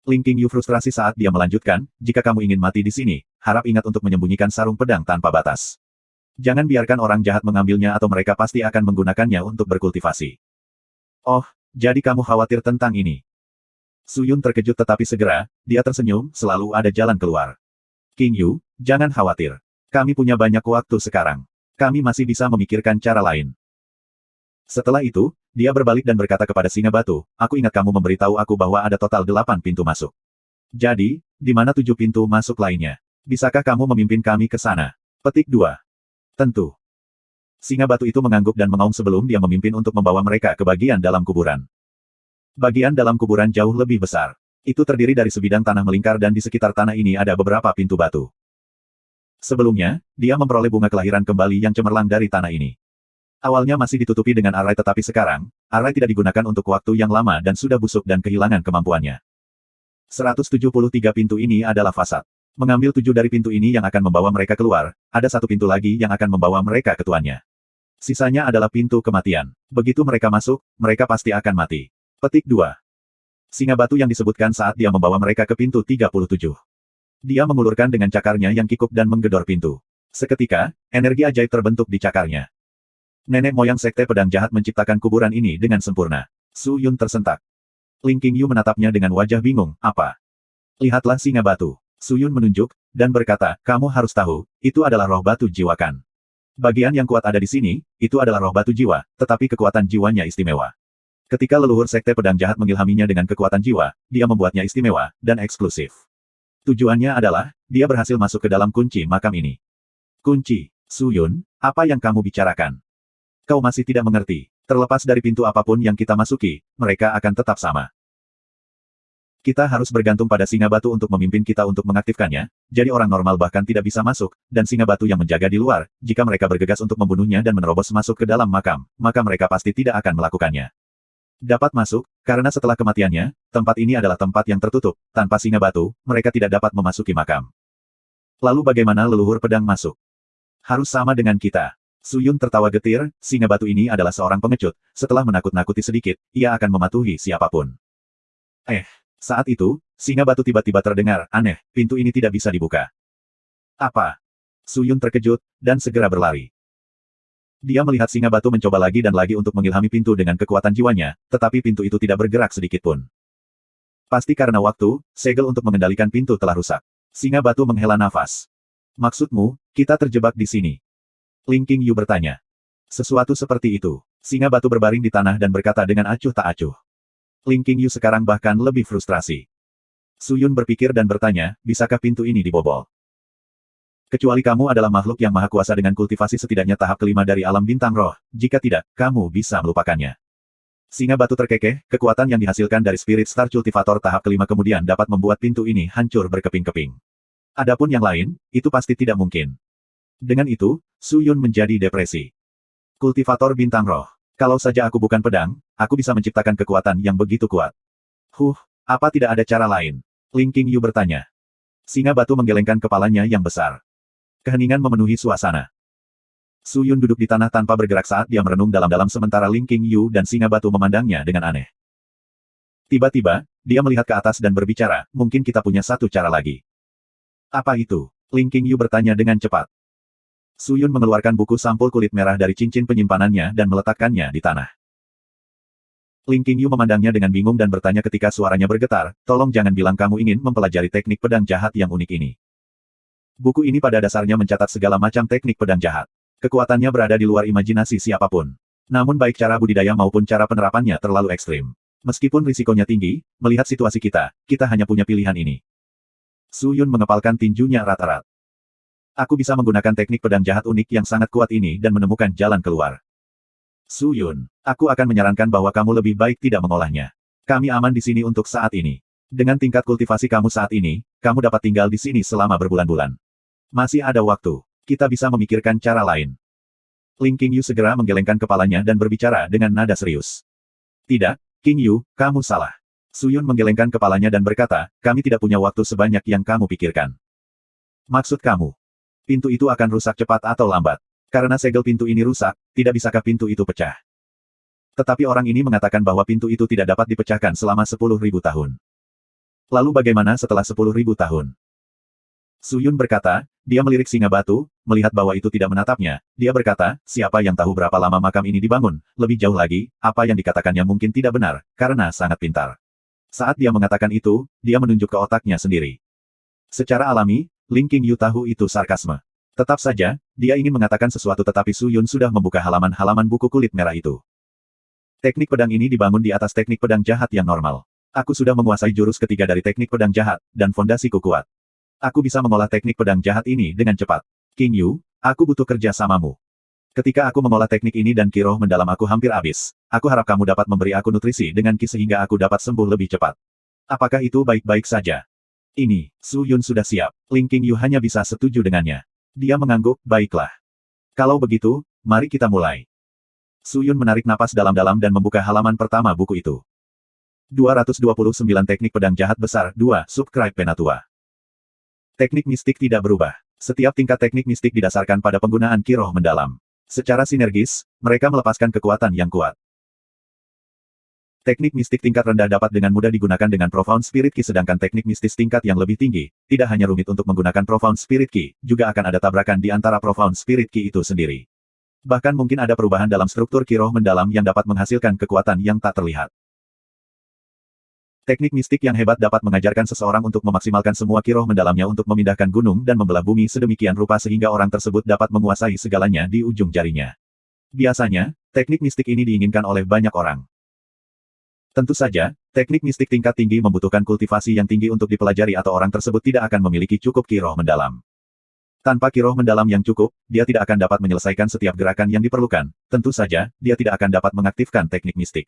Ling Qingyu frustrasi saat dia melanjutkan, jika kamu ingin mati di sini, harap ingat untuk menyembunyikan sarung pedang tanpa batas. Jangan biarkan orang jahat mengambilnya atau mereka pasti akan menggunakannya untuk berkultivasi. Oh, jadi kamu khawatir tentang ini? Su Yun terkejut tetapi segera, dia tersenyum, selalu ada jalan keluar. Qingyu, jangan khawatir. Kami punya banyak waktu sekarang. Kami masih bisa memikirkan cara lain. Setelah itu, dia berbalik dan berkata kepada singa batu, aku ingat kamu memberitahu aku bahwa ada total 8 pintu masuk. Jadi, di mana 7 pintu masuk lainnya? Bisakah kamu memimpin kami ke sana? Petik 2. Tentu. Singa batu itu mengangguk dan mengaum sebelum dia memimpin untuk membawa mereka ke bagian dalam kuburan. Bagian dalam kuburan jauh lebih besar. Itu terdiri dari sebidang tanah melingkar dan di sekitar tanah ini ada beberapa pintu batu. Sebelumnya, dia memperoleh bunga kelahiran kembali yang cemerlang dari tanah ini. Awalnya masih ditutupi dengan arai tetapi sekarang, arai tidak digunakan untuk waktu yang lama dan sudah busuk dan kehilangan kemampuannya. 173 pintu ini adalah fasad. Mengambil 7 dari pintu ini yang akan membawa mereka keluar, ada 1 pintu lagi yang akan membawa mereka ke tuannya. Sisanya adalah pintu kematian. Begitu mereka masuk, mereka pasti akan mati. Petik 2. Singa batu yang disebutkan saat dia membawa mereka ke pintu 37. Dia mengulurkan dengan cakarnya yang kikuk dan menggedor pintu. Seketika, energi ajaib terbentuk di cakarnya. Nenek moyang sekte pedang jahat menciptakan kuburan ini dengan sempurna. Su Yun tersentak. Ling Qingyu menatapnya dengan wajah bingung, apa? Lihatlah singa batu. Su Yun menunjuk, dan berkata, kamu harus tahu, itu adalah roh batu jiwakan. Bagian yang kuat ada di sini, itu adalah roh batu jiwa, tetapi kekuatan jiwanya istimewa. Ketika leluhur sekte pedang jahat mengilhaminya dengan kekuatan jiwa, dia membuatnya istimewa, dan eksklusif. Tujuannya adalah, dia berhasil masuk ke dalam kunci makam ini. Kunci, Su Yun, apa yang kamu bicarakan? Kau masih tidak mengerti. Terlepas dari pintu apapun yang kita masuki, mereka akan tetap sama. Kita harus bergantung pada singa batu untuk memimpin kita untuk mengaktifkannya, jadi orang normal bahkan tidak bisa masuk, dan singa batu yang menjaga di luar, jika mereka bergegas untuk membunuhnya dan menerobos masuk ke dalam makam, maka mereka pasti tidak akan melakukannya. Dapat masuk, karena setelah kematiannya, tempat ini adalah tempat yang tertutup, tanpa singa batu, mereka tidak dapat memasuki makam. Lalu bagaimana leluhur pedang masuk? Harus sama dengan kita. Su Yun tertawa getir, singa batu ini adalah seorang pengecut, setelah menakut-nakuti sedikit, ia akan mematuhi siapapun. Saat itu, singa batu tiba-tiba terdengar, aneh, pintu ini tidak bisa dibuka. Apa? Su Yun terkejut, dan segera berlari. Dia melihat singa batu mencoba lagi dan lagi untuk mengilhami pintu dengan kekuatan jiwanya, tetapi pintu itu tidak bergerak sedikitpun. Pasti karena waktu, segel untuk mengendalikan pintu telah rusak. Singa batu menghela nafas. Maksudmu, kita terjebak di sini? Ling Qingyu bertanya. Sesuatu seperti itu. Singa batu berbaring di tanah dan berkata dengan acuh tak acuh. Ling Qingyu sekarang bahkan lebih frustrasi. Su Yun berpikir dan bertanya, bisakah pintu ini dibobol? Kecuali kamu adalah makhluk yang maha kuasa dengan kultivasi setidaknya tahap kelima dari alam bintang roh, jika tidak, kamu bisa melupakannya. Singa batu terkekeh, kekuatan yang dihasilkan dari Spirit Star Cultivator tahap kelima kemudian dapat membuat pintu ini hancur berkeping-keping. Adapun yang lain, itu pasti tidak mungkin. Dengan itu, Su Yun menjadi depresi. Kultivator bintang roh. Kalau saja aku bukan pedang, aku bisa menciptakan kekuatan yang begitu kuat. Apa tidak ada cara lain? Ling Qingyu bertanya. Singa batu menggelengkan kepalanya yang besar. Keheningan memenuhi suasana. Su Yun duduk di tanah tanpa bergerak saat dia merenung dalam-dalam sementara Ling Qingyu dan singa batu memandangnya dengan aneh. Tiba-tiba, dia melihat ke atas dan berbicara, mungkin kita punya satu cara lagi. Apa itu? Ling Qingyu bertanya dengan cepat. Su Yun mengeluarkan buku sampul kulit merah dari cincin penyimpanannya dan meletakkannya di tanah. Ling Qingyu memandangnya dengan bingung dan bertanya ketika suaranya bergetar, tolong jangan bilang kamu ingin mempelajari teknik pedang jahat yang unik ini. Buku ini pada dasarnya mencatat segala macam teknik pedang jahat. Kekuatannya berada di luar imajinasi siapapun. Namun baik cara budidaya maupun cara penerapannya terlalu ekstrim. Meskipun risikonya tinggi, melihat situasi kita hanya punya pilihan ini. Su Yun mengepalkan tinjunya rat-rat. Aku bisa menggunakan teknik pedang jahat unik yang sangat kuat ini dan menemukan jalan keluar. Su Yun, aku akan menyarankan bahwa kamu lebih baik tidak mengolahnya. Kami aman di sini untuk saat ini. Dengan tingkat kultivasi kamu saat ini, kamu dapat tinggal di sini selama berbulan-bulan. Masih ada waktu. Kita bisa memikirkan cara lain. Ling Qingyu segera menggelengkan kepalanya dan berbicara dengan nada serius. Tidak, Qingyu, kamu salah. Su Yun menggelengkan kepalanya dan berkata, kami tidak punya waktu sebanyak yang kamu pikirkan. Maksud kamu? Pintu itu akan rusak cepat atau lambat. Karena segel pintu ini rusak, tidak bisakah pintu itu pecah? Tetapi orang ini mengatakan bahwa pintu itu tidak dapat dipecahkan selama 10.000 tahun. Lalu bagaimana setelah 10.000 tahun? Su Yun berkata, dia melirik singa batu, melihat bahwa itu tidak menatapnya. Dia berkata, siapa yang tahu berapa lama makam ini dibangun? Lebih jauh lagi, apa yang dikatakannya mungkin tidak benar, karena sangat pintar. Saat dia mengatakan itu, dia menunjuk ke otaknya sendiri. Secara alami, Ling Qingyu tahu itu sarkasme. Tetap saja, dia ingin mengatakan sesuatu tetapi Su Yun sudah membuka halaman-halaman buku kulit merah itu. Teknik pedang ini dibangun di atas teknik pedang jahat yang normal. Aku sudah menguasai jurus ketiga dari teknik pedang jahat, dan fondasiku kuat. Aku bisa mengolah teknik pedang jahat ini dengan cepat. King Yu, aku butuh kerja samamu. Ketika aku mengolah teknik ini dan ki roh mendalam aku hampir habis, aku harap kamu dapat memberi aku nutrisi dengan ki sehingga aku dapat sembuh lebih cepat. Apakah itu baik-baik saja? Ini, Su Yun sudah siap. Ling King Yu hanya bisa setuju dengannya. Dia mengangguk, baiklah. Kalau begitu, mari kita mulai. Su Yun menarik napas dalam-dalam dan membuka halaman pertama buku itu. 229 Teknik Pedang Jahat Besar 2 Subscribe Penatua. Teknik mistik tidak berubah. Setiap tingkat teknik mistik didasarkan pada penggunaan ki roh mendalam. Secara sinergis, mereka melepaskan kekuatan yang kuat. Teknik mistik tingkat rendah dapat dengan mudah digunakan dengan Profound Spirit Ki, sedangkan teknik mistis tingkat yang lebih tinggi, tidak hanya rumit untuk menggunakan Profound Spirit Ki, juga akan ada tabrakan di antara Profound Spirit Ki itu sendiri. Bahkan mungkin ada perubahan dalam struktur ki roh mendalam yang dapat menghasilkan kekuatan yang tak terlihat. Teknik mistik yang hebat dapat mengajarkan seseorang untuk memaksimalkan semua ki roh mendalamnya untuk memindahkan gunung dan membelah bumi sedemikian rupa sehingga orang tersebut dapat menguasai segalanya di ujung jarinya. Biasanya, teknik mistik ini diinginkan oleh banyak orang. Tentu saja, teknik mistik tingkat tinggi membutuhkan kultivasi yang tinggi untuk dipelajari atau orang tersebut tidak akan memiliki cukup ki roh mendalam. Tanpa ki roh mendalam yang cukup, dia tidak akan dapat menyelesaikan setiap gerakan yang diperlukan. Tentu saja, dia tidak akan dapat mengaktifkan teknik mistik.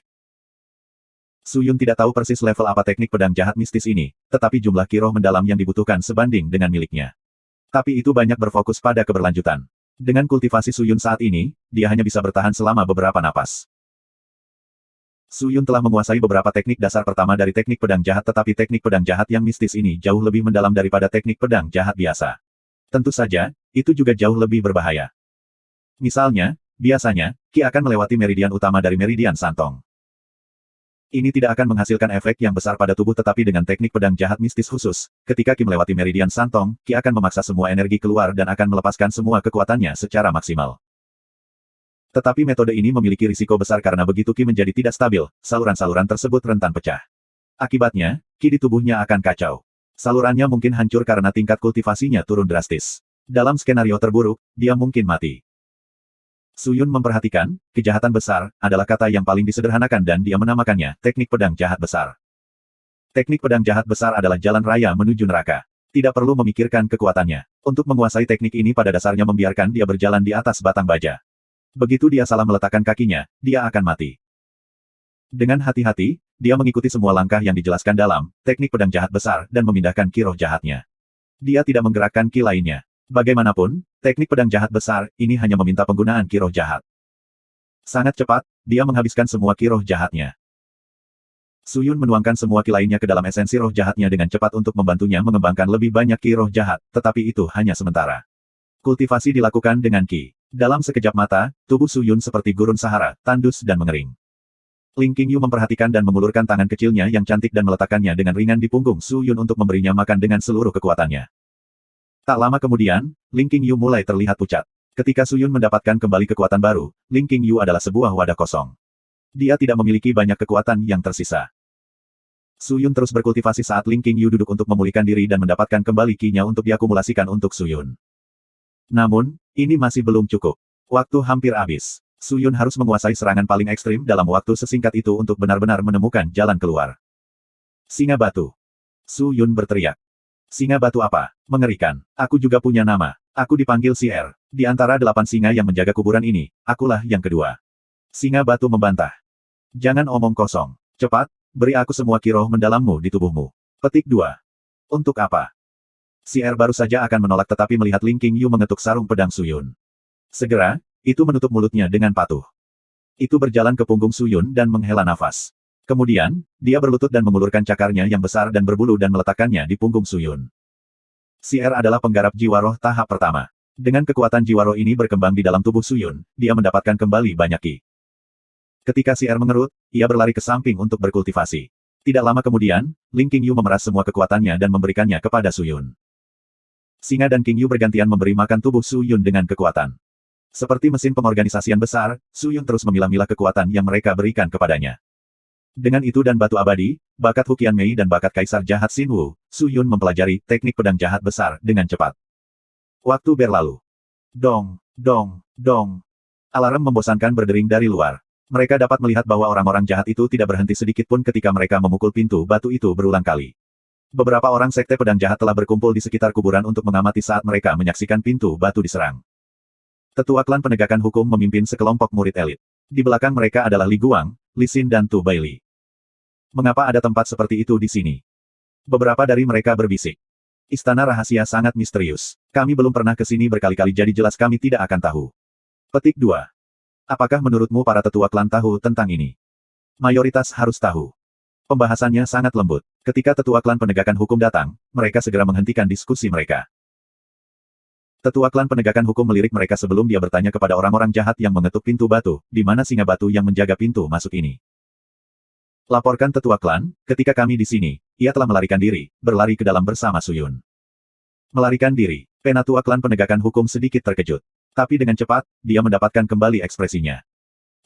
Su Yun tidak tahu persis level apa teknik pedang jahat mistis ini, tetapi jumlah ki roh mendalam yang dibutuhkan sebanding dengan miliknya. Tapi itu banyak berfokus pada keberlanjutan. Dengan kultivasi Su Yun saat ini, dia hanya bisa bertahan selama beberapa napas. Su Yun telah menguasai beberapa teknik dasar pertama dari teknik pedang jahat, tetapi teknik pedang jahat yang mistis ini jauh lebih mendalam daripada teknik pedang jahat biasa. Tentu saja, itu juga jauh lebih berbahaya. Misalnya, biasanya, Ki akan melewati meridian utama dari meridian Santong. Ini tidak akan menghasilkan efek yang besar pada tubuh, tetapi dengan teknik pedang jahat mistis khusus, ketika Ki melewati meridian Santong, Ki akan memaksa semua energi keluar dan akan melepaskan semua kekuatannya secara maksimal. Tetapi metode ini memiliki risiko besar karena begitu Ki menjadi tidak stabil, saluran-saluran tersebut rentan pecah. Akibatnya, Ki di tubuhnya akan kacau. Salurannya mungkin hancur karena tingkat kultivasinya turun drastis. Dalam skenario terburuk, dia mungkin mati. Su Yun memperhatikan, kejahatan besar, adalah kata yang paling disederhanakan dan dia menamakannya, teknik pedang jahat besar. Teknik pedang jahat besar adalah jalan raya menuju neraka. Tidak perlu memikirkan kekuatannya. Untuk menguasai teknik ini pada dasarnya membiarkan dia berjalan di atas batang baja. Begitu dia salah meletakkan kakinya, dia akan mati. Dengan hati-hati, dia mengikuti semua langkah yang dijelaskan dalam teknik pedang jahat besar dan memindahkan ki roh jahatnya. Dia tidak menggerakkan ki lainnya. Bagaimanapun, teknik pedang jahat besar ini hanya meminta penggunaan ki roh jahat. Sangat cepat, dia menghabiskan semua ki roh jahatnya. Su Yun menuangkan semua ki lainnya ke dalam esensi roh jahatnya dengan cepat untuk membantunya mengembangkan lebih banyak ki roh jahat, tetapi itu hanya sementara. Kultivasi dilakukan dengan ki. Dalam sekejap mata, tubuh Su Yun seperti gurun Sahara, tandus dan mengering. Ling King Yu memperhatikan dan mengulurkan tangan kecilnya yang cantik dan meletakkannya dengan ringan di punggung Su Yun untuk memberinya makan dengan seluruh kekuatannya. Tak lama kemudian, Ling King Yu mulai terlihat pucat. Ketika Su Yun mendapatkan kembali kekuatan baru, Ling King Yu adalah sebuah wadah kosong. Dia tidak memiliki banyak kekuatan yang tersisa. Su Yun terus berkultivasi saat Ling King Yu duduk untuk memulihkan diri dan mendapatkan kembali ki-nya untuk diakumulasikan untuk Su Yun. Namun, ini masih belum cukup. Waktu hampir habis. Su Yun harus menguasai serangan paling ekstrim dalam waktu sesingkat itu untuk benar-benar menemukan jalan keluar. Singa Batu. Su Yun berteriak. Singa batu apa? Mengerikan. Aku juga punya nama. Aku dipanggil CR. Di antara 8 singa yang menjaga kuburan ini, akulah yang kedua. Singa batu membantah. Jangan omong kosong. Cepat, beri aku semua ki roh mendalammu di tubuhmu. Petik 2. Untuk apa? CR baru saja akan menolak tetapi melihat Ling King Yu mengetuk sarung pedang Su Yun. Segera, itu menutup mulutnya dengan patuh. Itu berjalan ke punggung Su Yun dan menghela nafas. Kemudian, dia berlutut dan mengulurkan cakarnya yang besar dan berbulu dan meletakkannya di punggung Su Yun. CR adalah penggarap jiwa roh tahap pertama. Dengan kekuatan jiwa roh ini berkembang di dalam tubuh Su Yun, dia mendapatkan kembali banyak ki. Ketika CR mengerut, ia berlari ke samping untuk berkultivasi. Tidak lama kemudian, Ling King Yu memeras semua kekuatannya dan memberikannya kepada Su Yun. Singa dan King Yu bergantian memberi makan tubuh Su Yun dengan kekuatan. Seperti mesin pengorganisasian besar, Su Yun terus memilah-milah kekuatan yang mereka berikan kepadanya. Dengan itu dan batu abadi, bakat Hukian Mei dan bakat Kaisar Jahat Xin Wu, Su Yun mempelajari teknik pedang jahat besar dengan cepat. Waktu berlalu. Dong, dong, dong. Alarm membosankan berdering dari luar. Mereka dapat melihat bahwa orang-orang jahat itu tidak berhenti sedikit pun ketika mereka memukul pintu batu itu berulang kali. Beberapa orang sekte pedang jahat telah berkumpul di sekitar kuburan untuk mengamati saat mereka menyaksikan pintu batu diserang. Tetua klan penegakan hukum memimpin sekelompok murid elit. Di belakang mereka adalah Li Guang, Li Xin dan Tu Baili. Mengapa ada tempat seperti itu di sini? Beberapa dari mereka berbisik. Istana rahasia sangat misterius. Kami belum pernah ke sini berkali-kali jadi jelas kami tidak akan tahu. Petik 2. Apakah menurutmu para tetua klan tahu tentang ini? Mayoritas harus tahu. Pembahasannya sangat lembut. Ketika tetua klan penegakan hukum datang, mereka segera menghentikan diskusi mereka. Tetua klan penegakan hukum melirik mereka sebelum dia bertanya kepada orang-orang jahat yang mengetuk pintu batu, di mana singa batu yang menjaga pintu masuk ini. Laporkan tetua klan, ketika kami di sini, ia telah melarikan diri, berlari ke dalam bersama Suyun. Melarikan diri, penatua klan penegakan hukum sedikit terkejut. Tapi dengan cepat, dia mendapatkan kembali ekspresinya.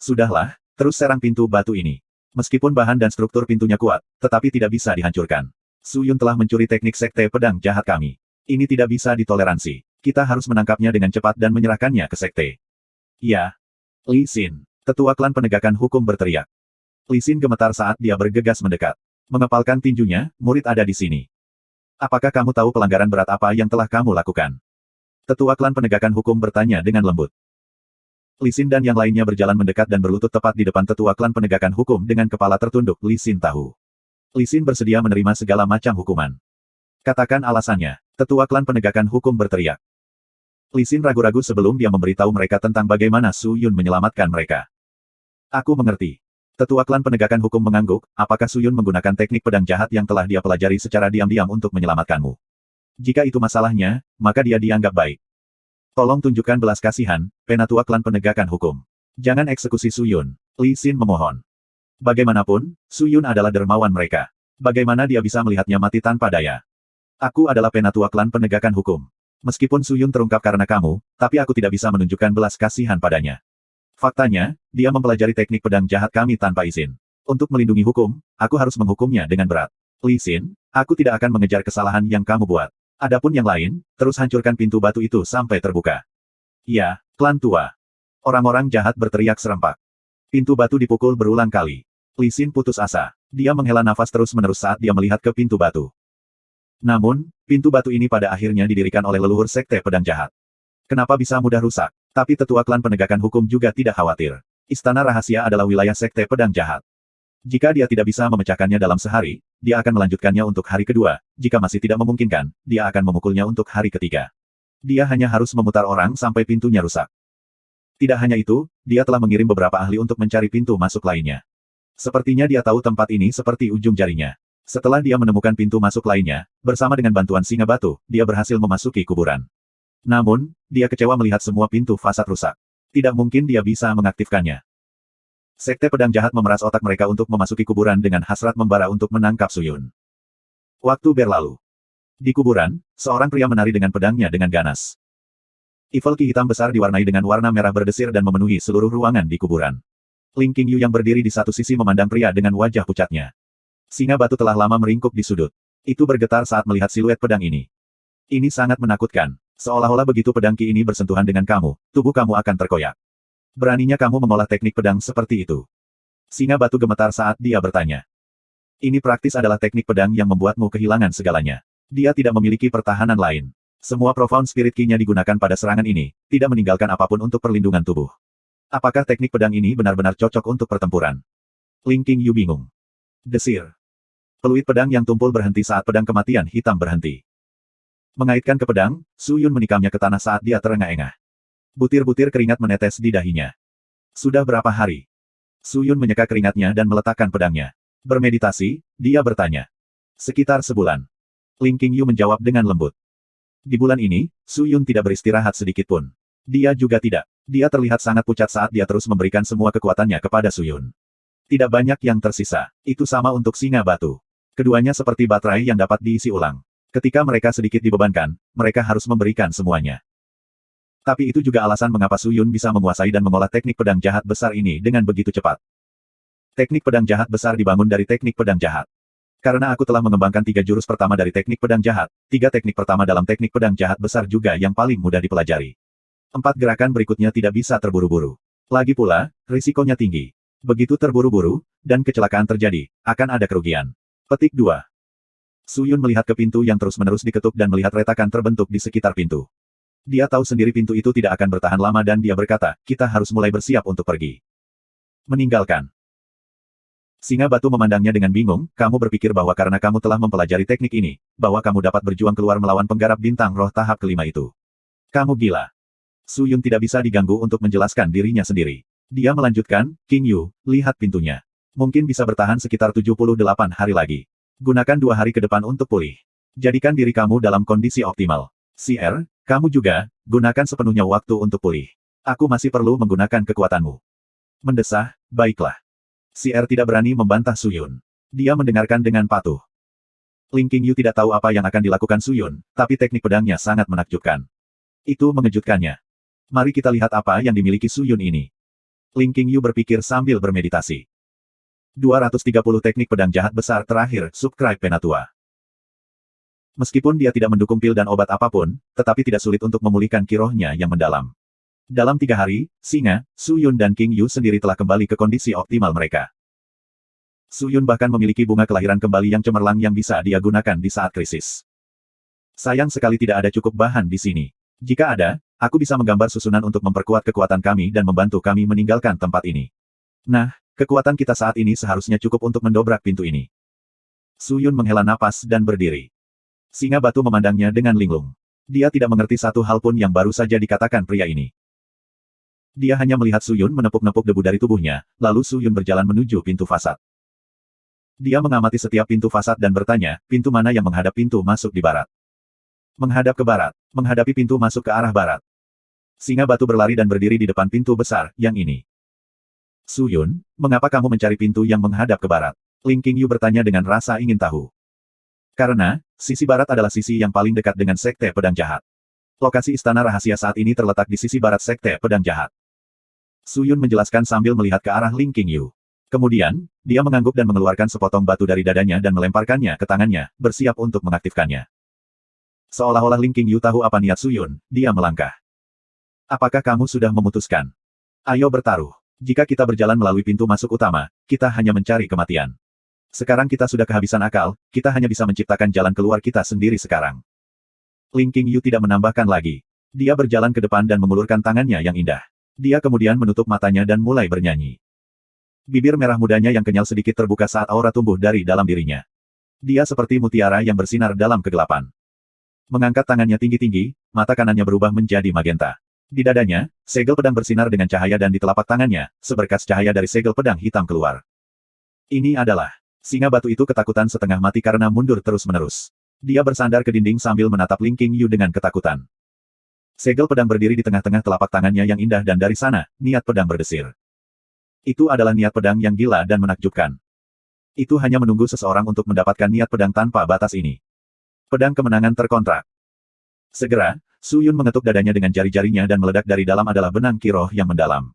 Sudahlah, terus serang pintu batu ini. Meskipun bahan dan struktur pintunya kuat, tetapi tidak bisa dihancurkan. Suyun telah mencuri teknik sekte pedang jahat kami. Ini tidak bisa ditoleransi. Kita harus menangkapnya dengan cepat dan menyerahkannya ke sekte. Ya. Li Xin, tetua klan penegakan hukum berteriak. Li Xin gemetar saat dia bergegas mendekat. Mengepalkan tinjunya, murid ada di sini. Apakah kamu tahu pelanggaran berat apa yang telah kamu lakukan? Tetua klan penegakan hukum bertanya dengan lembut. Li Xin dan yang lainnya berjalan mendekat dan berlutut tepat di depan tetua klan penegakan hukum dengan kepala tertunduk. Li Xin tahu. Li Xin bersedia menerima segala macam hukuman. Katakan alasannya. Tetua klan penegakan hukum berteriak. Li Xin ragu-ragu sebelum dia memberitahu mereka tentang bagaimana Su Yun menyelamatkan mereka. Aku mengerti. Tetua klan penegakan hukum mengangguk, apakah Su Yun menggunakan teknik pedang jahat yang telah dia pelajari secara diam-diam untuk menyelamatkanmu? Jika itu masalahnya, maka dia dianggap baik. Tolong tunjukkan belas kasihan, penatua klan penegakan hukum. Jangan eksekusi Su Yun. Li Xin memohon. Bagaimanapun, Su Yun adalah dermawan mereka. Bagaimana dia bisa melihatnya mati tanpa daya? Aku adalah penatua klan penegakan hukum. Meskipun Su Yun terungkap karena kamu, tapi aku tidak bisa menunjukkan belas kasihan padanya. Faktanya, dia mempelajari teknik pedang jahat kami tanpa izin. Untuk melindungi hukum, aku harus menghukumnya dengan berat. Li Xin, aku tidak akan mengejar kesalahan yang kamu buat. Adapun yang lain, terus hancurkan pintu batu itu sampai terbuka. Ya, klan tua. Orang-orang jahat berteriak serempak. Pintu batu dipukul berulang kali. Li Xin putus asa. Dia menghela nafas terus-menerus saat dia melihat ke pintu batu. Namun, pintu batu ini pada akhirnya didirikan oleh leluhur sekte pedang jahat. Kenapa bisa mudah rusak? Tapi tetua klan penegakan hukum juga tidak khawatir. Istana rahasia adalah wilayah sekte pedang jahat. Jika dia tidak bisa memecahkannya dalam sehari, dia akan melanjutkannya untuk hari kedua. Jika masih tidak memungkinkan, dia akan memukulnya untuk hari ketiga. Dia hanya harus memutar orang sampai pintunya rusak. Tidak hanya itu, dia telah mengirim beberapa ahli untuk mencari pintu masuk lainnya. Sepertinya dia tahu tempat ini seperti ujung jarinya. Setelah dia menemukan pintu masuk lainnya, bersama dengan bantuan singa batu, dia berhasil memasuki kuburan. Namun, dia kecewa melihat semua pintu fasad rusak. Tidak mungkin dia bisa mengaktifkannya. Sekte pedang jahat memeras otak mereka untuk memasuki kuburan dengan hasrat membara untuk menangkap Su Yun. Waktu berlalu. Di kuburan, seorang pria menari dengan pedangnya dengan ganas. Evil Ki hitam besar diwarnai dengan warna merah berdesir dan memenuhi seluruh ruangan di kuburan. Ling Qingyu yang berdiri di satu sisi memandang pria dengan wajah pucatnya. Singa batu telah lama meringkuk di sudut. Itu bergetar saat melihat siluet pedang ini. Ini sangat menakutkan. Seolah-olah begitu pedang Ki ini bersentuhan dengan kamu, tubuh kamu akan terkoyak. Beraninya kamu mengolah teknik pedang seperti itu. Singa batu gemetar saat dia bertanya. Ini praktis adalah teknik pedang yang membuatmu kehilangan segalanya. Dia tidak memiliki pertahanan lain. Semua profound spirit Ki-nya digunakan pada serangan ini, tidak meninggalkan apapun untuk perlindungan tubuh. Apakah teknik pedang ini benar-benar cocok untuk pertempuran? Ling Qingyu bingung. Desir. Peluit pedang yang tumpul berhenti saat pedang kematian hitam berhenti. Mengaitkan ke pedang, Su Yun menikamnya ke tanah saat dia terengah-engah. Butir-butir keringat menetes di dahinya. Sudah berapa hari? Su Yun menyeka keringatnya dan meletakkan pedangnya. Bermeditasi, dia bertanya. Sekitar sebulan. Ling Qingyu menjawab dengan lembut. Di bulan ini, Su Yun tidak beristirahat sedikit pun. Dia juga tidak. Dia terlihat sangat pucat saat dia terus memberikan semua kekuatannya kepada Su Yun. Tidak banyak yang tersisa. Itu sama untuk singa batu. Keduanya seperti baterai yang dapat diisi ulang. Ketika mereka sedikit dibebankan, mereka harus memberikan semuanya. Tapi itu juga alasan mengapa Su Yun bisa menguasai dan mengolah teknik pedang jahat besar ini dengan begitu cepat. Teknik pedang jahat besar dibangun dari teknik pedang jahat. Karena aku telah mengembangkan 3 jurus pertama dari teknik pedang jahat, 3 teknik pertama dalam teknik pedang jahat besar juga yang paling mudah dipelajari. 4 gerakan berikutnya tidak bisa terburu-buru. Lagi pula, risikonya tinggi. Begitu terburu-buru, dan kecelakaan terjadi, akan ada kerugian. Petik 2. Su Yun melihat ke pintu yang terus-menerus diketuk dan melihat retakan terbentuk di sekitar pintu. Dia tahu sendiri pintu itu tidak akan bertahan lama dan dia berkata, kita harus mulai bersiap untuk pergi. Meninggalkan. Singa batu memandangnya dengan bingung, kamu berpikir bahwa karena kamu telah mempelajari teknik ini, bahwa kamu dapat berjuang keluar melawan penggarap bintang roh tahap kelima itu. Kamu gila. Su Yun tidak bisa diganggu untuk menjelaskan dirinya sendiri. Dia melanjutkan, King Yu, lihat pintunya. Mungkin bisa bertahan sekitar 78 hari lagi. Gunakan 2 hari ke depan untuk pulih. Jadikan diri kamu dalam kondisi optimal. CR, kamu juga, gunakan sepenuhnya waktu untuk pulih. Aku masih perlu menggunakan kekuatanmu. Mendesah, baiklah. CR tidak berani membantah Su Yun. Dia mendengarkan dengan patuh. Ling Qingyu tidak tahu apa yang akan dilakukan Su Yun, tapi teknik pedangnya sangat menakjubkan. Itu mengejutkannya. Mari kita lihat apa yang dimiliki Su Yun ini. Ling Qingyu berpikir sambil bermeditasi. 230 teknik pedang jahat besar terakhir, subscribe Penatua. Meskipun dia tidak mendukung pil dan obat apapun, tetapi tidak sulit untuk memulihkan kirohnya yang mendalam. Dalam 3 hari, Singa, Su Yun dan King Yu sendiri telah kembali ke kondisi optimal mereka. Su Yun bahkan memiliki bunga kelahiran kembali yang cemerlang yang bisa dia gunakan di saat krisis. Sayang sekali tidak ada cukup bahan di sini. Jika ada, aku bisa menggambar susunan untuk memperkuat kekuatan kami dan membantu kami meninggalkan tempat ini. Nah, kekuatan kita saat ini seharusnya cukup untuk mendobrak pintu ini. Su Yun menghela napas dan berdiri. Singa batu memandangnya dengan linglung. Dia tidak mengerti satu hal pun yang baru saja dikatakan pria ini. Dia hanya melihat Su Yun menepuk-nepuk debu dari tubuhnya, lalu Su Yun berjalan menuju pintu fasad. Dia mengamati setiap pintu fasad dan bertanya, pintu mana yang menghadap pintu masuk di barat? Menghadap ke barat, menghadapi pintu masuk ke arah barat. Singa batu berlari dan berdiri di depan pintu besar, yang ini. Su Yun, mengapa kamu mencari pintu yang menghadap ke barat? Ling Qingyu bertanya dengan rasa ingin tahu. Karena, sisi barat adalah sisi yang paling dekat dengan Sekte Pedang Jahat. Lokasi istana rahasia saat ini terletak di sisi barat Sekte Pedang Jahat. Su Yun menjelaskan sambil melihat ke arah Ling Qingyu. Kemudian, dia mengangguk dan mengeluarkan sepotong batu dari dadanya dan melemparkannya ke tangannya, bersiap untuk mengaktifkannya. Seolah-olah Ling Qingyu tahu apa niat Su Yun, dia melangkah. Apakah kamu sudah memutuskan? Ayo bertaruh. Jika kita berjalan melalui pintu masuk utama, kita hanya mencari kematian. Sekarang kita sudah kehabisan akal, kita hanya bisa menciptakan jalan keluar kita sendiri sekarang. Ling Qingyu tidak menambahkan lagi. Dia berjalan ke depan dan mengulurkan tangannya yang indah. Dia kemudian menutup matanya dan mulai bernyanyi. Bibir merah mudanya yang kenyal sedikit terbuka saat aura tumbuh dari dalam dirinya. Dia seperti mutiara yang bersinar dalam kegelapan. Mengangkat tangannya tinggi-tinggi, mata kanannya berubah menjadi magenta. Di dadanya, segel pedang bersinar dengan cahaya dan di telapak tangannya, seberkas cahaya dari segel pedang hitam keluar. Ini adalah... Singa batu itu ketakutan setengah mati karena mundur terus-menerus. Dia bersandar ke dinding sambil menatap Ling Qingyu dengan ketakutan. Segel pedang berdiri di tengah-tengah telapak tangannya yang indah dan dari sana, niat pedang berdesir. Itu adalah niat pedang yang gila dan menakjubkan. Itu hanya menunggu seseorang untuk mendapatkan niat pedang tanpa batas ini. Pedang kemenangan terkontrak. Segera, Su Yun mengetuk dadanya dengan jari-jarinya dan meledak dari dalam adalah benang kiroh yang mendalam.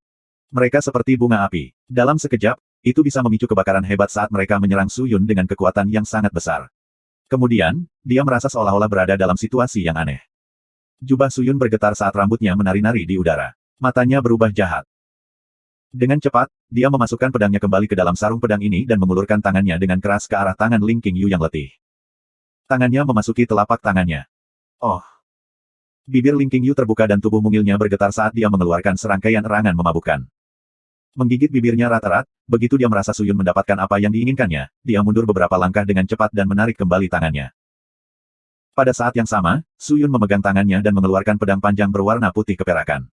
Mereka seperti bunga api. Dalam sekejap, itu bisa memicu kebakaran hebat saat mereka menyerang Su Yun dengan kekuatan yang sangat besar. Kemudian, dia merasa seolah-olah berada dalam situasi yang aneh. Jubah Su Yun bergetar saat rambutnya menari-nari di udara. Matanya berubah jahat. Dengan cepat, dia memasukkan pedangnya kembali ke dalam sarung pedang ini dan mengulurkan tangannya dengan keras ke arah tangan Ling Qingyu yang letih. Tangannya memasuki telapak tangannya. Oh! Bibir Ling Qingyu terbuka dan tubuh mungilnya bergetar saat dia mengeluarkan serangkaian erangan memabukkan. Menggigit bibirnya rata-rata, begitu dia merasa Su Yun mendapatkan apa yang diinginkannya, dia mundur beberapa langkah dengan cepat dan menarik kembali tangannya. Pada saat yang sama, Su Yun memegang tangannya dan mengeluarkan pedang panjang berwarna putih keperakan.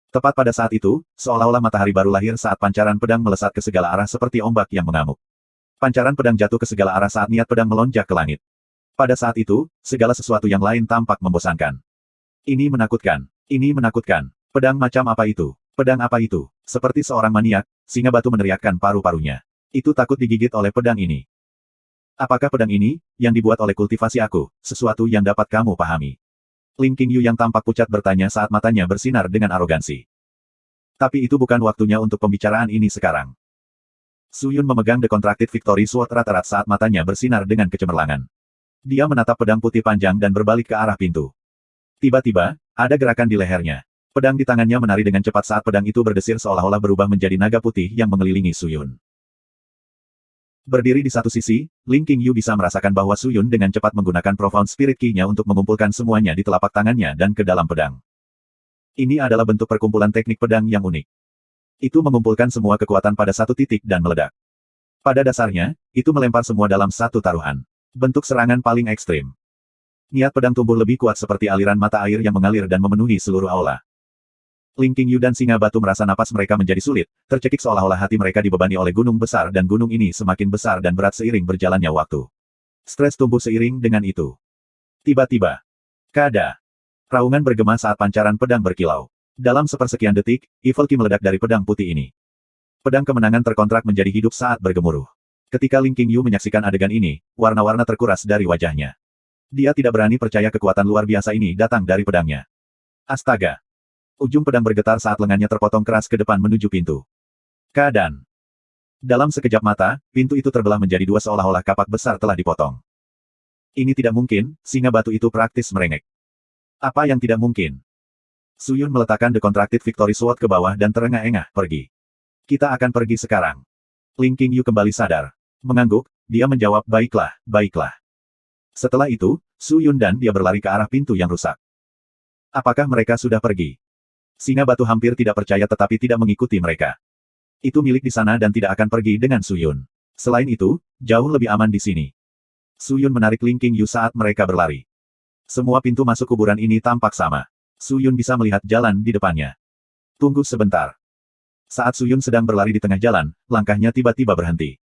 Tepat pada saat itu, seolah-olah matahari baru lahir saat pancaran pedang melesat ke segala arah seperti ombak yang mengamuk. Pancaran pedang jatuh ke segala arah saat niat pedang melonjak ke langit. Pada saat itu, segala sesuatu yang lain tampak membosankan. Ini menakutkan. Ini menakutkan. Pedang macam apa itu? Pedang apa itu? Seperti seorang maniak, singa batu meneriakkan paru-parunya. Itu takut digigit oleh pedang ini. Apakah pedang ini, yang dibuat oleh kultivasi aku, sesuatu yang dapat kamu pahami? Ling Qingyu yang tampak pucat bertanya saat matanya bersinar dengan arogansi. Tapi itu bukan waktunya untuk pembicaraan ini sekarang. Su Yun memegang Decontracted Victory Sword rata-rata saat matanya bersinar dengan kecemerlangan. Dia menatap pedang putih panjang dan berbalik ke arah pintu. Tiba-tiba, ada gerakan di lehernya. Pedang di tangannya menari dengan cepat saat pedang itu berdesir seolah-olah berubah menjadi naga putih yang mengelilingi Su Yun. Berdiri di satu sisi, Ling Qingyu bisa merasakan bahwa Su Yun dengan cepat menggunakan Profound Spirit Ki-nya untuk mengumpulkan semuanya di telapak tangannya dan ke dalam pedang. Ini adalah bentuk perkumpulan teknik pedang yang unik. Itu mengumpulkan semua kekuatan pada satu titik dan meledak. Pada dasarnya, itu melempar semua dalam satu taruhan. Bentuk serangan paling ekstrim. Niat pedang tumbuh lebih kuat seperti aliran mata air yang mengalir dan memenuhi seluruh aula. Ling Qingyu dan Singa Batu merasa napas mereka menjadi sulit, tercekik seolah-olah hati mereka dibebani oleh gunung besar dan gunung ini semakin besar dan berat seiring berjalannya waktu. Stres tumbuh seiring dengan itu. Tiba-tiba. Kada. Raungan bergema saat pancaran pedang berkilau. Dalam sepersekian detik, Evil Ki meledak dari pedang putih ini. Pedang kemenangan terkontrak menjadi hidup saat bergemuruh. Ketika Ling Qingyu menyaksikan adegan ini, warna-warna terkuras dari wajahnya. Dia tidak berani percaya kekuatan luar biasa ini datang dari pedangnya. Astaga! Ujung pedang bergetar saat lengannya terpotong keras ke depan menuju pintu. Keadaan. Dalam sekejap mata, pintu itu terbelah menjadi dua seolah-olah kapak besar telah dipotong. Ini tidak mungkin, singa batu itu praktis merengek. Apa yang tidak mungkin? Su Yun meletakkan The Contracted Victory Sword ke bawah dan terengah-engah, pergi. Kita akan pergi sekarang. Ling Qingyu kembali sadar. Mengangguk, dia menjawab baiklah, baiklah. Setelah itu, Su Yun dan dia berlari ke arah pintu yang rusak. Apakah mereka sudah pergi? Singa batu hampir tidak percaya tetapi tidak mengikuti mereka. Itu milik di sana dan tidak akan pergi dengan Su Yun. Selain itu, jauh lebih aman di sini. Su Yun menarik Ling Qingyu saat mereka berlari. Semua pintu masuk kuburan ini tampak sama. Su Yun bisa melihat jalan di depannya. Tunggu sebentar. Saat Su Yun sedang berlari di tengah jalan, langkahnya tiba-tiba berhenti.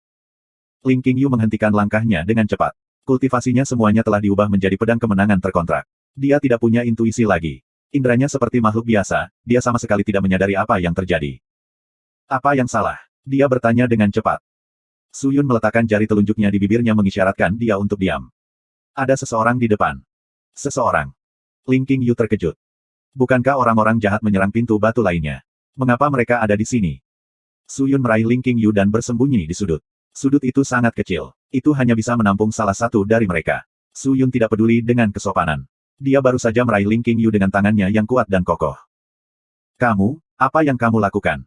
Ling Qingyu menghentikan langkahnya dengan cepat. Kultivasinya semuanya telah diubah menjadi pedang kemenangan terkontrak. Dia tidak punya intuisi lagi. Indranya seperti makhluk biasa, dia sama sekali tidak menyadari apa yang terjadi. Apa yang salah? Dia bertanya dengan cepat. Su Yun meletakkan jari telunjuknya di bibirnya mengisyaratkan dia untuk diam. Ada seseorang di depan. Seseorang. Ling Qingyu terkejut. Bukankah orang-orang jahat menyerang pintu batu lainnya? Mengapa mereka ada di sini? Su Yun meraih Ling Qingyu dan bersembunyi di sudut. Sudut itu sangat kecil. Itu hanya bisa menampung salah satu dari mereka. Su Yun tidak peduli dengan kesopanan. Dia baru saja meraih Ling Qingyu dengan tangannya yang kuat dan kokoh. Kamu, apa yang kamu lakukan?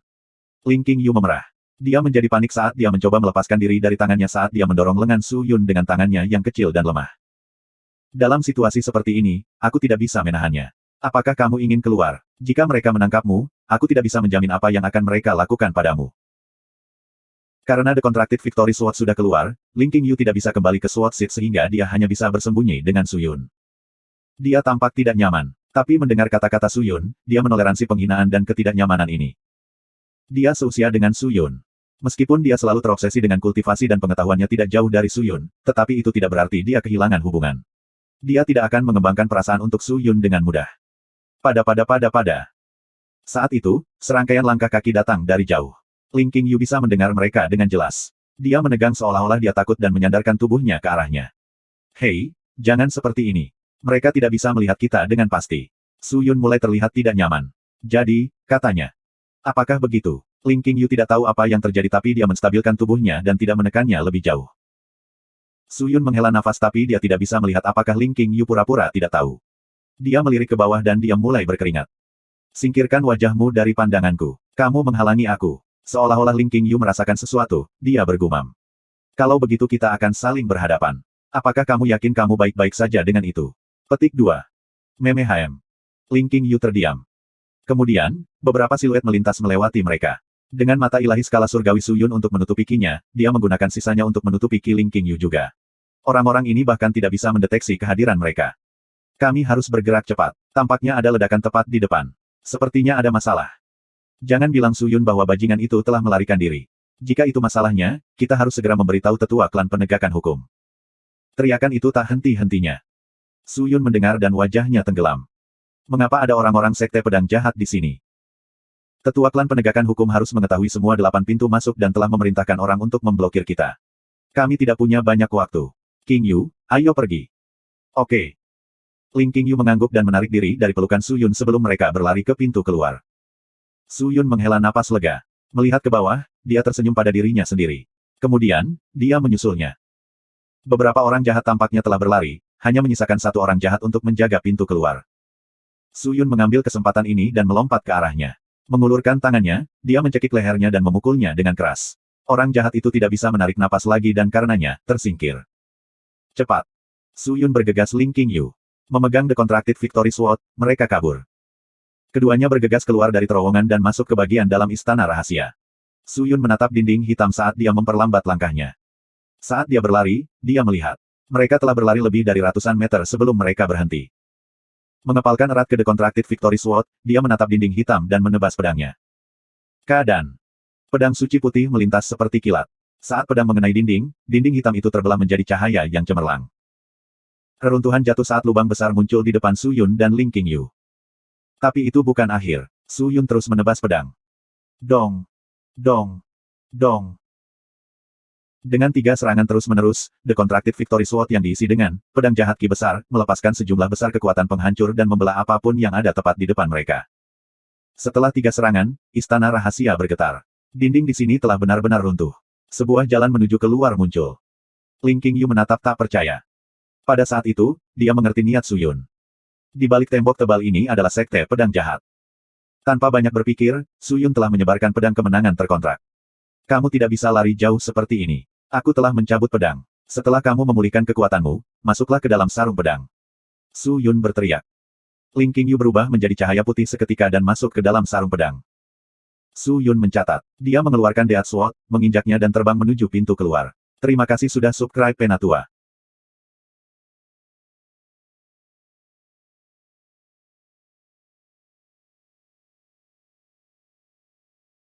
Ling Qingyu memerah. Dia menjadi panik saat dia mencoba melepaskan diri dari tangannya saat dia mendorong lengan Su Yun dengan tangannya yang kecil dan lemah. Dalam situasi seperti ini, aku tidak bisa menahannya. Apakah kamu ingin keluar? Jika mereka menangkapmu, aku tidak bisa menjamin apa yang akan mereka lakukan padamu. Karena The Contracted Victory Sword sudah keluar, Ling Qingyu tidak bisa kembali ke Sword Seat sehingga dia hanya bisa bersembunyi dengan Su Yun. Dia tampak tidak nyaman. Tapi mendengar kata-kata Su Yun, dia menoleransi penghinaan dan ketidaknyamanan ini. Dia seusia dengan Su Yun. Meskipun dia selalu terobsesi dengan kultivasi dan pengetahuannya tidak jauh dari Su Yun, tetapi itu tidak berarti dia kehilangan hubungan. Dia tidak akan mengembangkan perasaan untuk Su Yun dengan mudah. Pada. Saat itu, serangkaian langkah kaki datang dari jauh. Ling Qingyu bisa mendengar mereka dengan jelas. Dia menegang seolah-olah dia takut dan menyandarkan tubuhnya ke arahnya. Hei, jangan seperti ini. Mereka tidak bisa melihat kita dengan pasti. Su Yun mulai terlihat tidak nyaman. Jadi, katanya. Apakah begitu? Ling Qingyu tidak tahu apa yang terjadi tapi dia menstabilkan tubuhnya dan tidak menekannya lebih jauh. Su Yun menghela nafas tapi dia tidak bisa melihat apakah Ling Qingyu pura-pura tidak tahu. Dia melirik ke bawah dan dia mulai berkeringat. Singkirkan wajahmu dari pandanganku. Kamu menghalangi aku. Seolah-olah Ling Qingyu merasakan sesuatu, dia bergumam. Kalau begitu kita akan saling berhadapan. Apakah kamu yakin kamu baik-baik saja dengan itu? Petik 2. Memehm. Ling Qingyu terdiam. Kemudian, beberapa siluet melintas melewati mereka. Dengan mata ilahi skala surgawi Su Yun untuk menutupi Ki-nya, dia menggunakan sisanya untuk menutupi Ki Ling Qingyu juga. Orang-orang ini bahkan tidak bisa mendeteksi kehadiran mereka. Kami harus bergerak cepat. Tampaknya ada ledakan tepat di depan. Sepertinya ada masalah. Jangan bilang Su Yun bahwa bajingan itu telah melarikan diri. Jika itu masalahnya, kita harus segera memberitahu tetua klan penegakan hukum. Teriakan itu tak henti-hentinya. Su Yun mendengar dan wajahnya tenggelam. Mengapa ada orang-orang sekte pedang jahat di sini? Tetua klan penegakan hukum harus mengetahui semua 8 pintu masuk dan telah memerintahkan orang untuk memblokir kita. Kami tidak punya banyak waktu. Qingyu, ayo pergi. Oke. Ling Qingyu mengangguk dan menarik diri dari pelukan Su Yun sebelum mereka berlari ke pintu keluar. Su Yun menghela napas lega. Melihat ke bawah, dia tersenyum pada dirinya sendiri. Kemudian, dia menyusulnya. Beberapa orang jahat tampaknya telah berlari, hanya menyisakan satu orang jahat untuk menjaga pintu keluar. Su Yun mengambil kesempatan ini dan melompat ke arahnya. Mengulurkan tangannya, dia mencekik lehernya dan memukulnya dengan keras. Orang jahat itu tidak bisa menarik napas lagi dan karenanya, tersingkir. Cepat. Su Yun bergegas Ling Qingyu. Memegang The Contracted Victory Sword, mereka kabur. Keduanya bergegas keluar dari terowongan dan masuk ke bagian dalam istana rahasia. Su Yun menatap dinding hitam saat dia memperlambat langkahnya. Saat dia berlari, dia melihat. Mereka telah berlari lebih dari ratusan meter sebelum mereka berhenti. Mengepalkan erat ke The Contracted Victory Sword, dia menatap dinding hitam dan menebas pedangnya. Keadaan. Pedang suci putih melintas seperti kilat. Saat pedang mengenai dinding, dinding hitam itu terbelah menjadi cahaya yang cemerlang. Reruntuhan jatuh saat lubang besar muncul di depan Su Yun dan Ling Qingyu. Tapi itu bukan akhir. Su Yun terus menebas pedang. Dong. Dong. Dong. Dengan 3 serangan terus-menerus, The Contracted Victory Sword yang diisi dengan pedang jahat Ki besar, melepaskan sejumlah besar kekuatan penghancur dan membelah apapun yang ada tepat di depan mereka. Setelah 3 serangan, istana rahasia bergetar. Dinding di sini telah benar-benar runtuh. Sebuah jalan menuju keluar muncul. Ling Qingyu menatap tak percaya. Pada saat itu, dia mengerti niat Su Yun. Di balik tembok tebal ini adalah sekte pedang jahat. Tanpa banyak berpikir, Su Yun telah menyebarkan pedang kemenangan terkontrak. Kamu tidak bisa lari jauh seperti ini. Aku telah mencabut pedang. Setelah kamu memulihkan kekuatanmu, masuklah ke dalam sarung pedang. Su Yun berteriak. Ling Qingyu berubah menjadi cahaya putih seketika dan masuk ke dalam sarung pedang. Su Yun mencatat. Dia mengeluarkan Death Sword, menginjaknya dan terbang menuju pintu keluar. Terima kasih sudah subscribe Penatua.